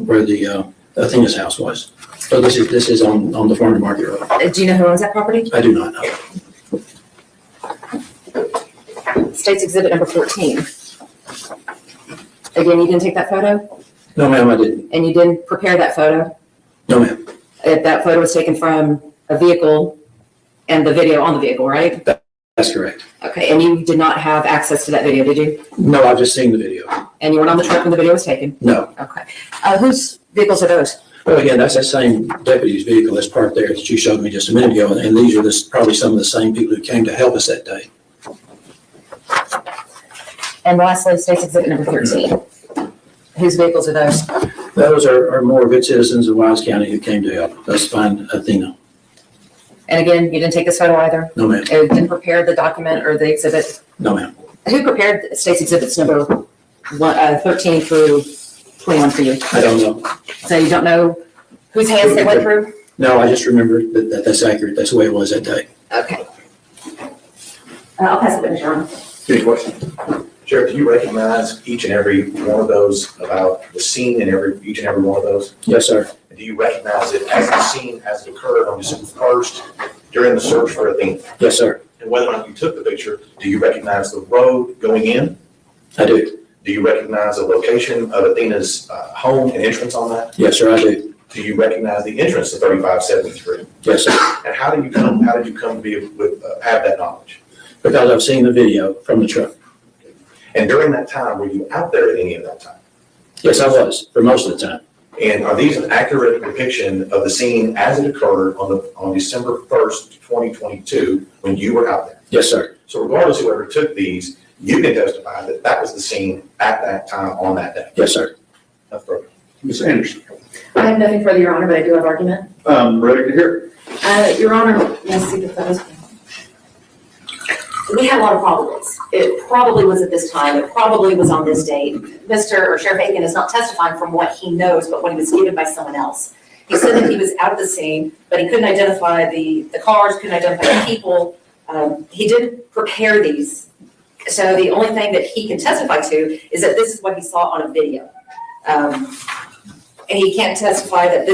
where the Athena's house was. So this is on the farm to market road. Do you know who owns that property? I do not know. State's exhibit number 14. Again, you didn't take that photo? No, ma'am, I didn't. And you didn't prepare that photo? No, ma'am. That photo was taken from a vehicle and the video on the vehicle, right? That's correct. Okay, and you did not have access to that video, did you? No, I've just seen the video. And you weren't on the truck when the video was taken? No. Okay. Whose vehicles are those? Well, again, that's that same deputy's vehicle that's parked there that you showed me just a minute ago, and these are probably some of the same people who came to help us that day. And lastly, State's exhibit number 13. Whose vehicles are those? Those are more good citizens of Wise County who came to help us find Athena. And again, you didn't take this photo either? No, ma'am. You didn't prepare the document or the exhibit? No, ma'am. Who prepared State's exhibits number 13 through 21 for you? I don't know. So you don't know whose hands they went through? No, I just remember that's accurate. That's the way it was that day. Okay. I'll pass it to Mr. Arnold. Any questions? Sheriff, do you recognize each and every one of those about the scene in each and every one of those? Yes, sir. And do you recognize it as the scene as it occurred on December 1st during the search for Athena? Yes, sir. And whether or not you took the picture, do you recognize the road going in? I do. Do you recognize the location of Athena's home and entrance on that? Yes, sir, I do. Do you recognize the entrance to 3573? Yes, sir. And how did you come to be with have that knowledge? Because I've seen the video from the truck. And during that time, were you out there at any of that time? Yes, I was, for most of the time. And are these an accurate depiction of the scene as it occurred on December 1st, 2022, when you were out there? Yes, sir. So regardless of whoever took these, you can testify that that was the scene at that time on that day. Yes, sir. That's perfect. Ms. Anderson, I have nothing further, Your Honor, but I do have argument. I'm ready to hear it. Your Honor, let's see the photos. We had a lot of probables. It probably was at this time. It probably was on this date. Sheriff Aiken is not testifying from what he knows, but what he was given by someone else. He said that he was out of the scene, but he couldn't identify the cars, couldn't identify the people. He didn't prepare these. So the only thing that he can testify to is that this is what he saw on a video. And he can't testify that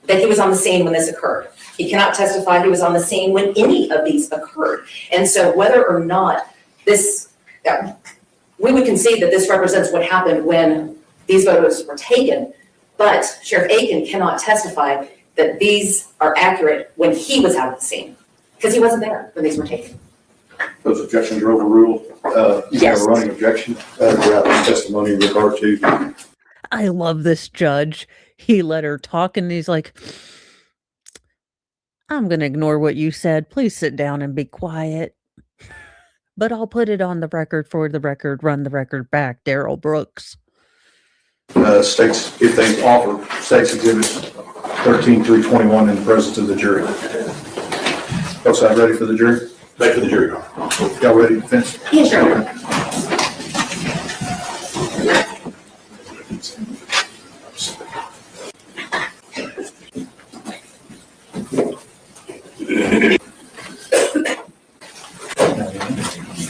that he was on the scene when this occurred. He cannot testify he was on the scene when any of these occurred. And so whether or not we would concede that this represents what happened when these photos were taken, but Sheriff Aiken cannot testify that these are accurate when he was out of the scene, because he wasn't there when these were taken. Those objections are overruled. You have a running objection throughout this testimony in regard to. I love this judge. He let her talk and he's like, I'm going to ignore what you said. Please sit down and be quiet. But I'll put it on the record for the record, run the record back, Daryl Brooks. States, if they offer states exhibits 13 through 21 in the presence of the jury. Both sides ready for the jury? Back to the jury. Y'all ready to defense? Yes, Your Honor.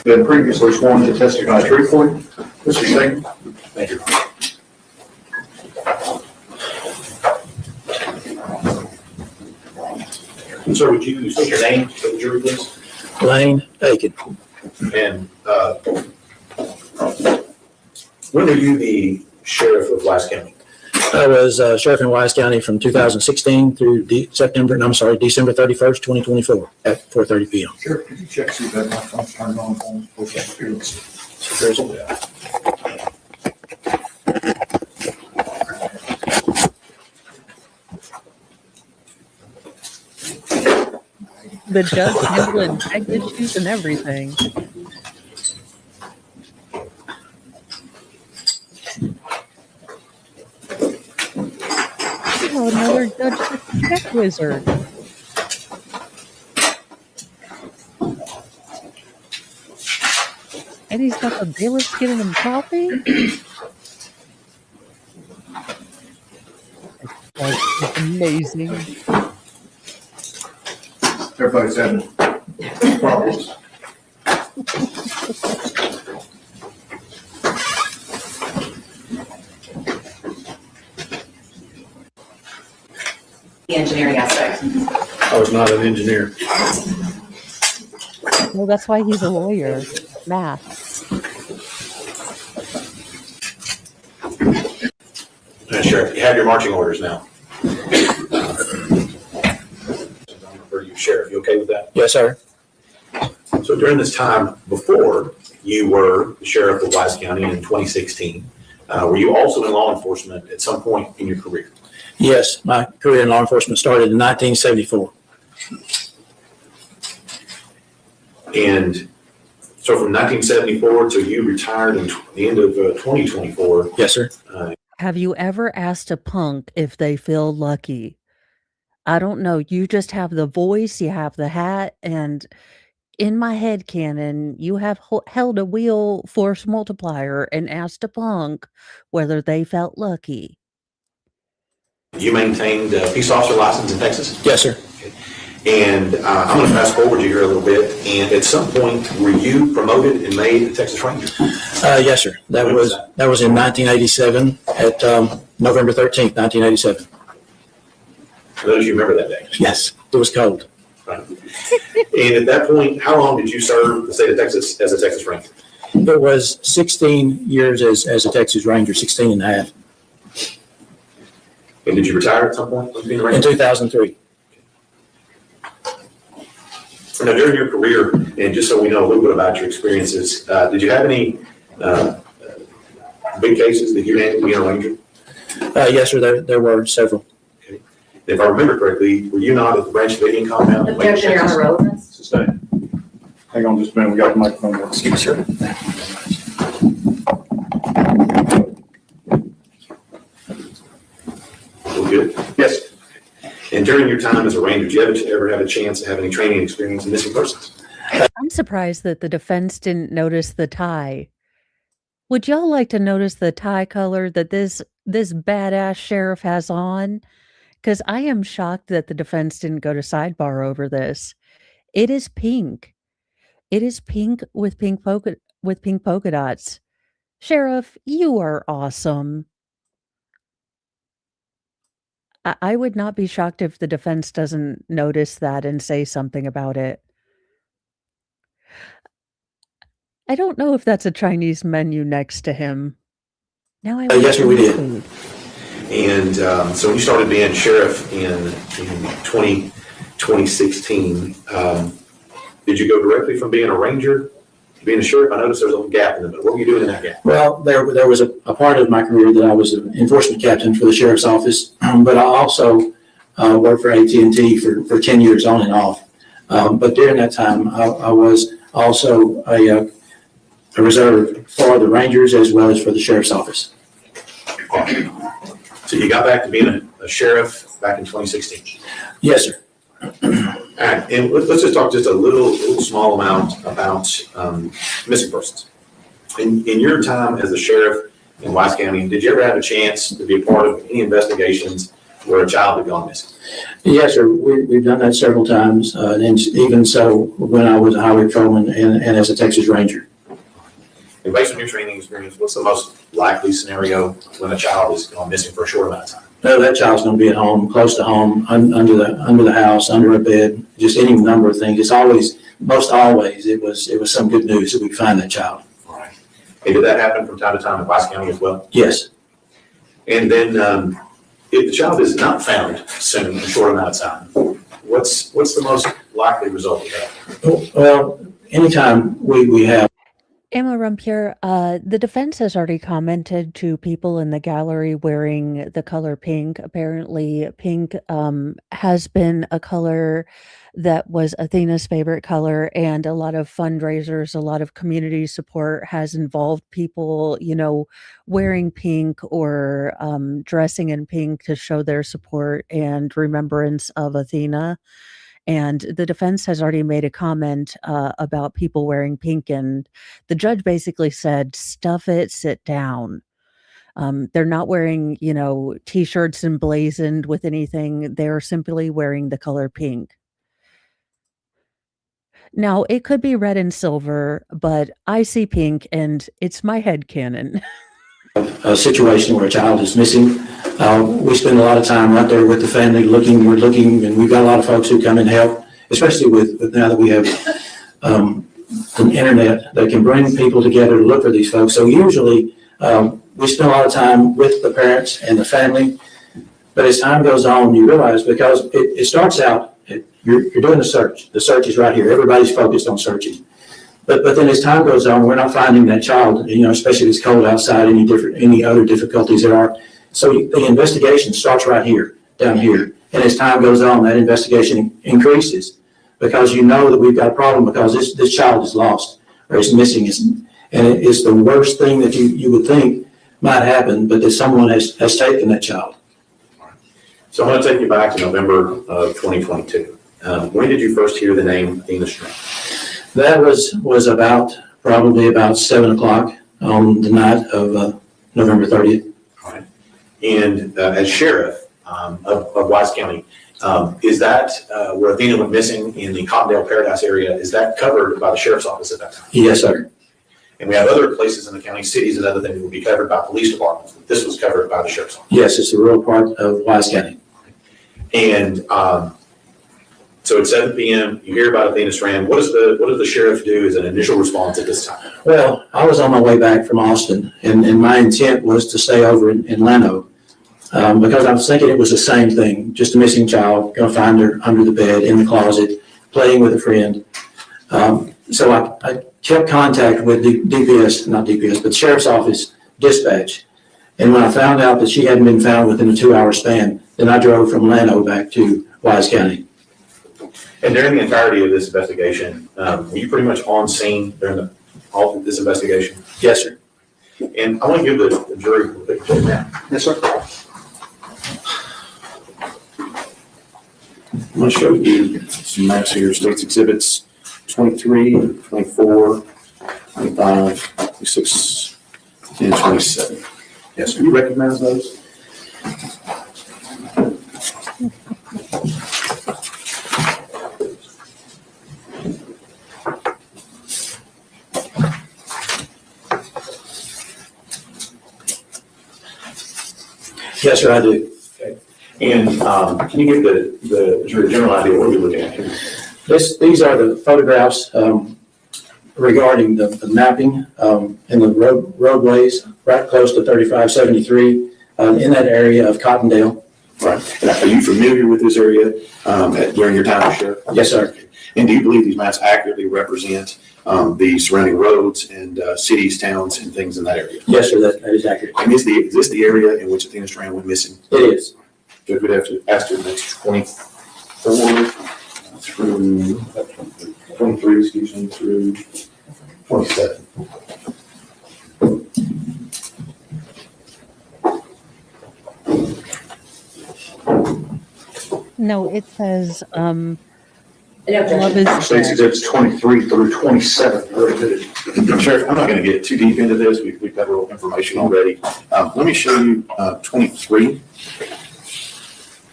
Been previously sworn to testify truthfully. Mr. Singh. Thank you. And sir, would you state your name for the jury, please? Lane Aiken. And when were you the sheriff of Wise County? I was sheriff in Wise County from 2016 through December 31st, 2024 at 4:30 p.m. Sheriff, could you check, see if that microphone's turned on for me? Okay, here, let's see. The judge handling tag issues and everything. Oh, another judge check wizard. And he's got the bailiffs getting him coffee? That's amazing. Everybody's having problems. The engineering aspect. I was not an engineer. Well, that's why he's a lawyer. Math. Sheriff, you have your marching orders now. For you, Sheriff, you okay with that? Yes, sir. So during this time before you were the sheriff of Wise County in 2016, were you also in law enforcement at some point in your career? Yes, my career in law enforcement started in 1974. And so from 1974 till you retired in the end of 2024. Yes, sir. Have you ever asked a punk if they feel lucky? I don't know. You just have the voice, you have the hat, and in my head canon, you have held a wheel force multiplier and asked a punk whether they felt lucky. You maintained a peace officer license in Texas? Yes, sir. And I'm going to fast forward you here a little bit. And at some point, were you promoted and made a Texas Ranger? Yes, sir. That When was was in 1987 at November 13th, 1987. For those of you who remember that day. Yes, it was cold. Right. And at that point, how long did you serve the state of Texas as a Texas Ranger? It was 16 years as a Texas Ranger, 16 and a half. And did you retire at some point from being a In Ranger? 2003. Now, during your career, and just so we know a little bit about your experiences, did you have any big cases that you handled being a Ranger? Yes, sir. There were several. Okay. If I remember correctly, were you not at the Branch Dating compound? in Lake Objection, Your Texas? Honor, relevance. Sustain. Hang on just a minute, we got the microphone there. Excuse me, sir. Well, good. Yes. And during your time as a Ranger, did you ever have a chance to have any training experience in missing persons? I'm surprised that the defense didn't notice the tie. Would y'all like to notice the tie color that this badass sheriff has on? Because I am shocked that the defense didn't go to sidebar over this. It is pink. It is pink with pink polka dots. Sheriff, you are awesome. I would not be shocked if the defense doesn't notice that and say something about it. I don't know if that's a Chinese menu next to him. Now I Yes, sir, we did. food. And so when you started being sheriff in 2016, did you go directly from being a Ranger to being a sheriff? I noticed there's a little gap in the middle. What were you doing in that gap? Well, there was a part of my career that I was an enforcement captain for the sheriff's office, but I also worked for AT&T for 10 years on and off. But during that time, I was also a reserve for the Rangers as well as for the sheriff's office. So you got back to being a sheriff back in 2016. Yes, sir. All right, and let's just talk just a little small amount about missing persons. In your time as a sheriff in Wise County, did you ever have a chance to be a part of any investigations where a child had gone missing? Yes, sir. We've done that several times, and even so when I was a highway patrolman and as a Texas Ranger. And based on your training experience, what's the most likely scenario when a child is gone missing for a short amount of time? No, that child's going to be at home, close to home, under the house, under a bed, just any number of things. It's always, most always, it was some good news that we find that child. All right. And did that happen from time to time in Wise County as well? Yes. And then if the child is not found soon, in a short amount of time, what's the most likely result of that? Well, anytime we have. Emma Rumpier, the defense has already commented to people in the gallery wearing the color pink. Apparently, pink has been a color that was Athena's favorite color, and a lot of fundraisers, a lot of community support has involved people, wearing pink or dressing in pink to show their support and remembrance of Athena. And the defense has already made a comment about people wearing pink, and the judge basically said, "Stuff it, sit down." They're not wearing, t-shirts emblazoned with anything. They're simply wearing the color pink. Now, it could be red and silver, but I see pink, and it's my headcanon. A situation where a child is missing. We spend a lot of time right there with the family we're looking, and we've got a lot of folks who come and help, especially with now that we have an internet that can bring people together to look for these folks. So usually we spend a lot of time with the parents and the family, but as time goes on, you realize because it starts out, you're doing the search. The search is right here. Everybody's focused on searching. But then as time goes on, we're not finding that child, especially if it's cold outside, any other difficulties there are. So the investigation starts right here, down here. And as time goes on, that investigation increases because you know that we've got a problem because this child is lost or is missing. And it's the worst thing that you would think might happen, but that someone has taken that child. So I'm going to take you back to November of 2022. When did you first hear the name Athena Strand? That was probably about 7:00 on the night of November 30th. All right. And as sheriff of Wise County, is that where Athena went missing in the Cottondale Paradise area? Is that covered by the sheriff's office at that time? Yes, sir. And we have other places in the county, cities and other things that would be covered by police departments. But this was covered by the sheriff's office. Yes, it's a rural part of Wise County. And so at 7 p.m., you hear about Athena Strand. What does the sheriff do as an initial response at this time? Well, I was on my way back from Austin, and my intent was to stay over in Llano because I was thinking it was the same thing, just a missing child, going to find her under the bed, in the closet, playing with a friend. So I kept contact with the but the sheriff's office dispatch. And when I found out that she hadn't been found within a 2-hour span, then I drove from Llano back to Wise County. And during the entirety of this investigation, were you pretty much on scene during all of this investigation? Yes, sir. And I want to give the jury a quick check now. Yes, sir. I'm going to show you some maps here, states exhibits 23, 24, 25, 26, and 27. Yes, do you recognize those? Yes, sir, I do. Okay. And can you give the jury a general idea of what you're looking at here? These are the photographs regarding the mapping in the roadways right close to 3573 in that area of Cottondale. Right. And are you familiar with this area during your time as sheriff? Yes, sir. And do you believe these maps accurately represent the surrounding roads and cities, towns, and things in that area? Yes, sir, that is accurate. And is this the area in which Athena Strand went missing? It is. Judge would have to ask her the next 24 through 23, through 27. No, it says, No love objection. is States dead. exhibits 23 through 27. Sheriff, I'm not going to get too deep into this. We've got a little information already. Let me show you 23.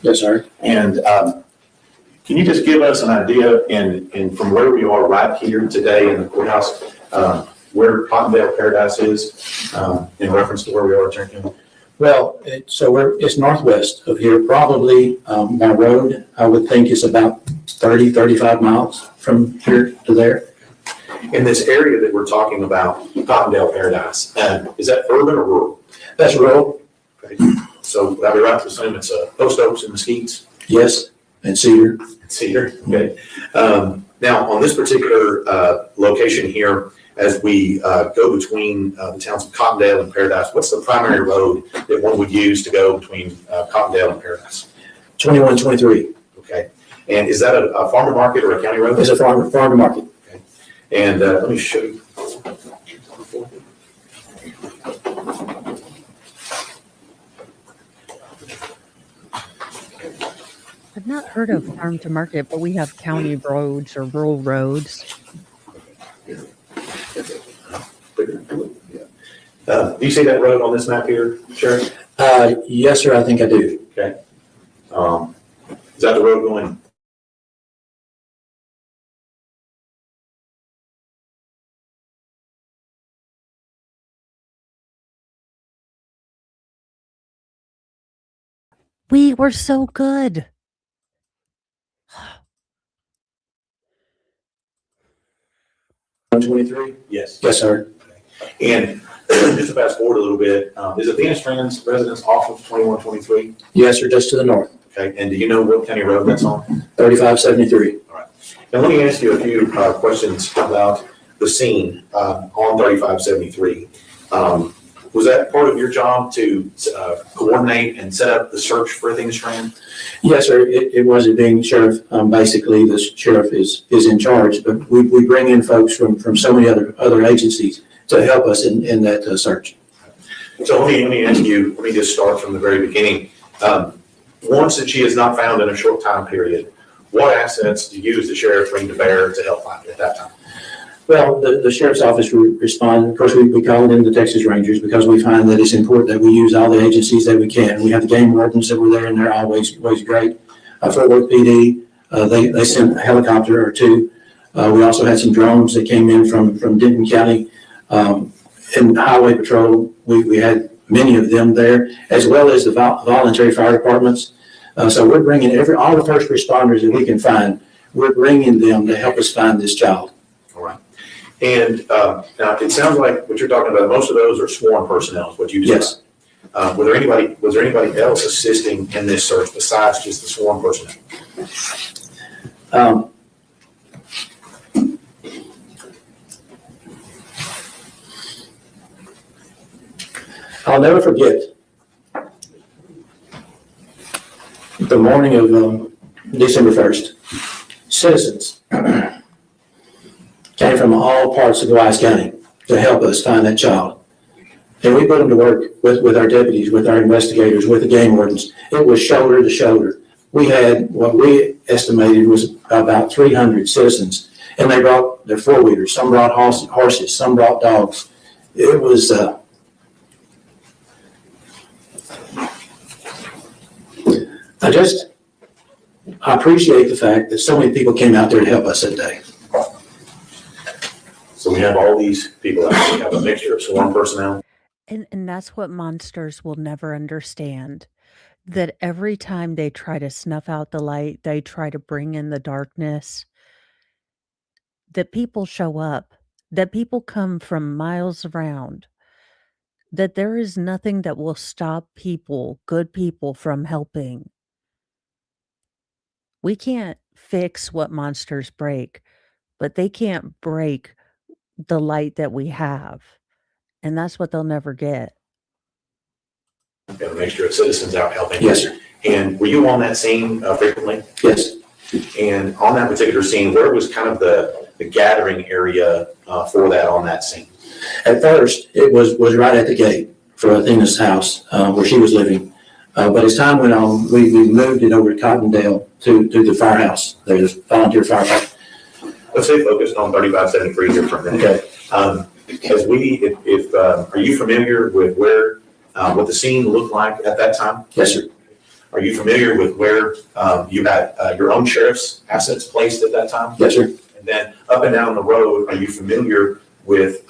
Yes, sir. And can you just give us an idea and from where we are right here today in the courthouse, where Cottondale Paradise is in reference to where we are at Tarrant County? Well, it's northwest of here, probably by road, I would think is about 30, 35 miles from here to there. In this area that we're talking about, Cottondale Paradise, is that urban or rural? That's rural, Okay. So would I be right to assume it's Post Oaks and Mesquites? yes, and Cedar. Cedar, okay. Now, on this particular location here, as we go between the towns of Cottondale and Paradise, what's the primary road that one would use to go between Cottondale and Paradise? 2123. Okay. And is that a farmer market or a county road? It's a farm market. And let me show you. not heard of farm to market, but we have county roads or rural roads. Do you see that road on this map here, Sheriff? Yes, sir, I think I do. Okay. Is that the road going? We were so good. 123? Yes. Yes, sir. And just to fast forward a little bit, is Athena Strand's residence off of 2123? Yes, sir, just to the north, Okay, and do you know what county road that's on? 3573. Now, let me ask you a few questions about the scene on 3573. Was that part of your job to coordinate and set up the search for Athena Strand? Yes, sir, it was it being sheriff. Basically, the sheriff is in charge, but we bring in folks from so many other agencies to help us in that search. So let me ask you, let me just start from the very beginning. Once that she is not found in a short time period, what assets do you as the sheriff bring to bear to help find her at that time? Well, the sheriff's office respond. Of course, we call in the Texas Rangers because we find that it's important that we use all the agencies that we can. We have the game wardens that were there, and they're always great. Fort Worth PD, they sent a helicopter or two. We also had some drones that came in from Denton County. And Highway Patrol, we had many of them there, as well as the voluntary fire departments. So we're bringing all the first responders that we can find. We're bringing them to help us find this child. All right. And now it sounds like what you're talking about, most of those are sworn personnel, is what you described. Yes. Was there anybody else assisting in this search besides just the sworn personnel? I'll never forget the morning of December 1st. Citizens came from all parts of Wise County to help us find that child. And we put them to work with our deputies, with our investigators, with the game wardens. It was shoulder to shoulder. We had what we estimated was about 300 citizens, and they brought their four-wheelers. Some brought horses, some brought dogs. It was I appreciate the fact that so many people came out there to help us that day. So we have all these people out. We have a mixture of sworn personnel. And that's what monsters will never understand. That every time they try to snuff out the light, they try to bring in the darkness, that people show up, that people come from miles around, that there is nothing that will stop people, good people, from helping. We can't fix what monsters break, but they can't break the light that we have. And that's what they'll never get. We have a mixture of citizens out helping. Yes, sir. And were you on that scene frequently? Yes. And on that particular scene, where was kind of the gathering area for that on that scene? At first, it was right at the gate for Athena's house where she was living. But as time went on, we moved it over to Cottondale to the firehouse. There's volunteer firefighter. Let's stay focused on 3573 here for a minute. Okay. Because are you familiar with where, what the scene looked like at that time? Yes, sir. Are you familiar with where you had your own sheriff's assets placed at that time? Yes, sir. And then up and down the road, are you familiar with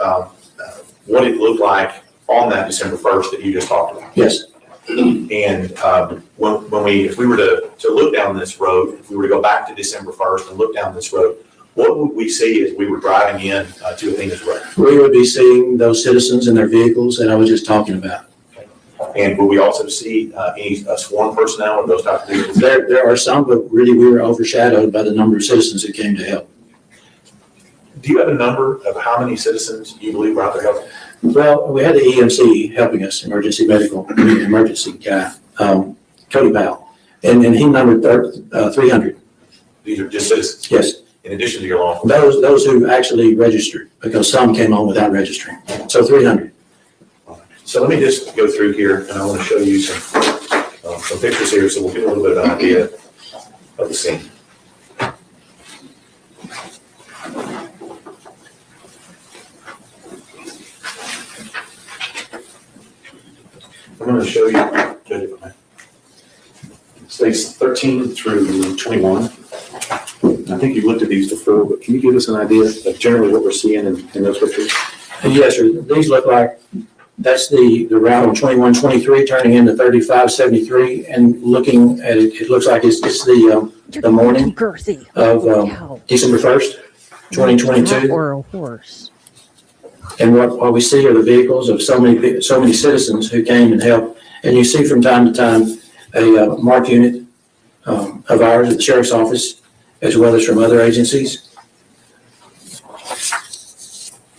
what it looked like on that December 1st that you just talked about? Yes. And if we were to look down this road, if we were to go back to December 1st and look down this road, what would we see as we were driving in to Athena's road? We would be seeing those citizens in their vehicles that I was just talking about. And will we also see any sworn personnel or those types of vehicles? There are some, but really we were overshadowed by the number of citizens that came to help. Do you have a number of how many citizens you believe were out there helping? Well, we had the EMC helping us, emergency guy, Cody Powell, and he numbered 300. These are just citizens? Yes. In addition to your law enforcement? Those who actually registered, because some came on without registering. So 300. So let me just go through here, and I want to show you some pictures here, so we'll get a little bit of an idea the scene. I'm going to show you, states 13 through 21. I think you've looked at these before, but can you give us an idea of generally what we're seeing in those pictures? Yes, sir. These look like, that's the route on 2123 turning into 3573, and looking at it, it looks like it's the morning Girthy. of Cow. December 1st, 2022. Or a horse. And what we see are the vehicles of so many citizens who came and helped. And you see from time to time a marked unit of ours at the sheriff's office, as well as from other agencies.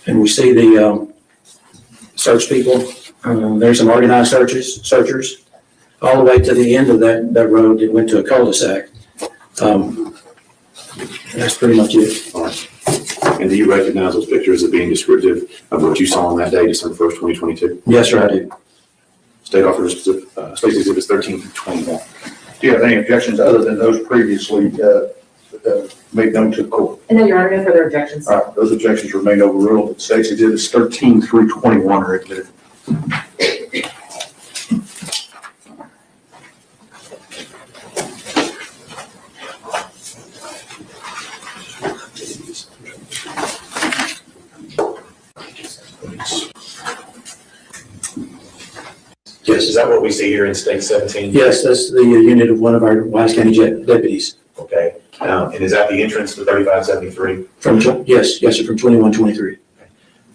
And we see the search people. There's some organized searchers, all the way to the end of that road that went to a cul-de-sac. That's pretty much it. All right. And do you recognize those pictures as being descriptive of what you saw on that day, December 1st, 2022? Yes, sir, I do. State Officers, State Exhibits 13 through 21. Do you have any objections other than those previously made known to the court? No, Your Honor, no further objections. All right, those objections remain overruled. States Exhibits 13 through 21 are admitted. Yes, is that what we see here in State 17? Yes, that's the unit of one of our Wise County deputies. Okay. And is that the entrance to 3573? Yes, sir, from 2123.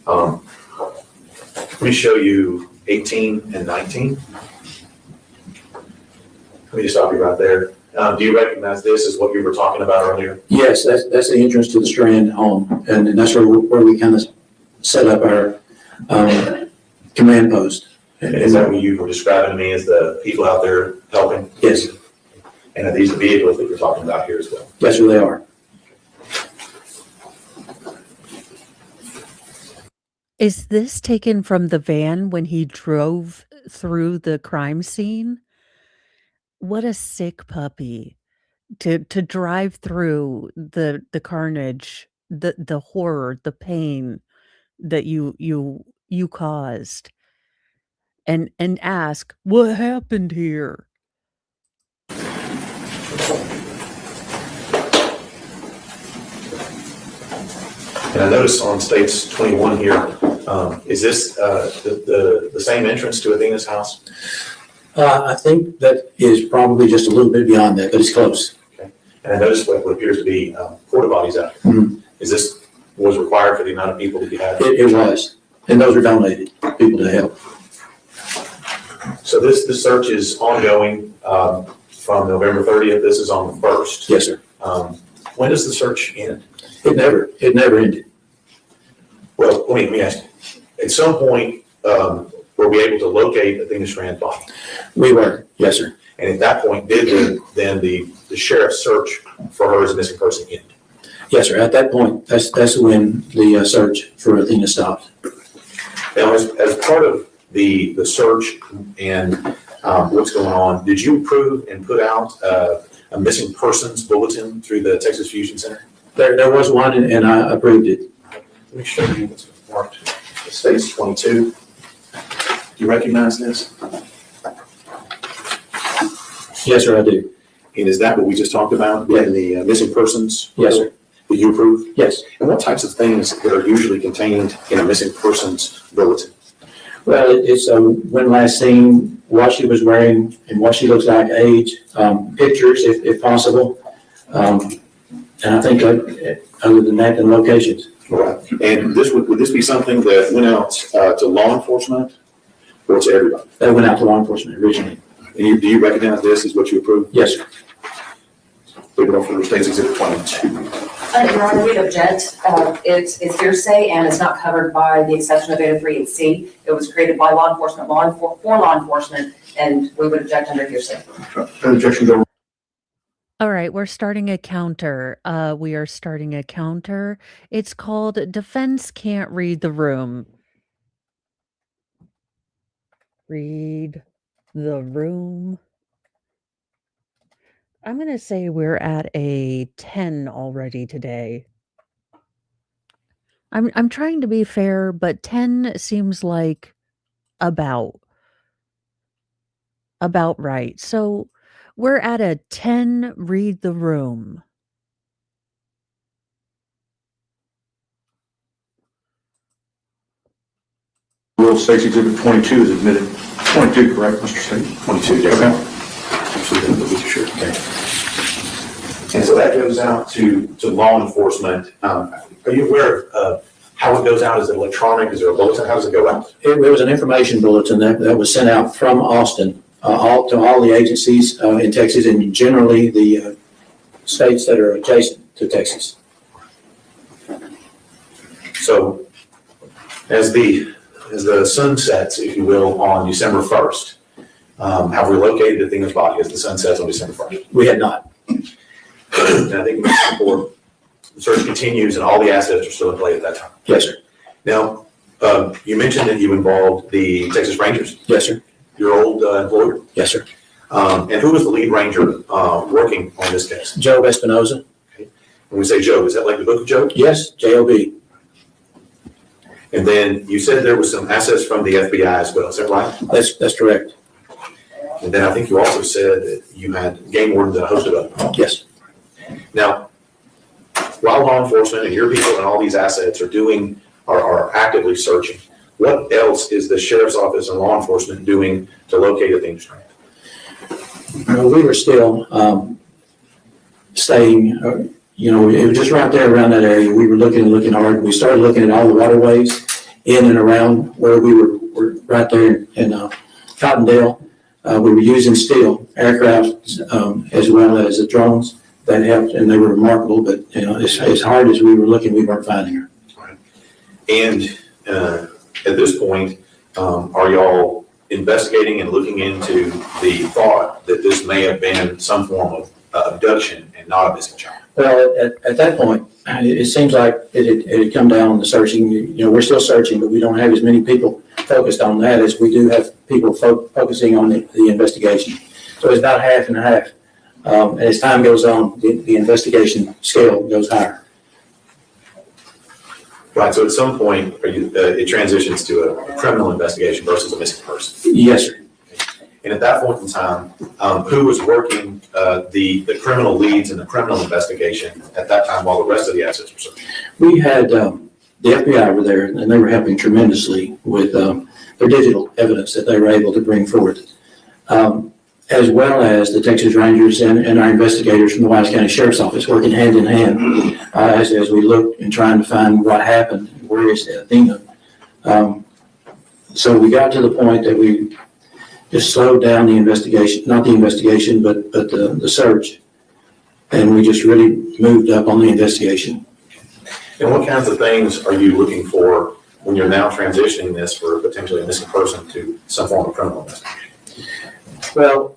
Let me show you 18 and 19. Let me just stop you right there. Do you recognize this as what you were talking about earlier? Yes, that's the entrance to the Strand home, and that's where we kind of set up our command post. And is that what you were describing to me as the people out there helping? Yes. And are these the vehicles that you're talking about here as well? Yes, sir, they are. Is this taken from the van when he drove through the crime scene? What a sick puppy to drive through the carnage, the horror, the pain that you caused, and ask, what happened here? And I noticed on States 21 here, is this the same entrance to Athena's house? I think that is probably just a little bit beyond that, but it's close. Okay. And I noticed what appears to be porta potties out here. Mhm. Is this was required for the amount of people that you had? It was, and those were donated, people to help. So this search is ongoing from November 30th. This is on the 1st. Yes, sir. When does the search end? It never ended. Well, let me ask you. At some point, were we able to locate Athena Strand's body? We were, yes, sir. And at that point, did then the sheriff's search for her as a missing person end? Yes, sir. At that point, that's when the search for Athena stopped. Now, as part of the search and what's going on, did you approve and put out a missing persons bulletin through the Texas Fusion Center? There was one, and I approved it. Let me show you what's marked. It states 22. Do you recognize this? Yes, sir, I do. And is that what we just talked about in the missing persons? Yes, sir. Did you approve? Yes. And what types of things that are usually contained in a missing persons bulletin? Well, it's when last seen, what she was wearing, and what she looks like, age, pictures, if possible. And I think other than that, the locations. All right. And would this be something that went out to law enforcement or to everybody? That went out to law enforcement originally. And do you recognize this as what you approved? Yes, sir. Leave it on for States Exhibit 22. Your Honor, we object. It's hearsay and it's not covered by the exception of 803(c). It was created by law enforcement, for law enforcement, and we would object under hearsay. Objections over. All right, we're starting a counter. We are starting a counter. It's called Defense Can't Read the Room. Read the room. I'm gonna say we're at a 10 already today. I'm trying to be fair, but 10 seems like about about right. So we're at a 10, read the room. Rule States Exhibit 22 is admitted. 22, correct, Mr. State? 22, yes. Sure. Okay. And so that goes out to law enforcement. Are you aware of how it goes out? Is it electronic? Is there a bulletin? How does it go out? It was an information bulletin that was sent out from Austin, to all the agencies in Texas and generally the states that are adjacent to Texas. So as the sun sets, if you will, on December 1st, have we located Athena's body as the sun sets on December 1st? We had not. And I think before the search continues and all the assets are still in play at that time. Yes, sir. Now, you mentioned that you involved the Texas Rangers, Yes, sir. your old employer. Yes, sir. And who was the lead ranger working on this case? Joe Espinoza. When we say Joe, is that like the Book of Job? Yes, J-O-B. And then you said there was some assets from the FBI as well, is that right? That's correct. And then I think you also said that you had game wardens that hosted up. Yes. Now, while law enforcement and your people and all these assets are actively searching, what else is the sheriff's office and law enforcement doing to locate Athena Strand? We were still staying, it was just right there around that area. We were looking hard. We started looking at all the waterways in and around where we were right there in Cottondale. We were using steel aircraft as well as the drones that helped, and they were remarkable. But as hard as we were looking, we weren't finding her. Right. And at this point, are y'all investigating and looking into the thought that this may have been some form of abduction and not a missing child? Well, at that point, it seems like it had come down on the searching. We're still searching, but we don't have as many people focused on that as we do have people focusing on the investigation. So it's about half and half. And as time goes on, the investigation scale goes higher. Right, so at some point, it transitions to a criminal investigation versus a missing person. Yes, sir. And at that point in time, who was working the criminal leads in the criminal investigation at that time while the rest of the assets were searched? We had the FBI were there, and they were helping tremendously with their digital evidence that they were able to bring forth, as well as the Texas Rangers and our investigators from the Wise County Sheriff's Office working hand in hand as we looked and trying to find what happened, where is Athena. So we got to the point that we just slowed down the investigation, not the investigation, but the search. And we just really moved up on the investigation. And what kinds of things are you looking for when you're now transitioning this for potentially a missing person to some form of criminal investigation? Well,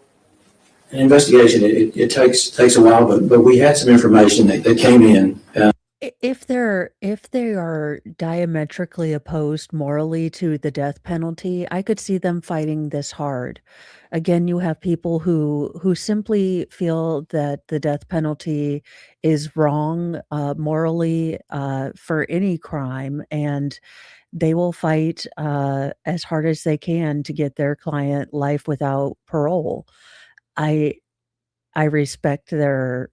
an investigation, it takes a while, but we had some information that came in. If they are diametrically opposed morally to the death penalty, I could see them fighting this hard. Again, you have people who simply feel that the death penalty is wrong morally for any crime, and they will fight as hard as they can to get their client life without parole. I respect their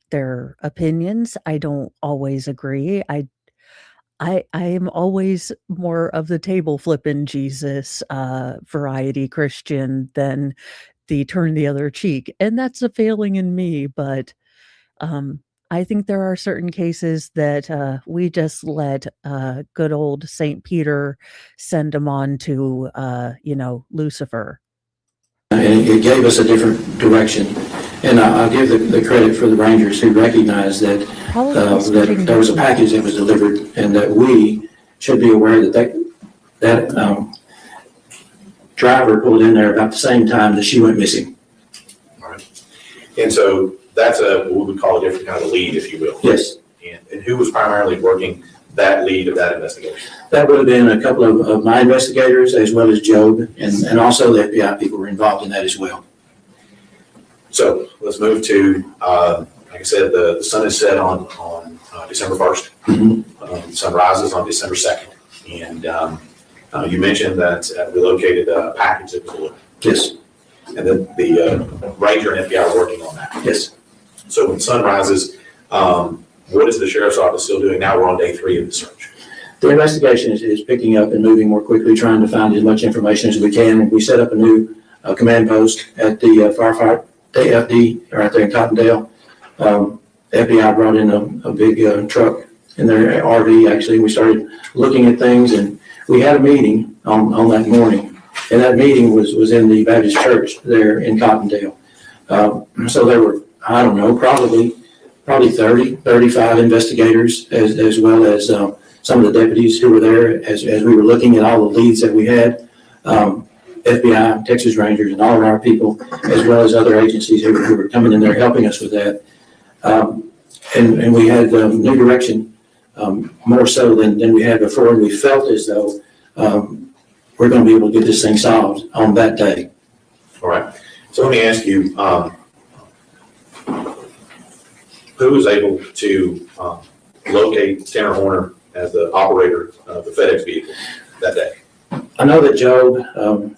opinions. I don't always agree. I am always more of the table flipping Jesus variety Christian than the turn the other cheek, and that's a failing in me. But I think there are certain cases that we just let good old Saint Peter send them on to Lucifer. And it gave us a different direction. And I'll give the credit for the Rangers who recognized that there was a package that was delivered and that we should be aware that driver pulled in there about the same time that she went missing. All right. And so that's what we would call a different kind of lead, if you will. Yes. And who was primarily working that lead of that investigation? That would have been a couple of my investigators as well as Job, and also the FBI people were involved in that as well. So let's move to, like I said, the sun is set on December 1st. Sun rises on December 2nd. And you mentioned that we located a package that was delivered. Yes, And then the Ranger and FBI are working on that. yes. So when sun rises, what is the sheriff's office still doing? Now we're on day 3 of the search. The investigation is picking up and moving more quickly, trying to find as much information as we can. We set up a new command post at the firefight, AFD, right there in Cottondale. FBI brought in a big truck in their RV, actually. We started looking at things, and we had a meeting on that morning. And that meeting was in the Baptist church there in Cottondale. So there were, I don't know, probably 30, 35 investigators, as well as some of the deputies who were there as we were looking at all the leads that we had. FBI, Texas Rangers, and all of our people, as well as other agencies who were coming in there helping us with that. And we had new direction, more so than we had before, and we felt as though we're going to be able to get this thing solved on that day. All right. So let me ask you, who was able to locate Tanner Horner as the operator of the FedEx vehicle that day? I know that Joe,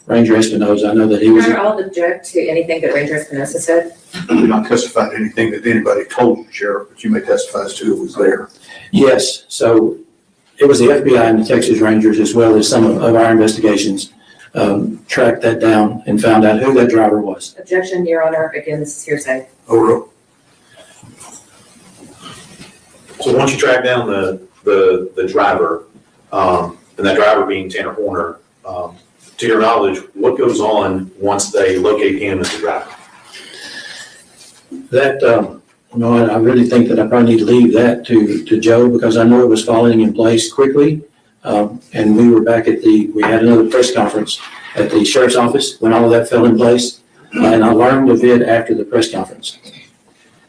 Ranger Espinoza, I know that he was. I'll object to anything that Ranger Espinosa said. I did not testify to anything that anybody told you, Sheriff, but you may testify as to who was there. Yes, so it was the FBI and the Texas Rangers, as well as some of our investigations, tracked that down and found out who that driver was. Objection, Your Honor, against hearsay. Overruled. So once you track down the driver, and that driver being Tanner Horner, to your knowledge, what goes on once they locate him as the driver? That, I really think that I probably need to leave that to Joe, because I know it was falling in place quickly. And we were back we had another press conference at the sheriff's office when all of that fell in place. And I learned of it after the press conference.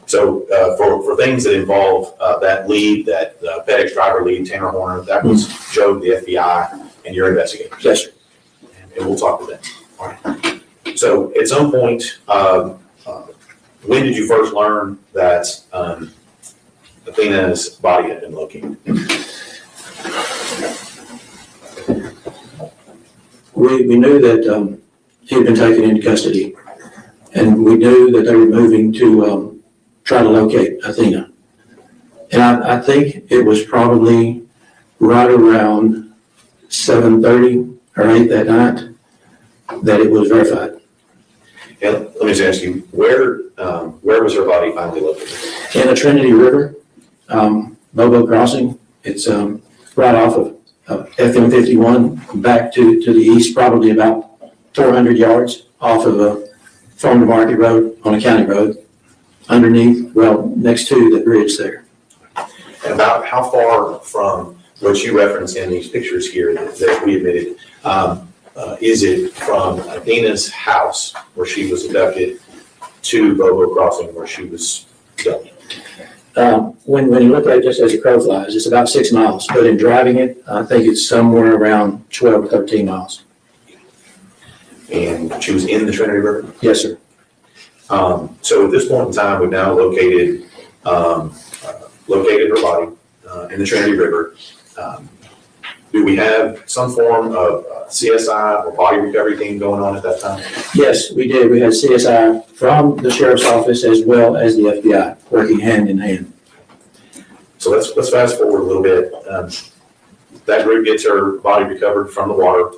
So for things that involve that lead, that FedEx driver lead, Tanner Horner, that was Joe, the FBI, and your investigators. Yes, sir. And we'll talk to them. All right. So at some point, when did you first learn that Athena's body had been located? We knew that he had been taken into custody, and we knew that they were moving to try to locate Athena. And I think it was probably right around 7:30 or 8 that night that it was verified. And let me just ask you, where was her body finally located? In the Trinity River, Bobo Crossing. It's right off of FM 51 back to the east, probably about 400 yards off of a Farm to Market Road on a county road, underneath, next to the bridge there. And about how far from what you referenced in these pictures here that we admitted, is it from Athena's house where she was abducted to Bobo Crossing where she was abducted? When you look at it just as a crow flies, it's about 6 miles, but in driving it, I think it's somewhere around 12 or 13 miles. And she was in the Trinity River? Yes, sir. So at this point in time, we've now located her body in the Trinity River. Do we have some form of CSI or body recovery team going on at that time? Yes, we did. We had CSI from the sheriff's office as well as the FBI working hand in hand. So let's fast forward a little bit. That group gets her body recovered from the water.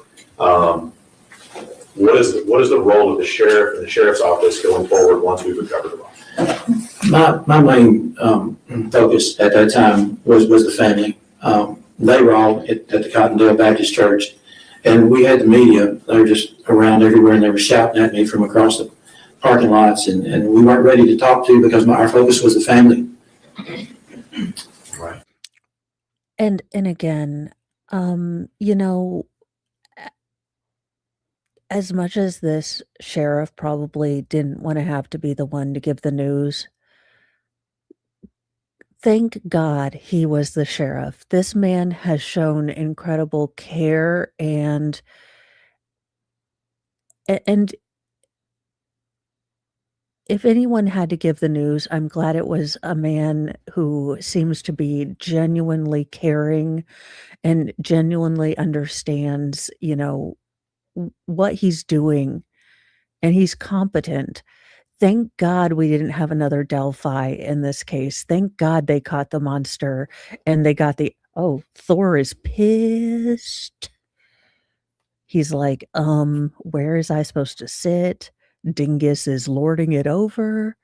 What is the role of the sheriff and the sheriff's office going forward once we've recovered the body? My main focus at that time was the family. They were all at the Cottondale Baptist Church, and we had the media. They were just around everywhere, and they were shouting at me from across the parking lots, and we weren't ready to talk to because our focus was the family. Right. And again, as much as this sheriff probably didn't want to have to be the one to give the news, thank God he was the sheriff. This man has shown incredible care and if anyone had to give the news, I'm glad it was a man who seems to be genuinely caring and genuinely understands, what he's doing, and he's competent. Thank God we didn't have another Delphi in this case. Thank God they caught the monster and they got oh, Thor is pissed. He's like, where is I supposed to sit? Dingus is lording it over.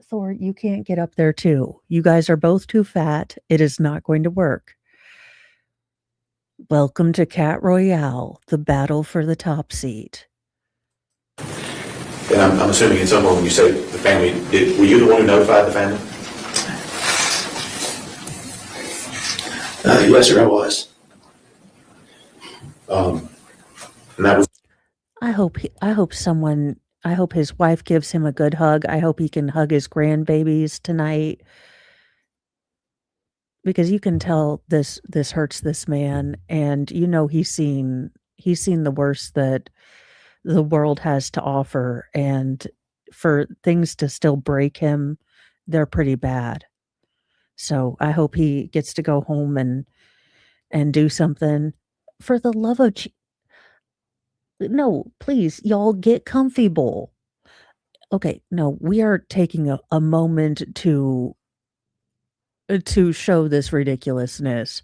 Thor, you can't get up there too. You guys are both too fat. It is not going to work. Welcome to Cat Royale, the battle for the top seat. And I'm assuming in some way when you say the family, were you the one who notified the family? Yes, sir, I was. And that was I hope his wife gives him a good hug. I hope he can hug his grandbabies tonight. Because you can tell this hurts this man, and he's seen the worst that the world has to offer, and for things to still break him, they're pretty bad. So I hope he gets to go home and do something. For the love of no, please, y'all get comfortable. Okay, no, we are taking a moment to show this ridiculousness.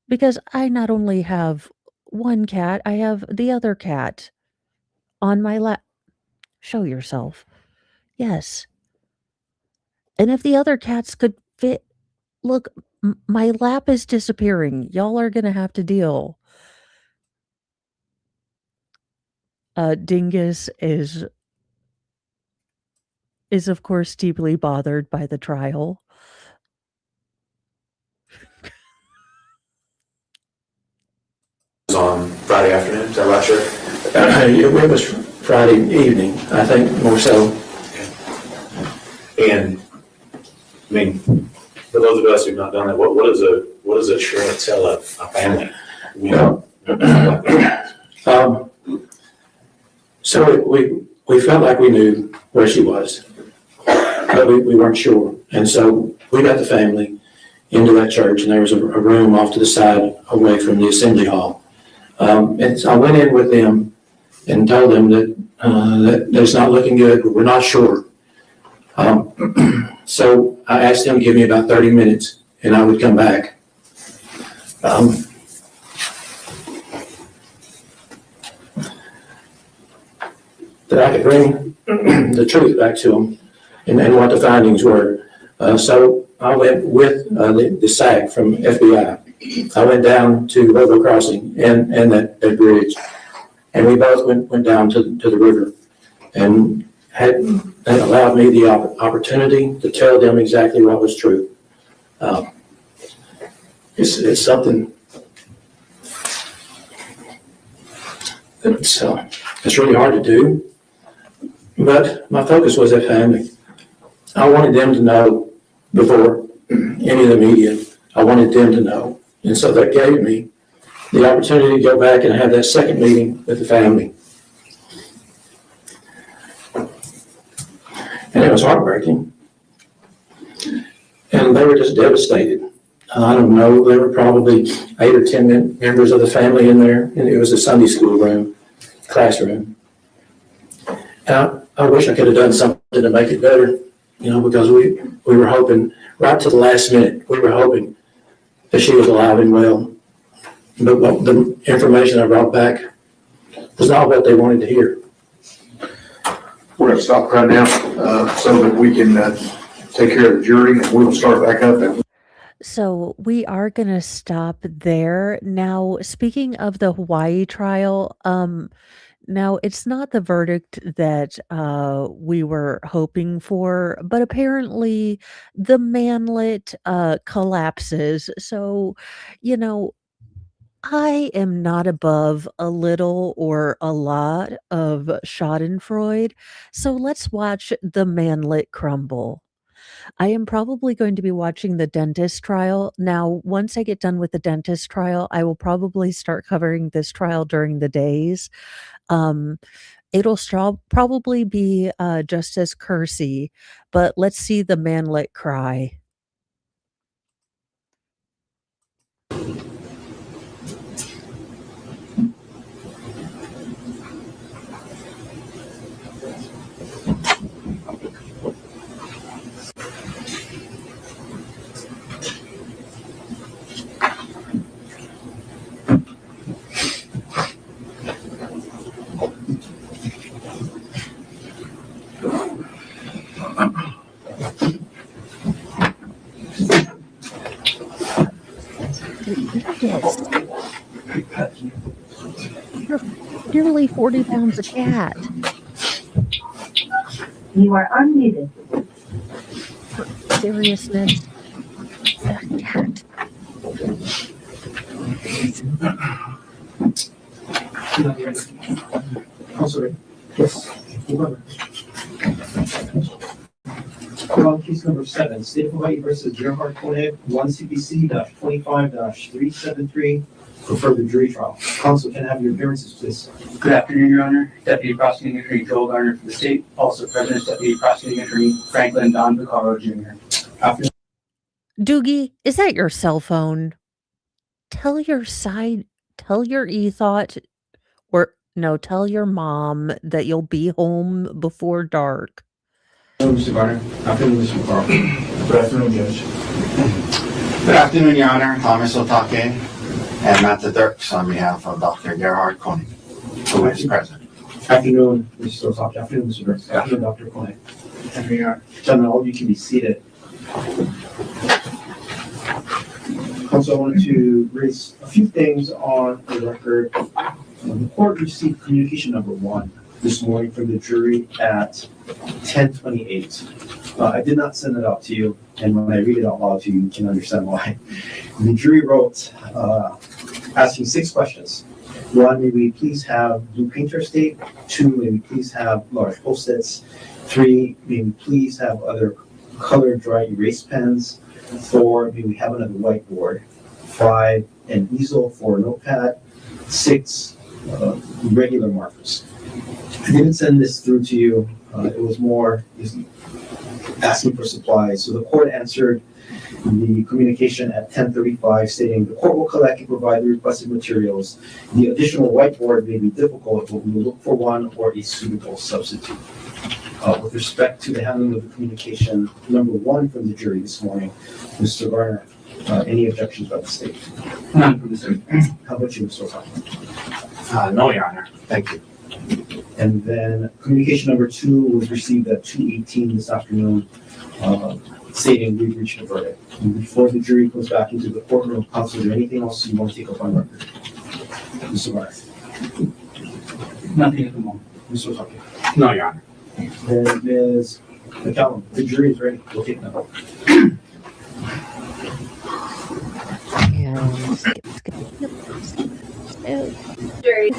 Because I not only have one cat, I have the other cat on my lap. Show yourself. Yes. And if the other cats could fit, look, my lap is disappearing. Y'all are going to have to deal. Dingus is of course deeply bothered by the trial. on Friday afternoon, is that right, Sheriff? It was Friday evening, I think, more so. And, I mean, for those of us who've not done that, what does a sheriff tell a family? So we felt like we knew where she was, but we weren't sure. And so we got the family into that church, and there was a room off to the side away from the assembly hall. And so I went in with them and told them that it's not looking good, we're not sure. So I asked them to give me about 30 minutes and I would come back. That I could bring the truth back to them and what the findings were. So I went with the SAG from FBI. I went down to Robo Crossing and that bridge, and we both went down to the river, and that allowed me the opportunity to tell them exactly what was true. It's something it's really hard to do, but my focus was that family. I wanted them to know before any of the media. I wanted them to know. And so that gave me the opportunity to go back and have that second meeting with the family. And it was heartbreaking. And they were just devastated. I don't know, there were probably 8 or 10 members of the family in there, and it was a Sunday school classroom. And I wish I could have done something to make it better, because we were hoping, right to the last minute, we were hoping that she was alive and well. But what the information I brought back was not what they wanted to hear. We're going to stop right now so that we can take care of the jury, and we will start back up. So we are going to stop there. Now, speaking of the Hawaii trial, now it's not the verdict that we were hoping for, but apparently the manlet collapses. So, I am not above a little or a lot of Schadenfreude. So let's watch the manlet crumble. I am probably going to be watching the dentist trial. Now, once I get done with the dentist trial, I will probably start covering this trial during the days. Um, Probably be just as cursy, but let's see the manlet cry. Yes. You're nearly 40 pounds a cat. You are unmuted. Seriousness. Cat. I'm sorry. Yes. Call on case number 7, State of Hawaii versus Gerhard Koenig, 1 CPC -25-373 for further jury trial. Counsel, can I have your appearances, please? Good afternoon, Your Honor. Deputy Prosecuting Attorney Joel Garner for the state. Also present is Deputy Prosecuting Attorney Franklin Don Vaccaro Jr. Afternoon. Doogie, is that your cell phone? Tell your e-thought, or no, tell your mom that you'll be home before dark. Mr. Garner. Afternoon, Mr. McCarl. Good afternoon, Judge. Good afternoon, Your Honor. Thomas Otake and Matt Dirks on behalf of Dr. Gerhard Koenig, who is present. Afternoon, Mr. Otake. Afternoon, Mr. Dirks. Afternoon, Dr. Koenig. Afternoon, Your Honor. Gentlemen, all of you can be seated. Counsel, I wanted to raise a few things on the record. The court received communication number 1 this morning from the jury at 10:28. I did not send it out to you, and when I read it out loud to you, you can understand why. The jury wrote asking 6 questions. 1, may we please have blue painter state? 2, may we please have large post-its? 3, may we please have other colored dry erase pens? 4, may we have another whiteboard? 5, an easel for a notepad? 6, regular markers. I didn't send this through to you. It was more asking for supplies. So the court answered the communication at 10:35 stating the court will collect and provide the requested materials. The additional whiteboard may be difficult, but we will look for one or a suitable substitute. With respect to the handling of the communication number 1 from the jury this morning, Mr. Garner, any objections by the state? None from the state. How about you, Mr. Otake? No, Your Honor. Thank you. And then communication number 2 was received at 2:18 this afternoon, stating we've reached a verdict. And before the jury goes back into the courtroom, counsel, is there anything else you want to take up on record? Mr. Barnes? Nothing at the moment. Mr. Otake? No, Your Honor. Then Ms. McCallum, the jury is ready. We'll take them. And skip. Jury.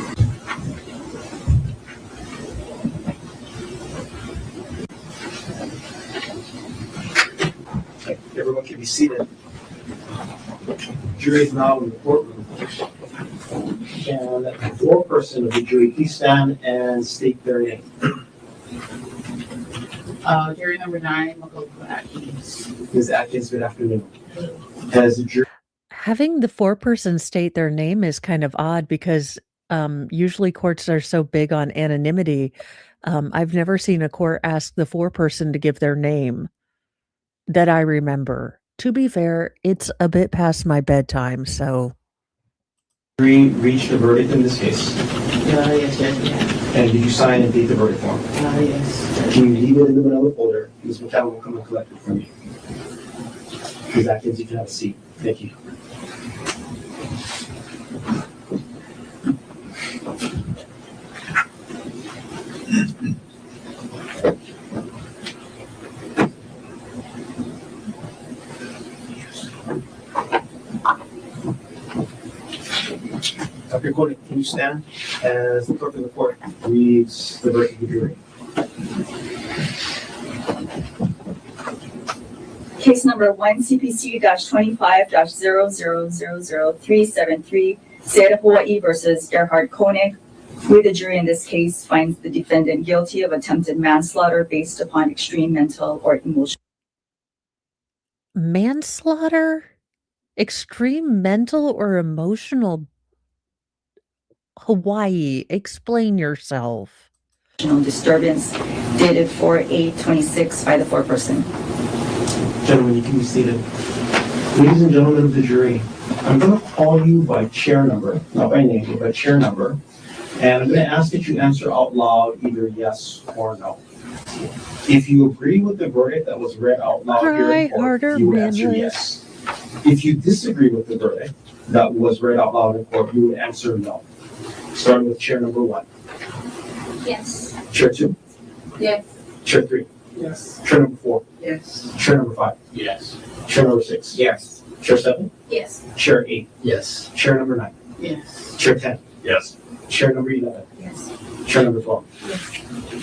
Okay, everyone can be seated. Jury is now in the courtroom. And the 4-person of the jury, please stand and state their name. Jury number 9, Makoto Atkins. Ms. Atkins, good afternoon. As the jury Having the 4-person state their name is kind of odd because usually courts are so big on anonymity. I've never seen a court ask the 4-person to give their name that I remember. To be fair, it's a bit past my bedtime, so. jury reached a verdict in this case. Yes, Judge, yeah. And did you sign and date the verdict form? Yes. Can you leave it in the manila folder? Ms. McCallum will come and collect it from you. Ms. Atkins, you can have a seat. Thank you. Dr. Koenig, can you stand as the clerk of the court reads the verdict of the jury? Case number 1 CPC-25-00000373, State of Hawaii versus Gerhard Koenig, We, the jury in this case, finds the defendant guilty of attempted manslaughter based upon extreme mental or emotional. Manslaughter? Extreme mental or emotional? Hawaii, explain yourself. Disturbance dated 4/8/26 by the foreperson. Gentlemen, you can be seated. Ladies and gentlemen of the jury, I'm going to call you by chair number, not by name, but by chair number. And I'm going to ask that you answer out loud either yes or no. If you agree with the verdict that was read out loud here in court, you would answer yes. If you disagree with the verdict that was read out loud in court, you would answer no. Starting with chair number 1. Yes. Chair 2. Yes. Chair 3. Yes. Chair number 4. Yes. Chair number 5. Yes. Chair number 6. Yes. Chair 7. Yes. Chair 8. Yes. Chair number 9. Yes. Chair 10. Yes. Chair number 11. Yes. Chair number 12. Yes.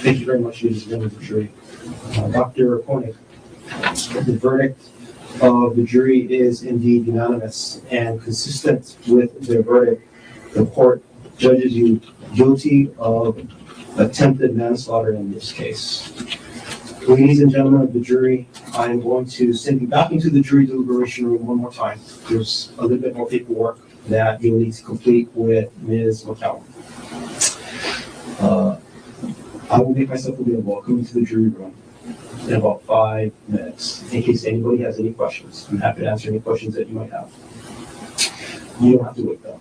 Thank you very much, ladies and gentlemen of the jury. Dr. Koenig, the verdict of the jury is indeed unanimous and consistent with their verdict. The court judges you guilty of attempted manslaughter in this case. Ladies and gentlemen of the jury, I'm going to send you back into the jury deliberation room one more time. There's a little bit more paperwork that you'll need to complete with Ms. McCowan. I will make myself available. I'll come into the jury room in about 5 minutes in case anybody has any questions. I'm happy to answer any questions that you might have. You don't have to wait though.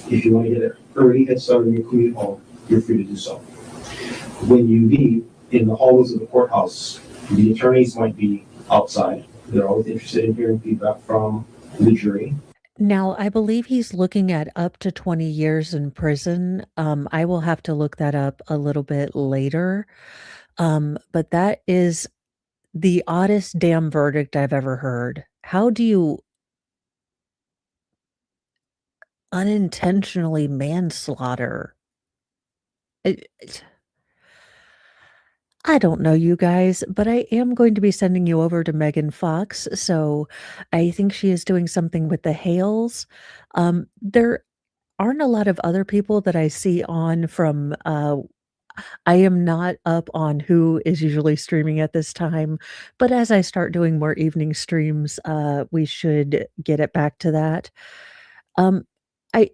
If you want to get an early head start on your commute home, you're free to do so. When you leave in the hallways of the courthouse, the attorneys might be outside. They're always interested in hearing feedback from the jury. Now, I believe he's looking at up to 20 years in prison. I will have to look that up a little bit later. But that is the oddest damn verdict I've ever heard. How do you unintentionally manslaughter? I don't know, you guys, but I am going to be sending you over to Megan Fox. So I think she is doing something with the Hales. There aren't a lot of other people that I see on from. I am not up on who is usually streaming at this time, but as I start doing more evening streams, we should get it back to that. Um, I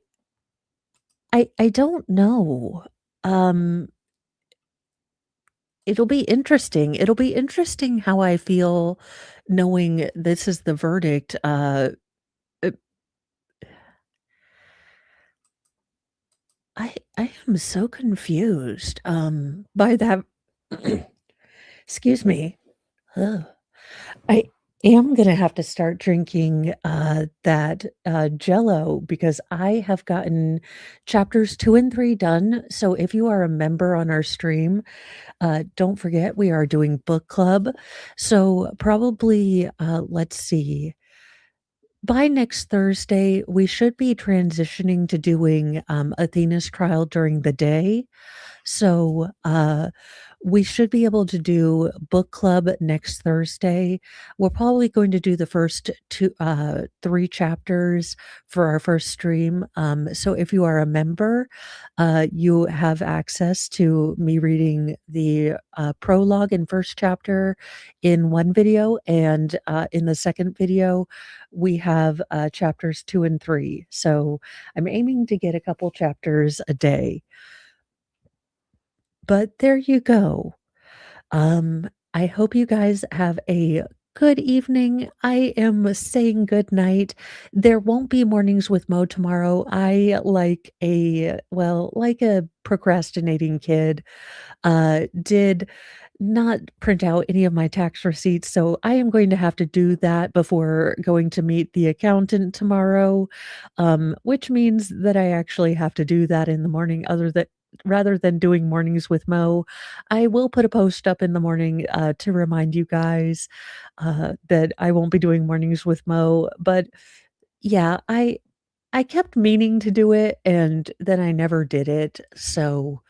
I don't know. Um, it'll be interesting. It'll be interesting how I feel knowing this is the verdict. Uh, I am so confused by that. Excuse me. Ugh. I am gonna have to start drinking that Jello because I have gotten chapters 2 and 3 done. So if you are a member on our stream, don't forget we are doing book club. So probably let's see. By next Thursday, we should be transitioning to doing Athena's trial during the day. So we should be able to do book club next Thursday. We're probably going to do the first 3 chapters for our first stream. So if you are a member, you have access to me reading the prologue and first chapter in one video, and in the second video, we have chapters 2 and 3. So I'm aiming to get a couple chapters a day. But there you go. I hope you guys have a good evening. I am saying good night. There won't be mornings with Mo tomorrow. I like a procrastinating kid, did not print out any of my tax receipts, so I am going to have to do that before going to meet the accountant tomorrow, which means that I actually have to do that in the morning rather than doing mornings with Mo. I will put a post up in the morning to remind you guys that I won't be doing mornings with Mo. But yeah, I kept meaning to do it and then I never did it. So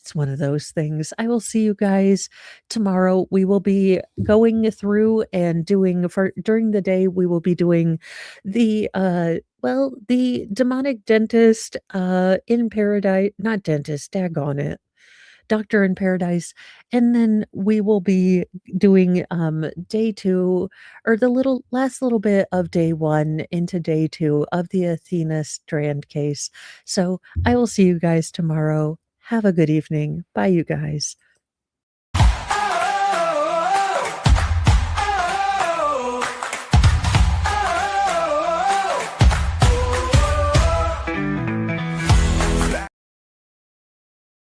it's one of those things. I will see you guys tomorrow. We will be going through and doing during the day, we will be doing the the demonic dentist in paradise, not dentist, daggone it. Doctor in Paradise, and then we will be doing day 2 or the last little bit of day 1 into day 2 of the Athena Strand case. So I will see you guys tomorrow. Have a good evening. Bye, you guys.